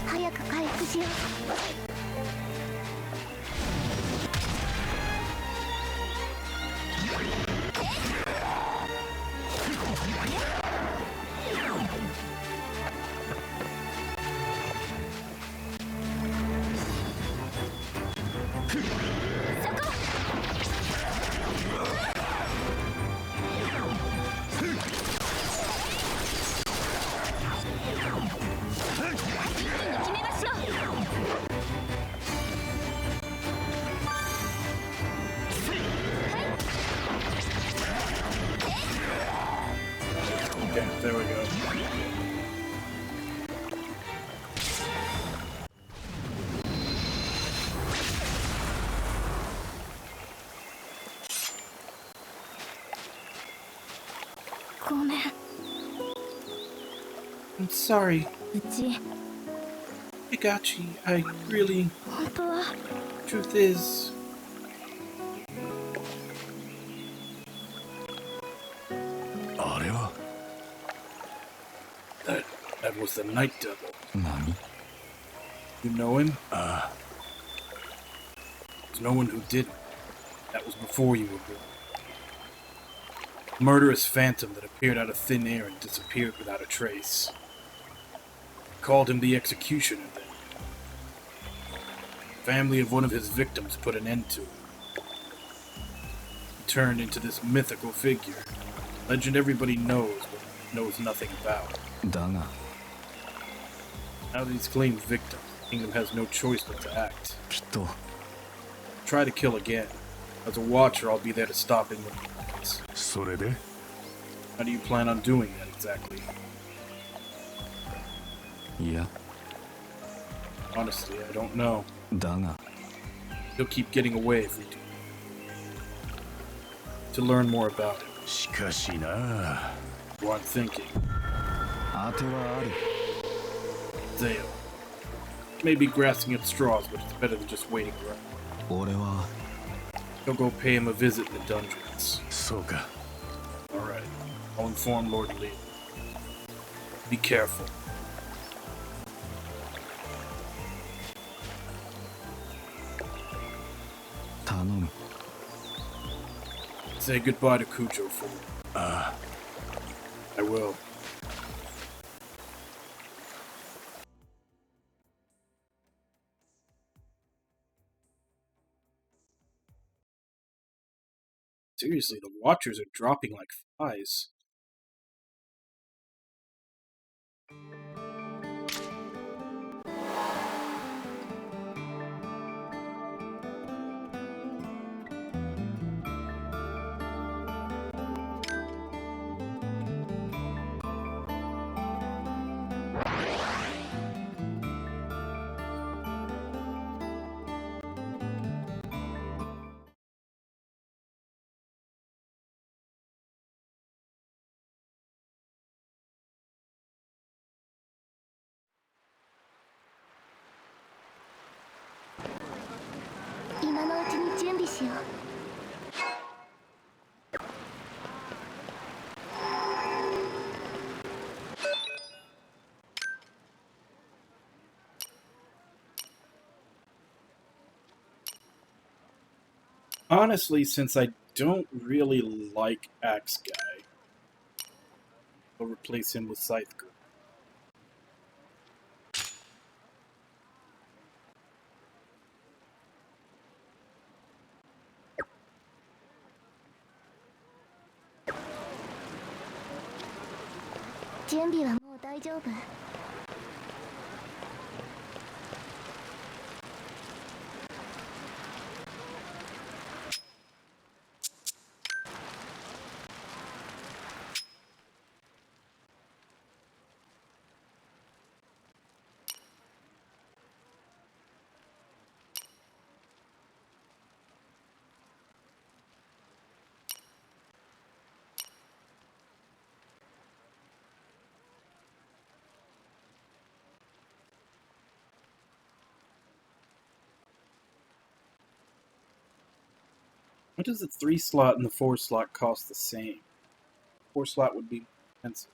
早く回復しよう。Okay, there we go. Go. I'm sorry. うち Higachi, I really... 本当は Truth is... あれは That was the Night Devil. 何 You know him? あ There's no one who didn't. That was before you were born. A murderous phantom that appeared out of thin air and disappeared without a trace. Called him the Executioner then. The family of one of his victims put an end to him. He turned into this mythical figure. Legend everybody knows, but knows nothing about. だが Now that he's claimed victim, the kingdom has no choice but to act. きっと Try to kill again. As a watcher, I'll be there to stop him when he does. それで How do you plan on doing that exactly? いや Honestly, I don't know. だが He'll keep getting away if we do. To learn more about him, しかしな what I'm thinking. 当てはある Zale. Maybe grasping at straws, but it's better than just waiting around. 俺は He'll go pay him a visit in the dungeons. そうか Alright, I'll inform Lord Lee. Be careful. Say goodbye to Kujo for me. I will. Seriously, the Watchers are dropping like flies. Honestly, since I don't really like Axe Guy, I'll replace him with Scythe Girl. What does the 3 slot and the 4 slot cost the same? 4 slot would be expensive.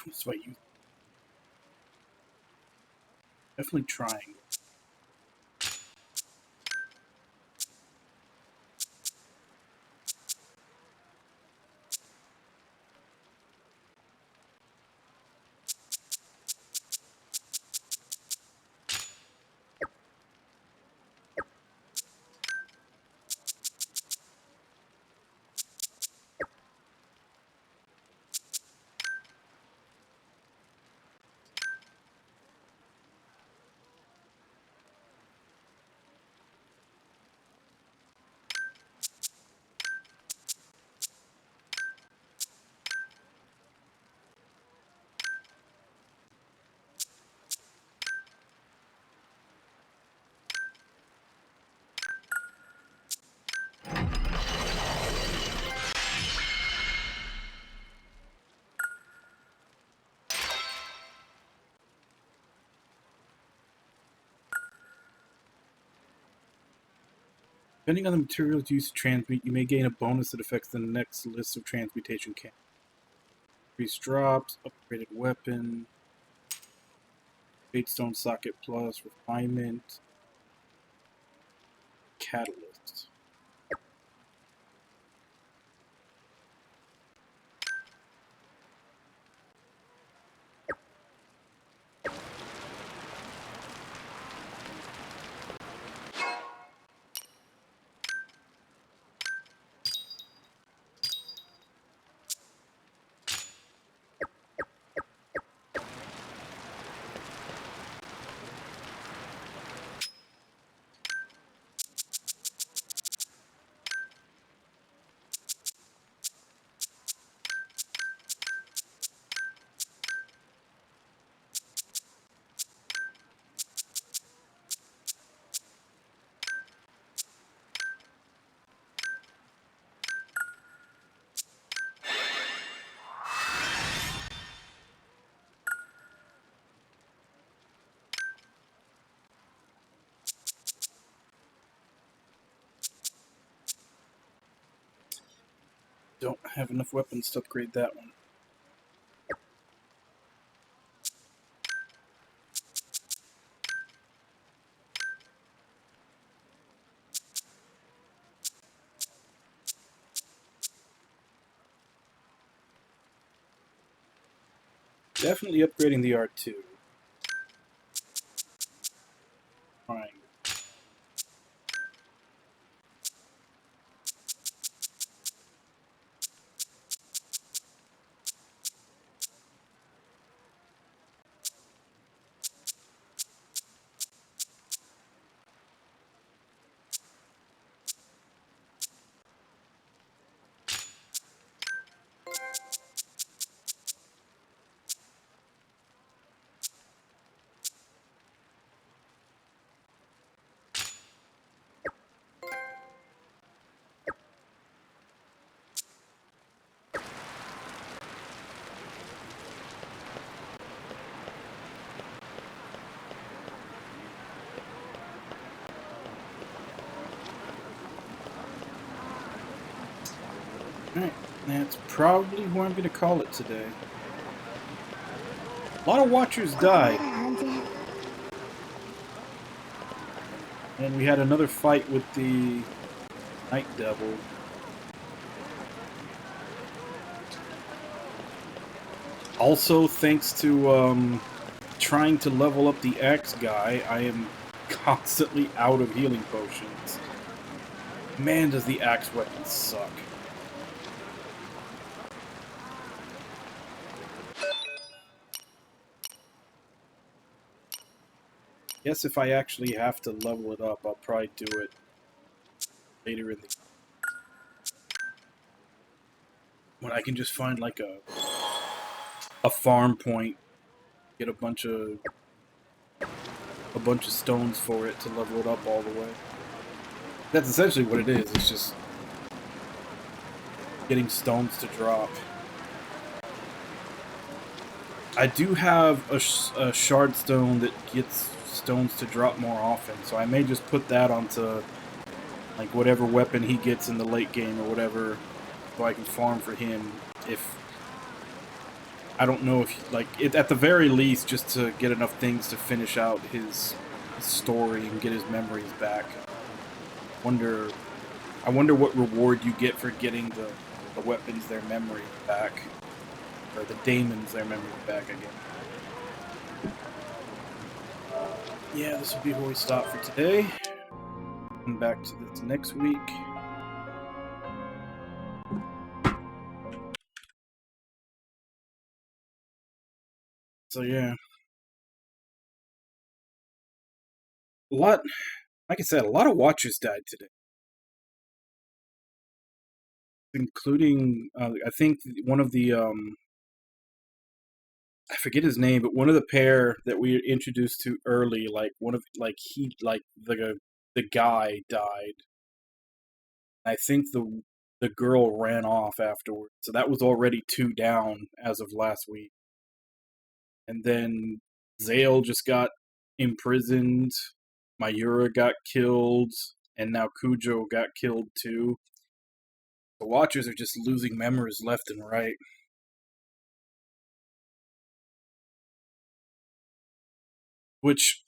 That's why you definitely trying. Depending on the materials used to transmute, you may gain a bonus that affects the next list of transmutation can't. Increased drops, upgraded weapon, Stone socket plus, refinement, catalyst. Don't have enough weapons to upgrade that one. Definitely upgrading the R2. Fine. Alright, that's probably where I'm going to call it today. A lot of Watchers died. And we had another fight with the Night Devil. Also, thanks to trying to level up the axe guy, I am constantly out of healing potions. Man, does the axe weapon suck. Guess if I actually have to level it up, I'll probably do it later in the... when I can just find like a farm point, get a bunch of stones for it to level it up all the way. That's essentially what it is. It's just getting stones to drop. I do have a shard stone that gets stones to drop more often, so I may just put that onto like whatever weapon he gets in the late game or whatever, so I can farm for him I don't know if, like, at the very least, just to get enough things to finish out his story and get his memories back. I wonder what reward you get for getting the weapons their memory back. Or the daemons their memory back, I guess. Yeah, this will be where we stop for today. Come back to this next week. So yeah. Like I said, a lot of watchers died today. Including, I think one of the, I forget his name, but one of the pair that we introduced to early, like, the guy died. I think the girl ran off afterwards. So that was already 2 down as of last week. And then Zale just got imprisoned, Mayura got killed, and now Kujo got killed too. The Watchers are just losing members left and right. Which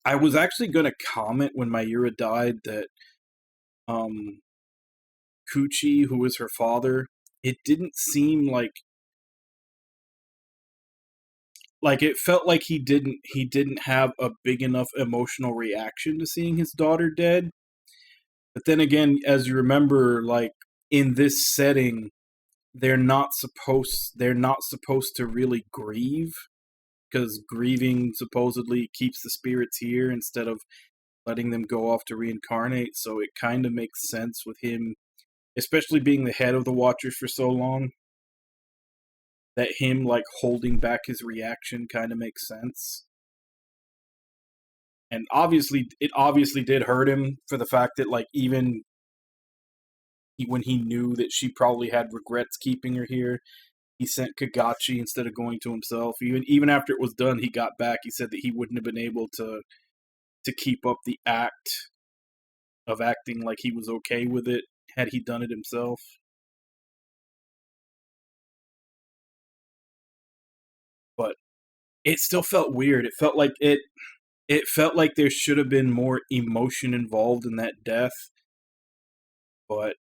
I was actually going to comment when Mayura died that Kuchi, who was her father, it didn't seem like it felt like he didn't have a big enough emotional reaction to seeing his daughter dead. But then again, as you remember, like, in this setting, they're not supposed to really grieve, because grieving supposedly keeps the spirits here instead of letting them go off to reincarnate. So it kind of makes sense with him, especially being the head of the Watchers for so long, that him, like, holding back his reaction kind of makes sense. And it obviously did hurt him for the fact that, like, even when he knew that she probably had regrets keeping her here, he sent Kagachi instead of going to himself. Even after it was done, he got back. He said that he wouldn't have been able to keep up the act of acting like he was okay with it had he done it himself. But it still felt weird. It felt like there should have been more emotion involved in that death. But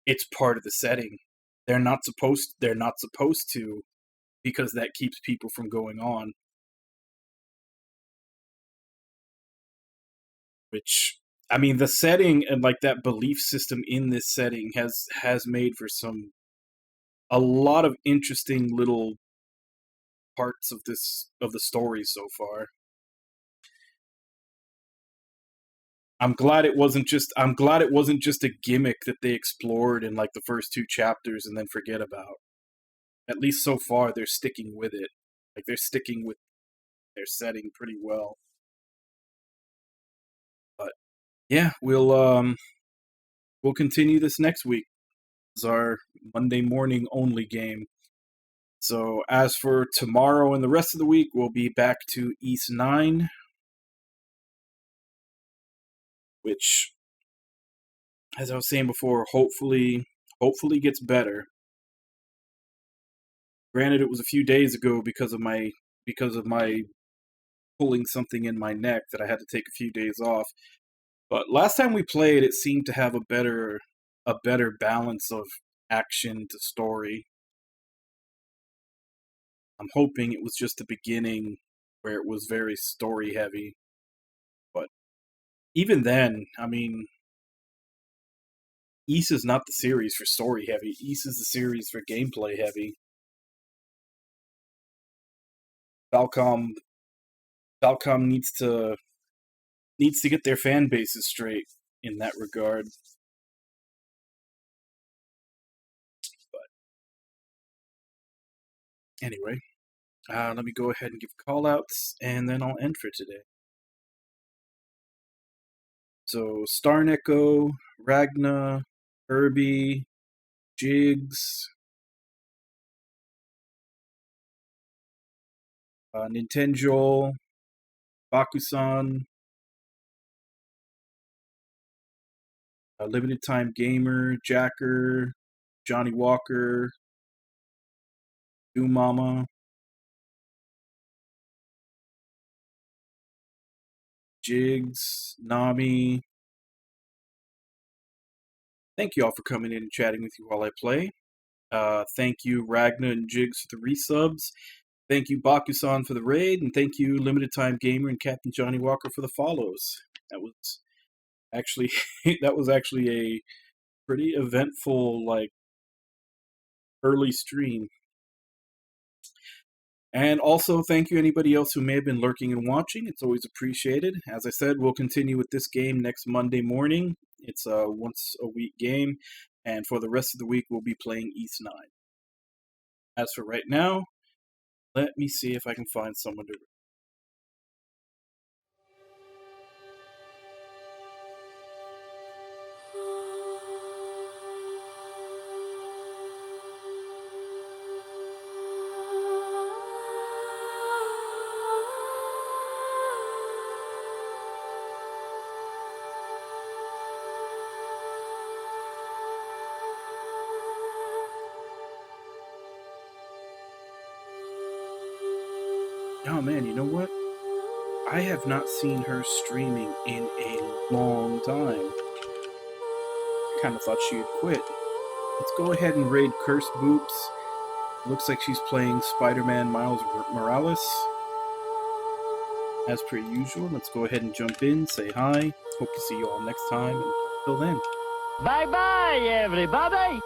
it's part of the setting. They're not supposed to, because that keeps people from going on. Which, I mean, the setting and, like, that belief system in this setting has made for a lot of interesting little parts of the story so far. I'm glad it wasn't just a gimmick that they explored in, like, the first 2 chapters and then forget about. At least so far they're sticking with it. Like, they're sticking with their setting pretty well. But yeah, we'll continue this next week. It's our Monday morning only game. So as for tomorrow and the rest of the week, we'll be back to East 9, which, as I was saying before, hopefully gets better. Granted, it was a few days ago because of my pulling something in my neck that I had to take a few days off. But last time we played, it seemed to have a better balance of action to story. I'm hoping it was just the beginning where it was very story heavy. But even then, I mean, Ys is not the series for story heavy. Ys is the series for gameplay heavy. Falcom needs to get their fan bases straight in that regard. But anyway, let me go ahead and give callouts, and then I'll end for today. So Starneko, Ragna, Herbie, Jigs, Nintendo, Bakusan, Limited Time Gamer, Jacker, Johnny Walker, Do Mama. Jigs, Nami. Thank you all for coming in and chatting with you while I play. Thank you, Ragna and Jigs, for the resubs. Thank you, Bakusan, for the raid, and thank you, Limited Time Gamer and Captain Johnny Walker, for the follows. That was actually a pretty eventful, like, early stream. And also, thank you anybody else who may have been lurking and watching. It's always appreciated. As I said, we'll continue with this game next Monday morning. It's a once-a-week game, and for the rest of the week, we'll be playing East 9. As for right now, let me see if I can find someone to... Oh man, you know what? I have not seen her streaming in a long time. I kind of thought she had quit. Let's go ahead and raid Cursed Boops. Looks like she's playing Spider-Man Miles Morales. As per usual, let's go ahead and jump in, say hi. Hope to see you all next time, and until then. Bye bye, everybody!